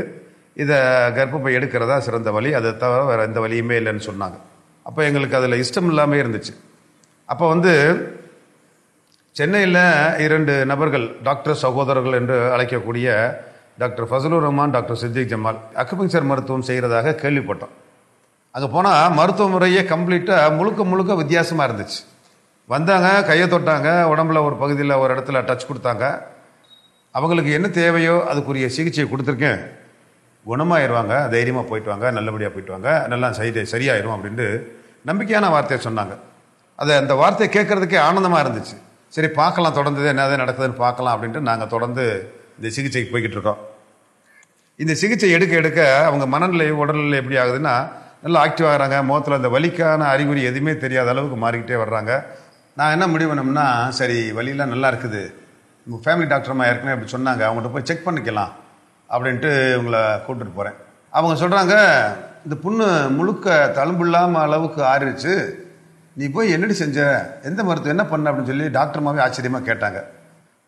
இதை கர்ப்பப்பை எடுக்கிறதா சிறந்த வழி, அதை தவிர வேறு எந்த வழியுமே இல்லைன்னு சொன்னாங்க. அப்போ எங்களுக்கு அதில் இஷ்டம் இல்லாமல் இருந்துச்சு. அப்போ வந்து சென்னையில் 2 நபர்கள் டாக்டர் சகோதரர்கள் என்று அழைக்கக்கூடிய doctor Fazlur Rahman, doctor Siddique Jamal acupuncture மருத்துவம் செய்கிறதாக கேள்விப்பட்டோம். அங்கே போனால் மருத்துவ முறையே கம்ப்ளீட்டாக முழுக்க வித்தியாசமாக இருந்துச்சு. வந்தாங்க, கையை தொட்டாங்க, உடம்புல ஒரு பகுதியில் ஒரு இடத்துல டச் கொடுத்தாங்க. அவங்களுக்கு என்ன தேவையோ அதுக்குரிய சிகிச்சையை கொடுத்துருக்கேன், குணமாயிருவாங்க, தைரியமாக போயிட்டு வாங்க, நல்லபடியாக போயிட்டு வாங்க, நல்லா சரியாயிரும் அப்படின்ட்டு நம்பிக்கையான வார்த்தையை சொன்னாங்க. அந்த வார்த்தையை கேட்கறதுக்கே ஆனந்தமாக இருந்துச்சு. சரி பார்க்கலாம், தொடர்ந்து என்னதான் நடக்குதுன்னு பார்க்கலாம் அப்படின்ட்டு நாங்கள் தொடர்ந்து இந்த சிகிச்சைக்கு போய்கிட்டு இருக்கோம். இந்த சிகிச்சை எடுக்க அவங்க மனநிலை உடல்நிலை எப்படி ஆகுதுன்னா, நல்லா ஆக்டிவ் ஆகிறாங்க. முகத்தில் அந்த வலிக்கான அறிகுறி எதுவுமே தெரியாத அளவுக்கு மாறிக்கிட்டே வர்றாங்க. நான் என்ன முடிவு பண்ணோம்னா, சரி வலியெல்லாம் நல்லா இருக்குது, உங்கள் ஃபேமிலி டாக்டர்மா ஏற்கனவே அப்படி சொன்னாங்க, அவங்கள்ட்ட போய் செக் பண்ணிக்கலாம் அப்படின்ட்டு இவங்களை கூப்பிட்டுட்டு போகிறேன். அவங்க சொல்கிறாங்க, இந்த புண்ணு முழுக்க தழும்பு இல்லாமல் அளவுக்கு ஆறிடுச்சு, நீ போய் என்னடி செஞ்ச, எந்த மருத்துவம் என்ன பண்ண அப்படின்னு சொல்லி டாக்டர்மாவே ஆச்சரியமாக கேட்டாங்க.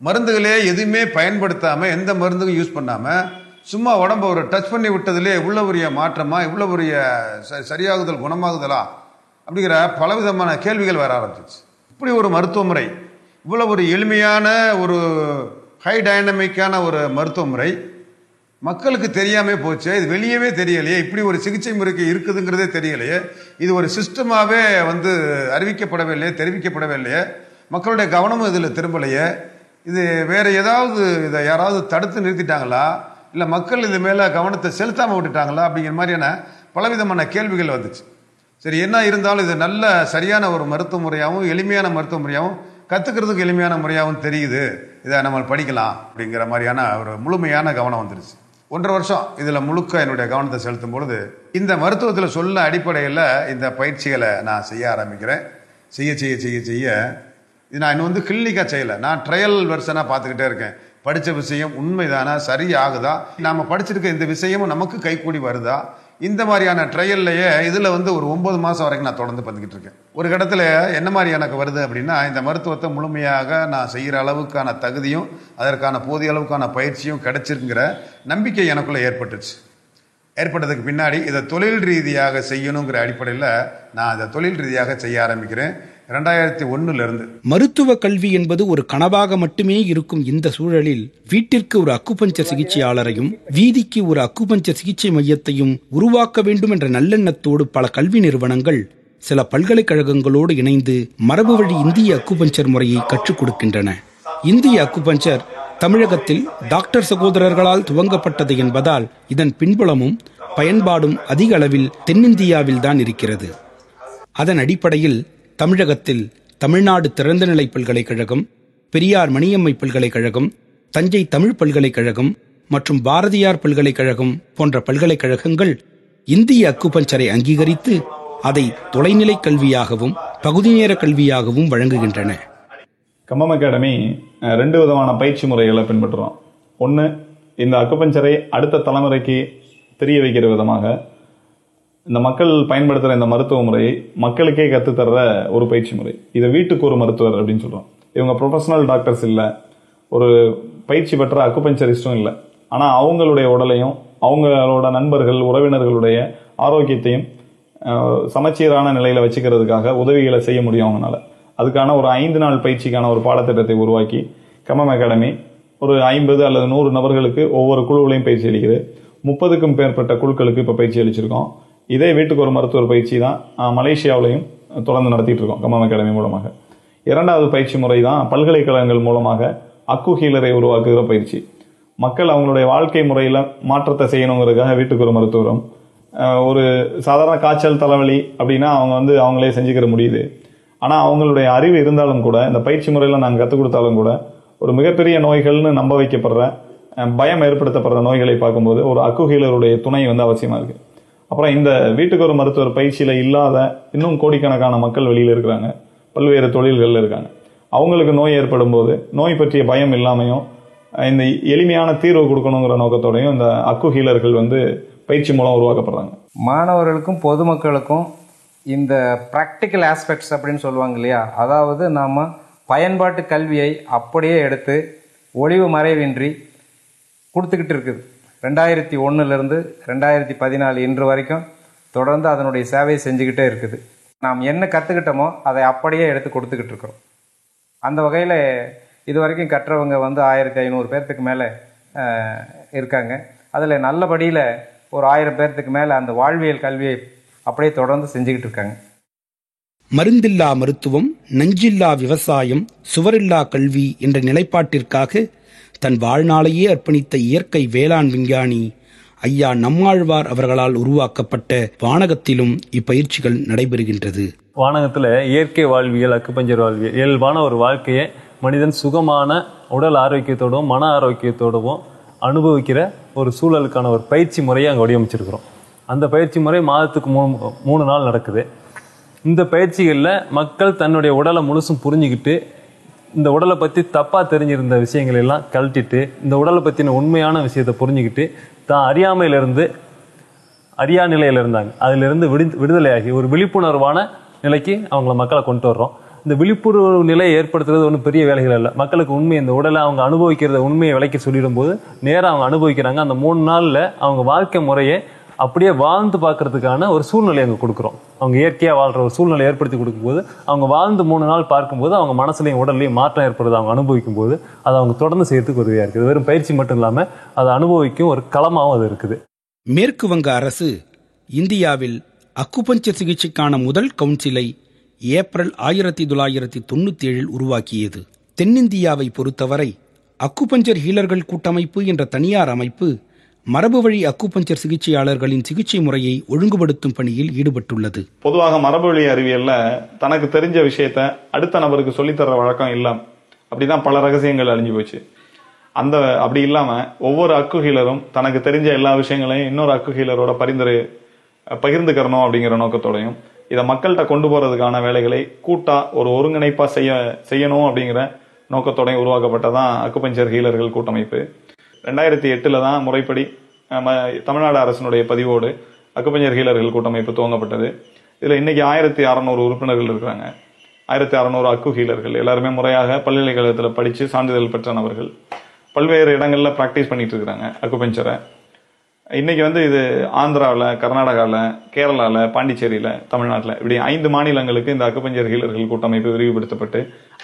மருந்துகளே எதுவுமே பயன்படுத்தாமல், எந்த மருந்துக்கும் யூஸ் பண்ணாமல், சும்மா உடம்ப ஒரு டச் பண்ணி விட்டதுலே இவ்வளோ பெரிய மாற்றமா, இவ்வளோ பெரிய சரியாகுதல், குணமாகுதலா அப்படிங்கிற பலவிதமான கேள்விகள் வர ஆரம்பிச்சிச்சு. இப்படி ஒரு மருத்துவ முறை, இவ்வளோ ஒரு எளிமையான ஒரு ஹை டைனமிக்கான ஒரு மருத்துவ முறை மக்களுக்கு தெரியாமே போச்சு. இது வெளியவே தெரியலையே, இப்படி ஒரு சிகிச்சை முறைக்கு இருக்குதுங்கிறதே தெரியலையே, இது ஒரு சிஸ்டமாகவே வந்து அறிவிக்கப்படவே இல்லையே, தெரிவிக்கப்படவே இல்லையே, மக்களுடைய கவனமும் இதில் திரும்பலையே, இது வேற ஏதாவது இதை யாராவது தடுத்து நிறுத்திட்டாங்களா, இல்லை மக்கள் இது மேலே கவனத்தை செலுத்தாமல் விட்டுட்டாங்களா அப்படிங்கிற மாதிரியான பலவிதமான கேள்விகள் வந்துச்சு. சரி, என்ன இருந்தாலும் இது நல்ல சரியான ஒரு மருத்துவ முறையாகவும் எளிமையான மருத்துவ முறையாகவும் கற்றுக்கிறதுக்கு எளிமையான முறையாகவும் தெரியுது, இதை நம்ம படிக்கலாம் அப்படிங்கிற மாதிரியான ஒரு முழுமையான கவனம் வந்துருச்சு. 1.5 வருஷம் இதில் முழுக்க என்னுடைய கவனத்தை செலுத்தும் பொழுது இந்த மருத்துவத்தில் சொல்ல அடிப்படையில் இந்த பயிற்சிகளை நான் செய்ய ஆரம்பிக்கிறேன். செய்ய செய்ய செய்ய செய்ய இது நான் இன்னும் வந்து கிளினிக்காக செய்யலை, நான் ட்ரையல் வெர்ஷனாக பார்த்துக்கிட்டே இருக்கேன். படித்த விஷயம் உண்மைதானா, சரியாகுதா, நாம் படிச்சிருக்க இந்த விஷயமும் நமக்கு கைக்கூடி வருதா, இந்த மாதிரியான ட்ரையல்லையே இதில் வந்து ஒரு 9 மாதம் வரைக்கும் நான் தொடர்ந்து பண்ணிக்கிட்டு இருக்கேன். ஒரு இடத்துல என்ன மாதிரி எனக்கு வருது அப்படின்னா, இந்த மருத்துவத்தை முழுமையாக நான் செய்கிற அளவுக்கான தகுதியும் அதற்கான போதிய அளவுக்கான பயிற்சியும் கிடைச்சிருங்கிற நம்பிக்கை எனக்குள்ளே ஏற்பட்டுச்சு. ஏற்பட்டதுக்கு பின்னாடி இதை தொழில் ரீதியாக செய்யணுங்கிற அடிப்படையில் நான் அதை தொழில் ரீதியாக செய்ய ஆரம்பிக்கிறேன் 2001 மருத்துவ கல்வி என்பது ஒரு கனவாக மட்டுமே இருக்கும் இந்த சூழலில் வீட்டிற்கு ஒரு அக்குபஞ்சர் சிகிச்சையாளரையும் வீதிக்கு ஒரு அக்குபஞ்சர் சிகிச்சை மையத்தையும் உருவாக்க வேண்டும் என்ற நல்லெண்ணத்தோடு பல கல்வி நிறுவனங்கள் சில பல்கலைக்கழகங்களோடு இணைந்து மரபு வழி இந்திய அக்குபஞ்சர் முறையை கற்றுக் கொடுக்கின்றன. இந்திய அக்குபஞ்சர் தமிழகத்தில் டாக்டர் சகோதரர்களால் துவங்கப்பட்டது என்பதால் இதன் பின்புலமும் பயன்பாடும் அதிக அளவில் தென்னிந்தியாவில் தான் இருக்கிறது. அதன் அடிப்படையில் தமிழகத்தில் தமிழ்நாடு திறந்தநிலை பல்கலைக்கழகம், பெரியார் மணியம்மை பல்கலைக்கழகம், தஞ்சை தமிழ் பல்கலைக்கழகம் மற்றும் பாரதியார் பல்கலைக்கழகம் போன்ற பல்கலைக்கழகங்கள் இந்திய அக்குபஞ்சரை அங்கீகரித்து அதை தொலைநிலை கல்வியாகவும் பகுதி நேர கல்வியாகவும் வழங்குகின்றன. கம்பம் அகாடமி 2 விதமான பயிற்சி முறைகளை பின்பற்றுறோம். ஒன்று, இந்த அக்குபஞ்சரை அடுத்த தலைமுறைக்கு தெரிய வைக்கிற விதமாக இந்த மக்கள் பயன்படுத்துகிற இந்த மருத்துவ முறையை மக்களுக்கே கற்றுத்தர்ற ஒரு பயிற்சி முறை. இதை வீட்டுக்கு ஒரு மருத்துவர் அப்படின்னு சொல்கிறோம். இவங்க ப்ரொஃபஷனல் டாக்டர்ஸ் இல்லை, ஒரு பயிற்சி பெற்ற அக்குபஞ்சரிஸ்டும் இல்லை. ஆனால் அவங்களுடைய உடலையும் அவங்களோட நண்பர்கள் உறவினர்களுடைய ஆரோக்கியத்தையும் சமச்சீரான நிலையில் வச்சுக்கிறதுக்காக உதவிகளை செய்ய முடியும் அவங்களால. அதுக்கான ஒரு 5 நாள் பயிற்சிக்கான ஒரு பாடத்திட்டத்தை உருவாக்கி கம்பம் அகாடமி ஒரு 50 அல்லது 100 நபர்களுக்கு ஒவ்வொரு குழுவிலையும் பயிற்சி அளிக்குது. 30க்கும் மேற்பட்ட குழுக்களுக்கு இப்போ பயிற்சி அளிச்சிருக்கோம். இதே வீட்டுக்கு ஒரு மருத்துவர் பயிற்சி தான் மலேசியாவிலையும் தொடர்ந்து நடத்திட்டு இருக்கோம் கம்பம் அகாடமி மூலமாக. 2வது பயிற்சி முறை தான் பல்கலைக்கழகங்கள் மூலமாக அக்கு ஹீலரை உருவாக்குகிற பயிற்சி. மக்கள் அவங்களுடைய வாழ்க்கை முறையில் மாற்றத்தை செய்யணுங்கிறதுக்காக வீட்டுக்கு ஒரு மருத்துவரும், ஒரு சாதாரண காய்ச்சல் தலைவலி அப்படின்னா அவங்க வந்து அவங்களே செஞ்சுக்கிற முடியுது. ஆனால் அவங்களுடைய அறிவு இருந்தாலும் கூட இந்த பயிற்சி முறையில் நாங்கள் கற்றுக் கொடுத்தாலும் கூட ஒரு மிகப்பெரிய நோய்கள்னு நம்ப வைக்கப்படுற பயம் ஏற்படுத்தப்படுற நோய்களை பார்க்கும்போது ஒரு அக்கு ஹீலருடைய துணை வந்து அவசியமாக இருக்குது. அப்புறம் இந்த வீட்டுக்கு ஒரு மருத்துவர் பயிற்சியில் இல்லாத இன்னும் கோடிக்கணக்கான மக்கள் வெளியில் இருக்கிறாங்க, பல்வேறு தொழில்களில் இருக்காங்க. அவங்களுக்கு நோய் ஏற்படும் போது நோய் பற்றிய பயம் இல்லாமையும் இந்த எளிமையான தீர்வு கொடுக்கணுங்கிற நோக்கத்தோடையும் இந்த அக்கு ஹீலர்கள் வந்து பயிற்சி மூலம் உருவாக்கப்படுறாங்க. மாணவர்களுக்கும் பொதுமக்களுக்கும் இந்த ப்ராக்டிக்கல் ஆஸ்பெக்ட்ஸ் அப்படின்னு சொல்லுவாங்க இல்லையா, அதாவது நாம் பயன்பாட்டு கல்வியை அப்படியே எடுத்து ஒளிவு மறைவின்றி கொடுத்துக்கிட்டு இருக்குது. 2001 2014 இன்று வரைக்கும் தொடர்ந்து அதனுடைய சேவையை செஞ்சுக்கிட்டே இருக்குது. நாம் என்ன கற்றுக்கிட்டோமோ அதை அப்படியே எடுத்து கொடுத்துக்கிட்டு இருக்கிறோம். அந்த வகையில் இது வரைக்கும் கற்றவங்க வந்து 1500 பேர்த்துக்கு மேலே இருக்காங்க. அதில் நல்லபடியில் ஒரு 1000 பேர்த்துக்கு மேலே அந்த வாழ்வியல் கல்வியை அப்படியே தொடர்ந்து செஞ்சுக்கிட்டு இருக்காங்க. மருந்தில்லா மருத்துவம், நஞ்சில்லா விவசாயம், சுவரில்லா கல்வி என்ற நிலைப்பாட்டிற்காக தன் வாழ்நாளையே அர்ப்பணித்த இயற்கை வேளாண் விஞ்ஞானி ஐயா நம்மாழ்வார் அவர்களால் உருவாக்கப்பட்ட வானகத்திலும் இப்பயிற்சிகள் நடைபெறுகின்றது. வானகத்தில் இயற்கை வாழ்வியல், அக்குபஞ்சர் வாழ்வியல், இயல்பான ஒரு வாழ்க்கையை மனிதன் சுகமான உடல் ஆரோக்கியத்தோடவும் மன ஆரோக்கியத்தோடவும் அனுபவிக்கிற ஒரு சூழலுக்கான ஒரு பயிற்சி முறையை அங்கே வடிவமைச்சிருக்கிறோம். அந்த பயிற்சி முறை மாதத்துக்கு 3 நாள் நடக்குது. இந்த பயிற்சிகளில் மக்கள் தன்னுடைய உடலை முழுசும் புரிஞ்சுக்கிட்டு இந்த உடலை பற்றி தப்பாக தெரிஞ்சிருந்த விஷயங்கள் எல்லாம் கழட்டிட்டு இந்த உடலை பற்றின உண்மையான விஷயத்தை புரிஞ்சுக்கிட்டு தான் அறியாமையிலிருந்து அறியா நிலையில் இருந்தாங்க, அதிலிருந்து விடுதலையாகி ஒரு விழிப்புணர்வான நிலைக்கு அவங்கள மக்களை கொண்டு வர்றோம். இந்த விழிப்புணர்வு நிலையை ஏற்படுத்துறது ஒன்றும் பெரிய வேலைகள் இல்லை. மக்களுக்கு உண்மை இந்த உடலை அவங்க அனுபவிக்கிறத உண்மையை விலைக்கு சொல்லிடும் போது நேராக அவங்க அனுபவிக்கிறாங்க. அந்த 3 நாளில் அவங்க வாழ்க்கை முறையை அப்படியே வாழ்ந்து பார்க்கறதுக்கான ஒரு சூழ்நிலை அங்கே கொடுக்குறோம். அவங்க இயற்கையாக வாழ்கிற ஒரு சூழ்நிலை ஏற்படுத்தி கொடுக்கும்போது அவங்க வாழ்ந்து 3 நாள் பார்க்கும்போது அவங்க மனசுலையும் உடல்லையும் மாற்றம் ஏற்படுது. அவங்க அனுபவிக்கும் போது அதை அவங்க தொடர்ந்து செய்யறதுக்கு உதவியாக இருக்குது. வெறும் பயிற்சி மட்டும் இல்லாமல் அதை அனுபவிக்கும் ஒரு களமாகவும் அது இருக்குது. மேற்கு வங்க அரசு இந்தியாவில் அக்குபஞ்சர் சிகிச்சைக்கான முதல் கவுன்சிலை ஏப்ரல் 1997 உருவாக்கியது. தென்னிந்தியாவை பொறுத்தவரை அக்குபஞ்சர் ஹீலர்கள் கூட்டமைப்பு என்ற தனியார் அமைப்பு மரபு வழி அக்குபஞ்சர் சிகிச்சையாளர்களின் சிகிச்சை முறையை ஒழுங்குபடுத்தும் பணியில் ஈடுபட்டுள்ளது. பொதுவாக மரபு வழி அறிவியல்ல தனக்கு தெரிஞ்ச விஷயத்த அடுத்த நபருக்கு சொல்லித்தர வழக்கம் இல்லாம அப்படிதான் பல ரகசியங்கள் அழிஞ்சு போச்சு. அப்படி இல்லாம ஒவ்வொரு அக்கு ஹீலரும் தனக்கு தெரிஞ்ச எல்லா விஷயங்களையும் இன்னொரு அக்கு ஹீலரோட பரிந்துரைக்கணும் அப்படிங்கிற நோக்கத்தோடையும் இதை மக்கள்கிட்ட கொண்டு போறதுக்கான வேலைகளை கூட்டா ஒரு ஒருங்கிணைப்பா செய்யணும் அப்படிங்கிற நோக்கத்தோட உருவாக்கப்பட்டதான் அக்குபஞ்சர் ஹீலர்கள் கூட்டமைப்பு. 2008 தான் முறைப்படி தமிழ்நாடு அரசினுடைய பதிவோடு அக்குபஞ்சர் ஹீலர்கள் கூட்டமைப்பு துவங்கப்பட்டது. இதுல இன்னைக்கு 1600 உறுப்பினர்கள் இருக்கிறாங்க. 1600 அக்கு ஹீலர்கள் எல்லாருமே முறையாக பல்கலைக்கழகத்தில் படிச்சு சான்றிதழ் பெற்ற நபர்கள். பல்வேறு இடங்கள்ல பிராக்டிஸ் பண்ணிட்டு இருக்கிறாங்க அக்குபஞ்சரை. இன்னைக்கு இது ஆந்திராவில், கர்நாடகாவில், கேரளாவில், பாண்டிச்சேரியில், தமிழ்நாட்டில் இப்படி 5 மாநிலங்களுக்கு இந்த அக்குபஞ்சர் ஹீலர்கள் கூட்டமைப்பு விரிவுபடுத்தப்பட்டு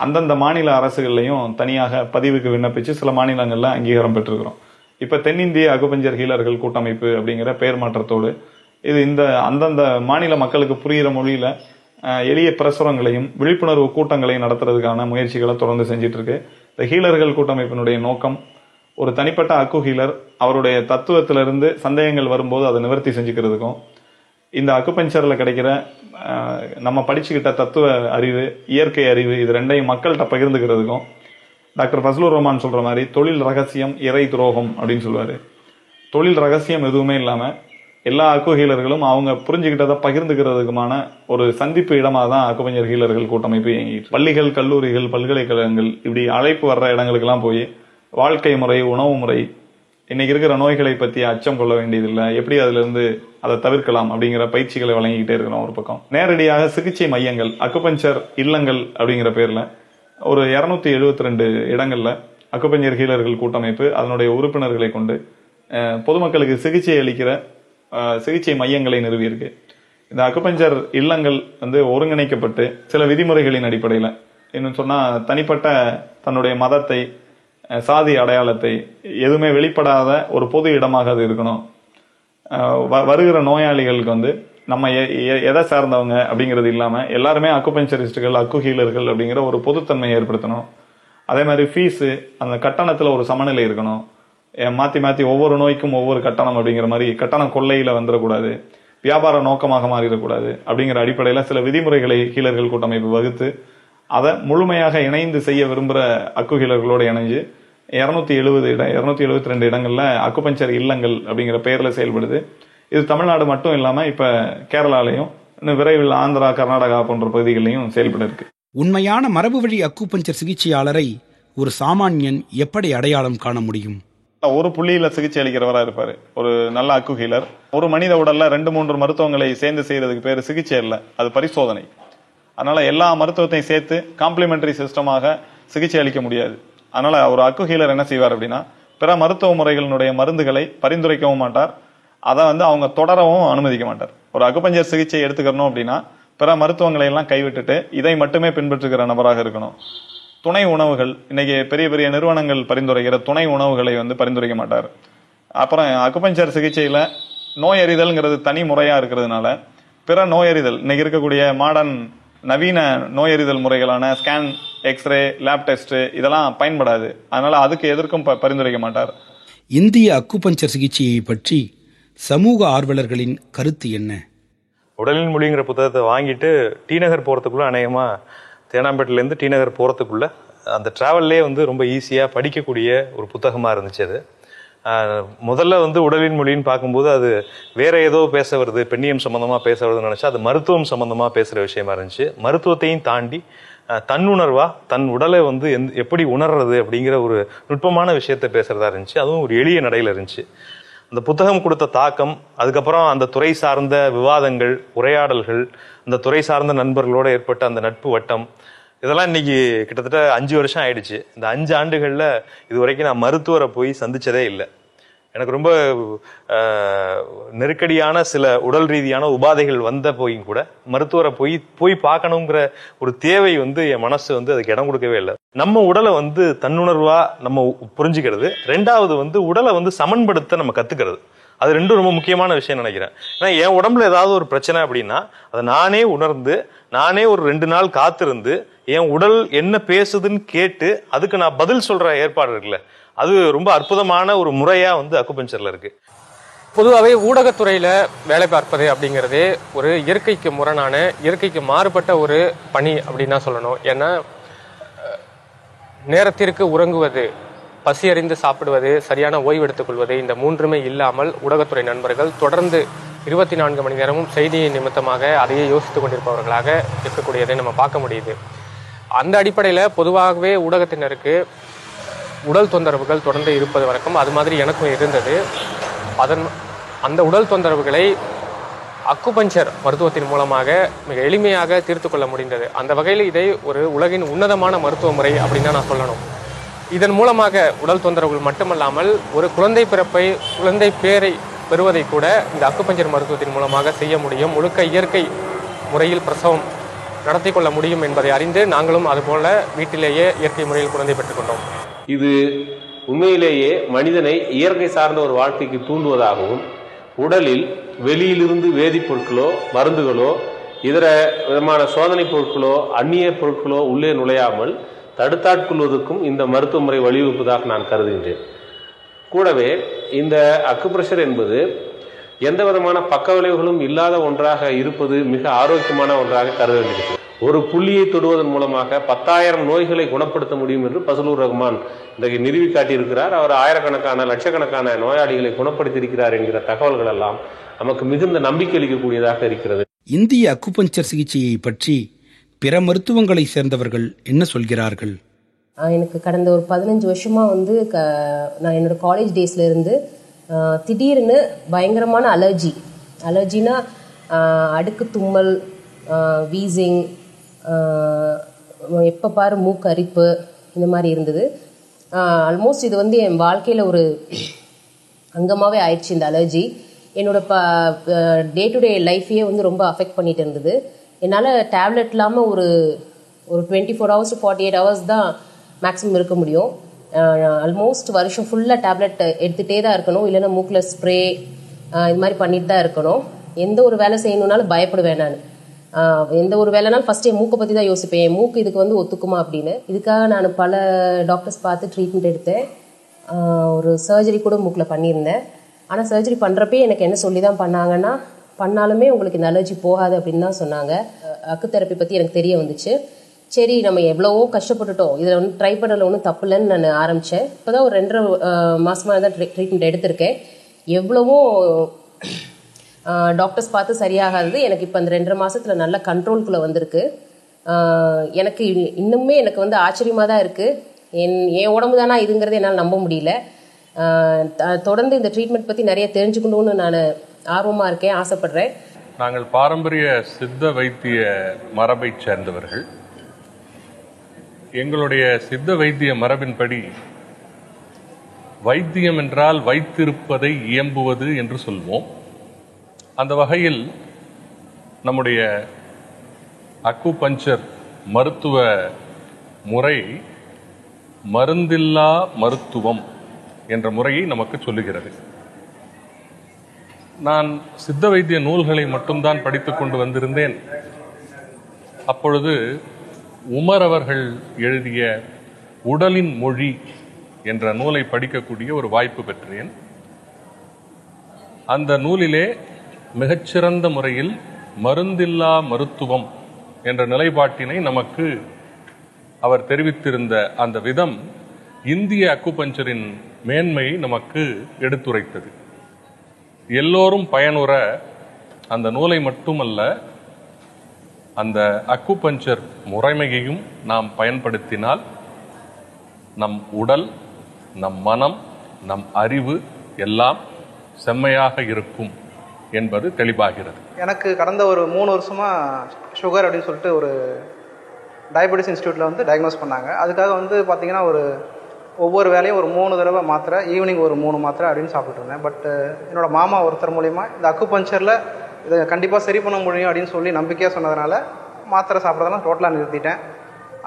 அந்தந்த மாநில அரசுகள்லையும் தனியாக பதிவுக்கு விண்ணப்பிச்சு சில மாநிலங்களில் அங்கீகாரம் பெற்றிருக்கிறோம். இப்போ தென்னிந்திய அக்குபஞ்சர் ஹீலர்கள் கூட்டமைப்பு அப்படிங்கிற பெயர் மாற்றத்தோடு இது அந்தந்த மாநில மக்களுக்கு புரிகிற மொழியில எளிய பிரசுரங்களையும் விழிப்புணர்வு கூட்டங்களையும் நடத்துறதுக்கான முயற்சிகளை தொடர்ந்து செஞ்சிட்டு இருக்கு. இந்த ஹீலர்கள் கூட்டமைப்பினுடைய நோக்கம் ஒரு தனிப்பட்ட அக்கு ஹீலர் அவருடைய தத்துவத்திலிருந்து சந்தேகங்கள் வரும்போது அதை நிவர்த்தி செஞ்சுக்கிறதுக்கும், இந்த அக்குபஞ்சர்ல கிடைக்கிற நம்ம படிச்சுக்கிட்ட தத்துவ அறிவு, இயற்கை அறிவு, இது ரெண்டையும் மக்கள்கிட்ட பகிர்ந்துக்கிறதுக்கும், டாக்டர் ஃபஸ்லுர் ரஹ்மான் சொல்ற மாதிரி தொழில் ரகசியம் இறை துரோகம் அப்படின்னு சொல்லுவாரு. தொழில் ரகசியம் எதுவுமே இல்லாம எல்லா அக்கு ஹீலர்களும் அவங்க புரிஞ்சுக்கிட்டதை பகிர்ந்துக்கிறதுக்குமான ஒரு சந்திப்பு இடமாக தான் அக்குபஞ்சர் ஹீலர்கள் கூட்டமைப்பு இயங்கிட்டு. பள்ளிகள், கல்லூரிகள், பல்கலைக்கழகங்கள் இப்படி அழைப்பு வர்ற இடங்களுக்கெல்லாம் போய் வாழ்க்கை முறை, உணவு முறை, இன்னைக்கு இருக்கிற நோய்களை பற்றி அச்சம் கொள்ள வேண்டியதில்லை, எப்படி அதிலிருந்து அதை தவிர்க்கலாம் அப்படிங்கிற பயிற்சிகளை வழங்கிக்கிட்டே இருக்கிறோம். ஒரு பக்கம் நேரடியாக சிகிச்சை மையங்கள், அக்குபஞ்சர் இல்லங்கள் அப்படிங்கிற பேர்ல ஒரு 272 இடங்கள்ல அக்குபஞ்சர் ஹீலர்கள் கூட்டமைப்பு அதனுடைய உறுப்பினர்களை கொண்டு பொதுமக்களுக்கு சிகிச்சை அளிக்கிற சிகிச்சை மையங்களை நிறுவியிருக்கு. இந்த அக்குபஞ்சர் இல்லங்கள் ஒருங்கிணைக்கப்பட்டு சில விதிமுறைகளின் அடிப்படையில், இன்னும் சொன்னா தனிப்பட்ட தன்னுடைய மதத்தை, சாதி அடையாளத்தை எதுவுமே வெளிப்படாத ஒரு பொது இடமாக அது இருக்கணும். வருகிற நோயாளிகளுக்கு நம்ம எதை சார்ந்தவங்க அப்படிங்கிறது இல்லாம எல்லாருமே அக்குபஞ்சரிஸ்டுகள், அக்கு ஹீலர்கள் அப்படிங்கிற ஒரு பொதுத்தன்மையை ஏற்படுத்தணும். அதே மாதிரி ஃபீஸு, அந்த கட்டணத்துல ஒரு சமநிலை இருக்கணும். மாத்தி மாத்தி ஒவ்வொரு நோய்க்கும் ஒவ்வொரு கட்டணம் அப்படிங்கிற மாதிரி கட்டணம் கொள்ளையில வந்துடக்கூடாது, வியாபார நோக்கமாக மாறிடக்கூடாது அப்படிங்கிற அடிப்படையில சில விதிமுறைகளை ஹீலர்கள் கூட்டமைப்பு வகுத்து அதை முழுமையாக இணைந்து செய்ய விரும்புகிற அக்கு ஹீலர்களோடு இணைஞ்சு 272 இடங்கள்ல அக்குபஞ்சர் இல்லங்கள் அப்படிங்கிற பெயர்ல செயல்படுது. இது தமிழ்நாடு மட்டும் இல்லாம இப்ப கேரளாலையும், இன்னும் விரைவில் ஆந்திரா, கர்நாடகா போன்ற பகுதிகளிலையும் செயல்பட இருக்கு. உண்மையான மரபு வழி அக்குபஞ்சர் சிகிச்சையாளரை ஒரு சாமானியன் எப்படி அடையாளம் காண முடியும்? ஒரு புள்ளியில சிகிச்சை அளிக்கிறவரா இருப்பாரு ஒரு நல்ல அக்கு ஹீலர். ஒரு மனித உடல்ல 2-3 மருத்துவங்களை சேர்ந்து செய்யறதுக்கு பேரு சிகிச்சை இல்ல, அது பரிசோதனை. அதனால எல்லா மருத்துவத்தையும் சேர்த்து காம்ப்ளிமெண்டரி சிஸ்டமாக சிகிச்சை அளிக்க முடியாது. அதனால ஒரு அக்கு ஹீலர் என்ன செய்வார் அப்படின்னா, பிற மருத்துவ முறைகளினுடைய மருந்துகளை பரிந்துரைக்கவும் மாட்டார், அதை அவங்க தொடரவும் அனுமதிக்க மாட்டார். ஒரு அக்குபஞ்சர் சிகிச்சை எடுத்துக்கணும் அப்படின்னா பிற மருத்துவங்களை எல்லாம் கைவிட்டுட்டு இதை மட்டுமே பின்பற்றுகிற நபராக இருக்கணும். துணை உணவுகள், இன்னைக்கு பெரிய பெரிய நிறுவனங்கள் பரிந்துரைக்கிற துணை உணவுகளை பரிந்துரைக்க மாட்டார். அப்புறம் அக்குபஞ்சர் சிகிச்சையில நோயறிதல்ங்கிறது தனி முறையா இருக்கிறதுனால பிற நோயறிதல், இன்னைக்கு இருக்கக்கூடிய மாடர்ன் நவீன நோயறிதல் முறைகளான ஸ்கேன், எக்ஸ்ரே, லேப் டெஸ்ட் இதெல்லாம் பயன்படாது. அதனால அதுக்கு எதற்கும் பரிந்துரைக்க மாட்டார். இந்திய அக்குபஞ்சர் சிகிச்சையை பற்றி சமூக ஆர்வலர்களின் கருத்து என்ன? உடலின் மொழிங்கிற புத்தகத்தை வாங்கிட்டு டி நகர் போகிறதுக்குள்ள, அநேகமாக தேனாம்பேட்டிலேருந்து டி நகர் போகிறதுக்குள்ள அந்த ட்ராவல்லே ரொம்ப ஈஸியாக படிக்கக்கூடிய ஒரு புத்தகமாக இருந்துச்சு. அது முதல்ல உடலின் மொழின்னு பார்க்கும்போது அது வேற ஏதோ பேச வருது, பெண்ணியம் சம்பந்தமாக பேச வருதுன்னு நினச்சா அது மருத்துவம் சம்பந்தமாக பேசுகிற விஷயமா இருந்துச்சு. மருத்துவத்தையும் தாண்டி தன்னுணர்வா தன் உடலை எப்படி உணர்றது அப்படிங்கிற ஒரு நுட்பமான விஷயத்த பேசுறதா இருந்துச்சு. அதுவும் ஒரு எளிய நடையில் இருந்துச்சு. அந்த புத்தகம் கொடுத்த தாக்கம், அதுக்கப்புறம் அந்த துறை சார்ந்த விவாதங்கள், உரையாடல்கள், அந்த துறை சார்ந்த நண்பர்களோட ஏற்பட்ட அந்த நட்பு வட்டம், இதெல்லாம் இன்னைக்கு கிட்டத்தட்ட 5 வருஷம் ஆயிடுச்சு. இந்த 5 ஆண்டுகள்ல இது வரைக்கும் நான் மருத்துவரை போய் சந்திச்சதே இல்லை. எனக்கு ரொம்ப நெருக்கடியான சில உடல் ரீதியான உபாதைகள் வந்த போயும் கூட மருத்துவரை போய் பார்க்கணுங்கிற ஒரு தேவை என் மனசு அதுக்கு இடம் கொடுக்கவே இல்லை. நம்ம உடலை தன்னுணர்வா நம்ம புரிஞ்சுக்கிறது, ரெண்டாவது உடலை சமன்படுத்த நம்ம கத்துக்கிறது, அது ரெண்டும் ரொம்ப முக்கியமான விஷயம் நினைக்கிறேன். ஏன்னா என் உடம்புல ஏதாவது ஒரு பிரச்சனை அப்படின்னா அதை நானே உணர்ந்து, நானே ஒரு 2 நாள் காத்திருந்து என் உடல் என்ன பேசுதுன்னு கேட்டு அதுக்கு நான் பதில் சொல்ற ஏற்பாடு இருக்குல்ல, அது ரொம்ப அற்புதமான ஒரு முறையா அக்குபஞ்சர்ல இருக்கு. பொதுவாகவே ஊடகத்துறையில வேலை பார்ப்பது அப்படிங்கிறதே ஒரு இயற்கைக்கு முரணான, இயற்கைக்கு மாறுபட்ட ஒரு பணி அப்படின்னு தான் சொல்லணும். ஏன்னா நேரத்திற்கு உறங்குவது, பசி அறிந்து சாப்பிடுவது, சரியான ஓய்வு எடுத்துக் கொள்வது, இந்த 3மே இல்லாமல் ஊடகத்துறை நண்பர்கள் தொடர்ந்து 24 மணி நேரமும் செய்தி நிமித்தமாக அதையே யோசித்து கொண்டிருப்பவர்களாக இருக்கக்கூடியதை நம்ம பார்க்க முடியுது. அந்த அடிப்படையில் பொதுவாகவே ஊடகத்தினருக்கு உடல் தொந்தரவுகள் தொடர்ந்து இருப்பது வழக்கம். அது மாதிரி எனக்கும் இருந்தது. அந்த உடல் தொந்தரவுகளை அக்குபஞ்சர் மருத்துவத்தின் மூலமாக மிக எளிமையாக தீர்த்து கொள்ள முடிந்தது. அந்த வகையில் இதை ஒரு உலகின் உன்னதமான மருத்துவ முறை அப்படின்னு தான் நான் சொல்லணும். இதன் மூலமாக உடல் தொந்தரவுகள் மட்டுமல்லாமல் ஒரு குழந்தை பிறப்பை, குழந்தை பேரை பெறுவதை கூட இந்த அக்குபஞ்சர் மருத்துவத்தின் மூலமாக செய்ய முடியும். முழுக்க இயற்கை முறையில் பிரசவம் நடத்தி கொள்ள முடியும் என்பதை அறிந்து நாங்களும் அதுபோல வீட்டிலேயே இயற்கை முறையில் குழந்தை பெற்றுக்கொண்டோம். இது உண்மையிலேயே மனிதனை இயற்கை சார்ந்த ஒரு வாழ்க்கைக்கு தூண்டுவதாகவும், உடலில் வெளியிலிருந்து வேதிப்பொருட்களோ மருந்துகளோ இதர விதமான சோதனை பொருட்களோ அந்நிய பொருட்களோ உள்ளே நுழையாமல் தடுத்தாட்கொள்வதற்கும் இந்த மருத்துவ முறை வழிவகுப்பதாக நான் கருதுகின்றேன். கூடவே இந்த அக்குப்ரெஷர் என்பது எந்த விதமான பக்க விளைவுகளும் இல்லாத ஒன்றாக இருப்பது மிக ஆரோக்கியமான ஒன்றாக கருத வேண்டியிருக்கிறது. ஒரு புள்ளியை தொடுவதன் மூலமாக 10,000 நோய்களை குணப்படுத்த முடியும் என்று பசலூர் ரஹ்மான் இன்றைக்கு நிறுவி காட்டியிருக்கிறார். அவர் ஆயிரக்கணக்கான லட்சக்கணக்கான நோயாளிகளை குணப்படுத்தியிருக்கிறார் என்கிற தகவல்கள் எல்லாம் நமக்கு மிகுந்த நம்பிக்கை அளிக்கக்கூடியதாக இருக்கிறது. இந்திய அக்குபஞ்சர் சிகிச்சையை பற்றி பிற மருத்துவங்களை சேர்ந்தவர்கள் என்ன சொல்கிறார்கள்? எனக்கு கடந்த ஒரு 15 வருஷமாக வந்து நான் என்னோட காலேஜ் டேஸ்ல இருந்து திடீர்னு பயங்கரமான அலர்ஜினா அடுக்கு தும்மல், வீசிங், எப்போ பாரு மூக்கு அரிப்பு, இந்த மாதிரி இருந்தது. ஆல்மோஸ்ட் இது வந்து என் வாழ்க்கையில் ஒரு அங்கமாகவே ஆயிடுச்சு. இந்த அலர்ஜி என்னோட டே டு டே லைஃபையே வந்து ரொம்ப அஃபெக்ட் பண்ணிட்டு இருந்தது. என்னால் டேப்லெட் இல்லாமல் ஒரு 24 hours to 48 hours தான் மேக்ஸிமம் இருக்க முடியும். ஆல்மோஸ்ட் வருஷம் ஃபுல்லாக டேப்லெட் எடுத்துகிட்டே தான் இருக்கணும். இல்லைன்னா மூக்கில் ஸ்ப்ரே இது மாதிரி பண்ணிட்டு தான் இருக்கணும். எந்த ஒரு வேலை செய்யணுன்னாலும் பயப்படுவேன் நான். எந்த ஒரு வேலைனாலும் ஃபஸ்ட்டு என் மூக்கை பற்றி தான் யோசிப்பேன். என் மூக்கு இதுக்கு வந்து ஒத்துக்குமா அப்படின்னு. இதுக்காக நான் பல டாக்டர்ஸ் பார்த்து ட்ரீட்மெண்ட் எடுத்தேன். ஒரு சர்ஜரி கூட மூக்கில் பண்ணியிருந்தேன். ஆனால் சர்ஜரி பண்ணுறப்பே எனக்கு என்ன சொல்லி தான் பண்ணாங்கன்னா, பண்ணாலுமே உங்களுக்கு இந்த அலர்ஜி போகாது அப்படின்னு தான் சொன்னாங்க. அக்கு தெரப்பி பற்றி எனக்கு தெரிய வந்துச்சு. சரி, நம்ம எவ்வளவோ கஷ்டப்பட்டுட்டோம், இதில் வந்து ட்ரை பண்ணல ஒன்றும் தப்பு இல்லைன்னு நான் ஆரம்பித்தேன். இப்போ தான் ஒரு 2.5 மாதமாக தான் ட்ரீட்மெண்ட் எடுத்திருக்கேன். எவ்வளவோ டாக்டர்ஸ் பார்த்து சரியாகாது. எனக்கு இப்போ அந்த 2.5 மாதத்தில் நல்ல கண்ட்ரோல்குள்ளே வந்திருக்கு. எனக்கு இன்னுமே எனக்கு வந்து ஆச்சரியமாக தான் இருக்குது. என் உடம்பு தானா இதுங்கிறது என்னால் நம்ப முடியல. தொடர்ந்து இந்த ட்ரீட்மெண்ட் பற்றி நிறைய தெரிஞ்சுக்கணும்னு நான் ஆர்வமாக இருக்கேன், ஆசைப்படுறேன். நாங்கள் பாரம்பரிய சித்த வைத்திய மரபை சேர்ந்தவர்கள். எங்களுடைய சித்த வைத்திய மரபின்படி வைத்தியம் என்றால் வைத்திருப்பதை இயம்புவது என்று சொல்வோம். அந்த வகையில் நம்முடைய அக்குபஞ்சர் மருத்துவ முறை மருந்தில்லா மருத்துவம் என்ற முறையை நமக்கு சொல்லுகிறது. நான் சித்த வைத்திய நூல்களை மட்டும்தான் படித்துக் கொண்டு வந்திருந்தேன். அப்பொழுது உமர் அவர்கள் எழுதிய உடலின் மொழி என்ற நூலை படிக்கக்கூடிய ஒரு வாய்ப்பு பெற்றேன். அந்த நூலிலே மிகச்சிறந்த முறையில் மருந்தில்லா மருத்துவம் என்ற நிலைப்பாட்டினை நமக்கு அவர் தெரிவித்திருந்த அந்த விதம் இந்திய அக்குபஞ்சரின் மேன்மையை நமக்கு எடுத்துரைத்தது. எல்லோரும் பயனுற அந்த நூலை மட்டுமல்ல, அந்த அக்குபஞ்சர் முறைமையையும் நாம் பயன்படுத்தினால் நம் உடல், நம் மனம், நம் அறிவு எல்லாம் செம்மையாக இருக்கும் என்பது தெளிவாகிறது. எனக்கு கடந்த ஒரு 3 வருஷமாக சுகர் அப்படின்னு சொல்லிட்டு ஒரு டயபெட்டிஸ் இன்ஸ்டியூட்டில் வந்து டயக்னோஸ் பண்ணாங்க. அதுக்காக வந்து பார்த்திங்கன்னா ஒவ்வொரு வேலையும் ஒரு 3 தடவை மாத்திரை, ஈவினிங் ஒரு 3 மாத்திரை அப்படின்னு சாப்பிட்டு இருந்தேன். பட் என்னோட மாமா ஒருத்தர் மூலிமா இந்த அக்குபஞ்சரில் இதை கண்டிப்பாக சரி பண்ண முடியும் அப்படின்னு சொல்லி நம்பிக்கையாக சொன்னதுனால மாத்திரை சாப்பிட்றதெல்லாம் டோட்டலாக நிறுத்திட்டேன்.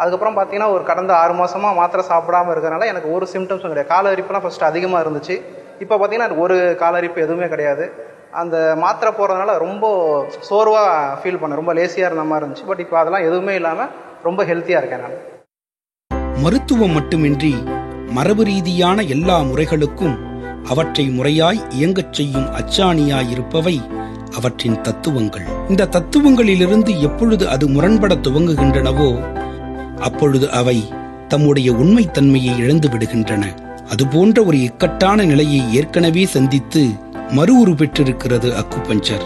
அதுக்கப்புறம் பார்த்தீங்கன்னா ஒரு கடந்த 6 மாதமாக மாத்திரை சாப்பிடாமல் இருக்கிறனால எனக்கு ஒரு சிம்டம்ஸும் கிடையாது. கால அரிப்புலாம் ஃபஸ்ட்டு அதிகமாக இருந்துச்சு. இப்போ பார்த்தீங்கன்னா எனக்கு ஒரு கால அரிப்பு எதுவுமே கிடையாது. அந்த மாத்திரை போடுறதுனால ரொம்ப சோர்வாக ஃபீல் பண்ணேன், ரொம்ப லேசியாக இருந்த மாதிரி இருந்துச்சு. பட் இப்போ அதெல்லாம் எதுவுமே இல்லாமல் ரொம்ப ஹெல்த்தியாக இருக்கேன் நான். மருத்துவம் மட்டுமின்றி மரபு ரீதியான எல்லா முறைகளுக்கும் அவற்றை முறையாய் இயங்கச் செய்யும் அச்சாணியாயிருப்பவை அவற்றின் தத்துவங்கள். இந்த தத்துவங்களிலிருந்து எப்பொழுது அது முரண்பட துவங்குகின்றனவோ அப்பொழுது அவை தம்முடைய உண்மைத்தன்மையை இழந்து விடுகின்றன. அதுபோன்ற ஒரு இக்கட்டான நிலையை ஏற்கனவே சந்தித்து மறு உரு பெற்றிருக்கிறது அக்குபஞ்சர்.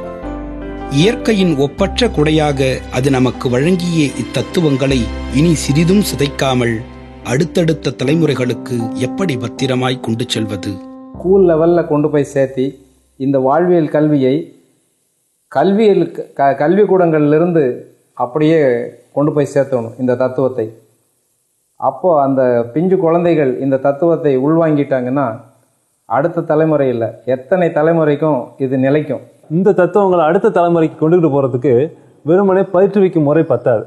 இயற்கையின் ஒப்பற்ற கொடையாக அது நமக்கு வழங்கிய இத்தத்துவங்களை இனி சிறிதும் சிதைக்காமல் அடுத்தடுத்த தலைமுறைகளுக்கு எப்படி பத்திரமாய் கொண்டு செல்வது? ஸ்கூல் லெவலில் கொண்டு போய் சேர்த்தி இந்த வாழ்வியல் கல்வியை கல்விக்கூடங்களிலிருந்து அப்படியே கொண்டு போய் சேர்த்தணும் இந்த தத்துவத்தை. அப்போது அந்த பிஞ்சு குழந்தைகள் இந்த தத்துவத்தை உள்வாங்கிட்டாங்கன்னா அடுத்த தலைமுறையில் எத்தனை தலைமுறைக்கும் இது நிலைக்கும். இந்த தத்துவங்களை அடுத்த தலைமுறைக்கு கொண்டுகிட்டு போகிறதுக்கு வெறுமனே பயிற்றுவிக்கும் முறை பத்தாது.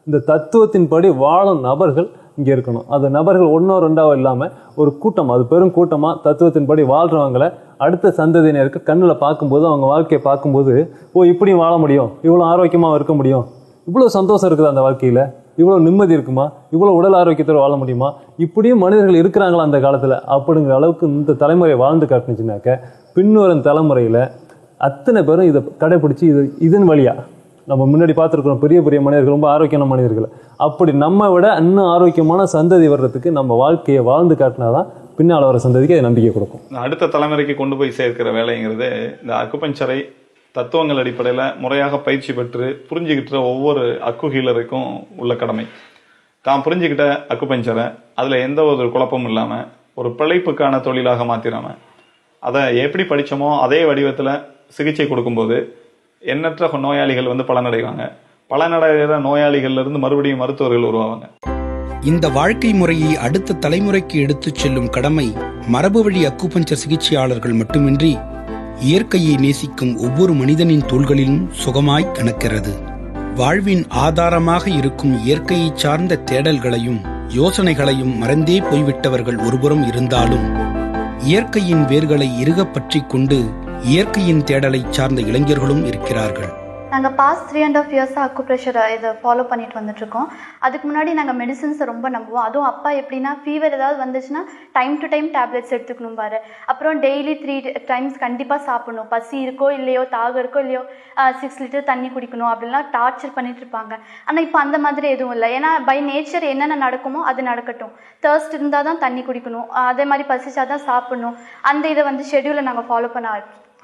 இந்த தத்துவத்தின்படி வாழும் நபர்கள் இங்கே இருக்கணும். அந்த நபர்கள் ஒன்றோ ரெண்டாவோ இல்லாமல் ஒரு கூட்டம், அது பெரும் கூட்டமாக தத்துவத்தின்படி வாழ்கிறவங்களை அடுத்த சந்ததியினருக்கு கண்ணில் பார்க்கும்போது, அவங்க வாழ்க்கையை பார்க்கும்போது, ஓ இப்படியும் வாழ முடியும், இவ்வளோ ஆரோக்கியமாக இருக்க முடியும், இவ்வளோ சந்தோஷம் இருக்குது அந்த வாழ்க்கையில், இவ்வளோ நிம்மதி இருக்குமா, இவ்வளோ உடல் ஆரோக்கியத்தோடு வாழ முடியுமா, இப்படியும் மனிதர்கள் இருக்கிறாங்களா அந்த காலத்தில் அப்படிங்கிற அளவுக்கு இந்த தலைமுறை வாழ்ந்து காட்டுனுச்சுனாக்க பின்வரும் தலைமுறையில் அத்தனை பேரும் இதை கடைப்பிடிச்சி இதன் வழியாக நம்ம முன்னாடி பார்த்துருக்கிறோம் பெரிய பெரிய மனிதர்கள், ரொம்ப ஆரோக்கியமான மனிதர்கள். அப்படி நம்ம விட இன்னும் ஆரோக்கியமான சந்ததி வர்றதுக்கு நம்ம வாழ்க்கையை வாழ்ந்து காட்டினாதான் பின்னால் வர சந்ததிக்கு அது நம்பிக்கை கொடுக்கும். அடுத்த தலைமுறைக்கு கொண்டு போய் சேர்க்கிற வேலைங்கிறது இந்த அக்குபஞ்சரை தத்துவங்கள் அடிப்படையில் முறையாக பயிற்சி பெற்று புரிஞ்சுக்கிட்ட ஒவ்வொரு அக்கு ஹீலருக்கும் உள்ள கடமை. தான் புரிஞ்சுக்கிட்ட அக்குபஞ்சரை அதில் எந்த ஒரு குழப்பமும் இல்லாமல் ஒரு பிழைப்புக்கான தொழிலாக மாற்றிடாம அதை எப்படி படித்தோமோ அதே வடிவத்தில் சிகிச்சை கொடுக்கும்போது எண்ணற்ற நோயாளிகள் பலனடைவாங்க. பலனடைகிற நோயாளிகள்லேருந்து மறுபடியும் மருத்துவர்கள் உருவாவாங்க. இந்த வாழ்க்கை முறையை அடுத்த தலைமுறைக்கு எடுத்துச் செல்லும் கடமை மரபு வழி அக்குபஞ்சர் சிகிச்சையாளர்கள் மட்டுமின்றி இயற்கையை நேசிக்கும் ஒவ்வொரு மனிதனின் தோள்களிலும் சுகமாய் கணக்கிறது. வாழ்வின் ஆதாரமாக இருக்கும் இயற்கையை சார்ந்த தேடல்களையும் யோசனைகளையும் மறந்தே போய்விட்டவர்கள் ஒருபுறம் இருந்தாலும் இயற்கையின் வேர்களை இறுகப் பற்றிக் கொண்டு இயற்கையின் தேடலை சார்ந்த இளைஞர்களும் இருக்கிறார்கள். நாங்கள் பாஸ்ட் 3.5 இயர்ஸாக அக்குப்ரெஷரை இதை ஃபாலோ பண்ணிட்டு வந்துட்டுருக்கோம். அதுக்கு முன்னாடி நாங்கள் மெடிசன்ஸை ரொம்ப நம்புவோம். அதுவும் அப்பா எப்படின்னா ஃபீவர் ஏதாவது வந்துச்சுன்னா டைம் டு டைம் டேப்லெட்ஸ் எடுத்துக்கணும் பாரு, அப்புறம் டெய்லி 3 times கண்டிப்பாக சாப்பிடணும், பசி இருக்கோ இல்லையோ தாகம் இருக்கோ இல்லையோ 6 லிட்டர் தண்ணி குடிக்கணும் அப்படின்லாம் டார்ச்சர் பண்ணிட்டு இருப்பாங்க. ஆனால் இப்போ அந்த மாதிரி எதுவும் இல்லை. ஏன்னா பை நேச்சர் என்னென்ன நடக்குமோ அது நடக்கட்டும், தர்ஸ்ட் இருந்தால் தான் தண்ணி குடிக்கணும், அதே மாதிரி பசிச்சாதான் சாப்பிடணும், அந்த இதை ஷெட்யூலை நாங்கள் ஃபாலோ பண்ண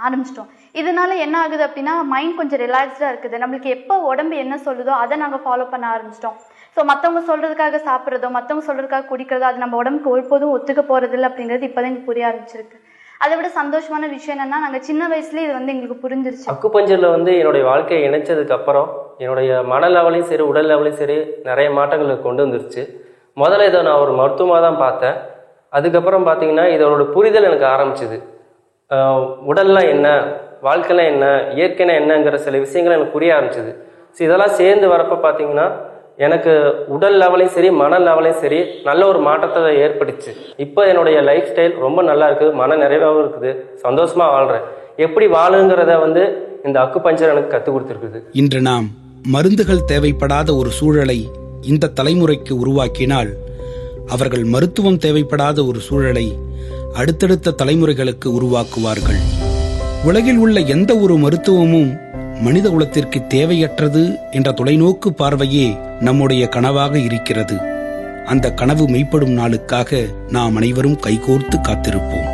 ஆரம்பிச்சிட்டோம். இதனால என்ன ஆகுது அப்படின்னா மைண்ட் கொஞ்சம் ரிலாக்ஸ்டாக இருக்குது. நம்மளுக்கு எப்போ உடம்பு என்ன சொல்லுதோ அதை நாங்கள் ஃபாலோ பண்ண ஆரம்பிச்சிட்டோம். ஸோ மற்றவங்க சொல்கிறதுக்காக சாப்பிட்றதோ மற்றவங்க சொல்கிறதுக்காக குடிக்கிறதோ அது நம்ம உடம்புக்கு ஒருபோதும் ஒத்துக்க போகிறதில்ல அப்படிங்கிறது இப்போ தான் எங்களுக்கு புரிய ஆரம்பிச்சிருக்கு. அதை விட சந்தோஷமான விஷயம் என்னன்னா நாங்கள் சின்ன வயசுலேயே இது எங்களுக்கு புரிஞ்சிருச்சு. அக்குபஞ்சரில் என்னுடைய வாழ்க்கையை இணைச்சதுக்கு அப்புறம் என்னுடைய மன லெவலையும் சரி உடல் லெவலையும் சரி நிறைய மாற்றங்களை கொண்டு வந்துருச்சு. முதல்ல இதை நான் ஒரு மருத்துவமாக தான் பார்த்தேன். அதுக்கப்புறம் பார்த்தீங்கன்னா இதோட புரிதல் எனக்கு ஆரம்பிச்சுது. உடல்லாம் என்ன, வாழ்க்கைலாம் என்ன, இயற்கைனா என்னங்கிற சில விஷயங்கள் எனக்கு புரிய ஆரம்பிச்சுது. ஸோ இதெல்லாம் சேர்ந்து வரப்போ பார்த்தீங்கன்னா எனக்கு உடல் லெவலையும் சரி மன லெவலையும் சரி நல்ல ஒரு மாற்றத்தை ஏற்படுச்சு. இப்போ என்னுடைய லைஃப் ஸ்டைல் ரொம்ப நல்லா இருக்குது, மன நிறைவாகவும் இருக்குது, சந்தோஷமாக வாழ்கிறேன். எப்படி வாழுங்கிறத இந்த அக்குபஞ்சர் எனக்கு கற்றுக் கொடுத்துருக்குது. இன்று நாம் மருந்துகள் தேவைப்படாத ஒரு சூழலை இந்த தலைமுறைக்கு உருவாக்கினால் அவர்கள் மருத்துவம் தேவைப்படாத ஒரு சூழலை அடுத்தடுத்த தலைமுறைகளுக்கு உருவாக்குவார்கள். உலகில் உள்ள எந்த ஒரு மருத்துவமும் மனித குலத்திற்கு தேவையற்றது என்ற தொலைநோக்கு பார்வையே நம்முடைய கனவாக இருக்கிறது. அந்த கனவு மெய்ப்படும் நாளுக்காக நாம் அனைவரும் கைகோர்த்து காத்திருப்போம்.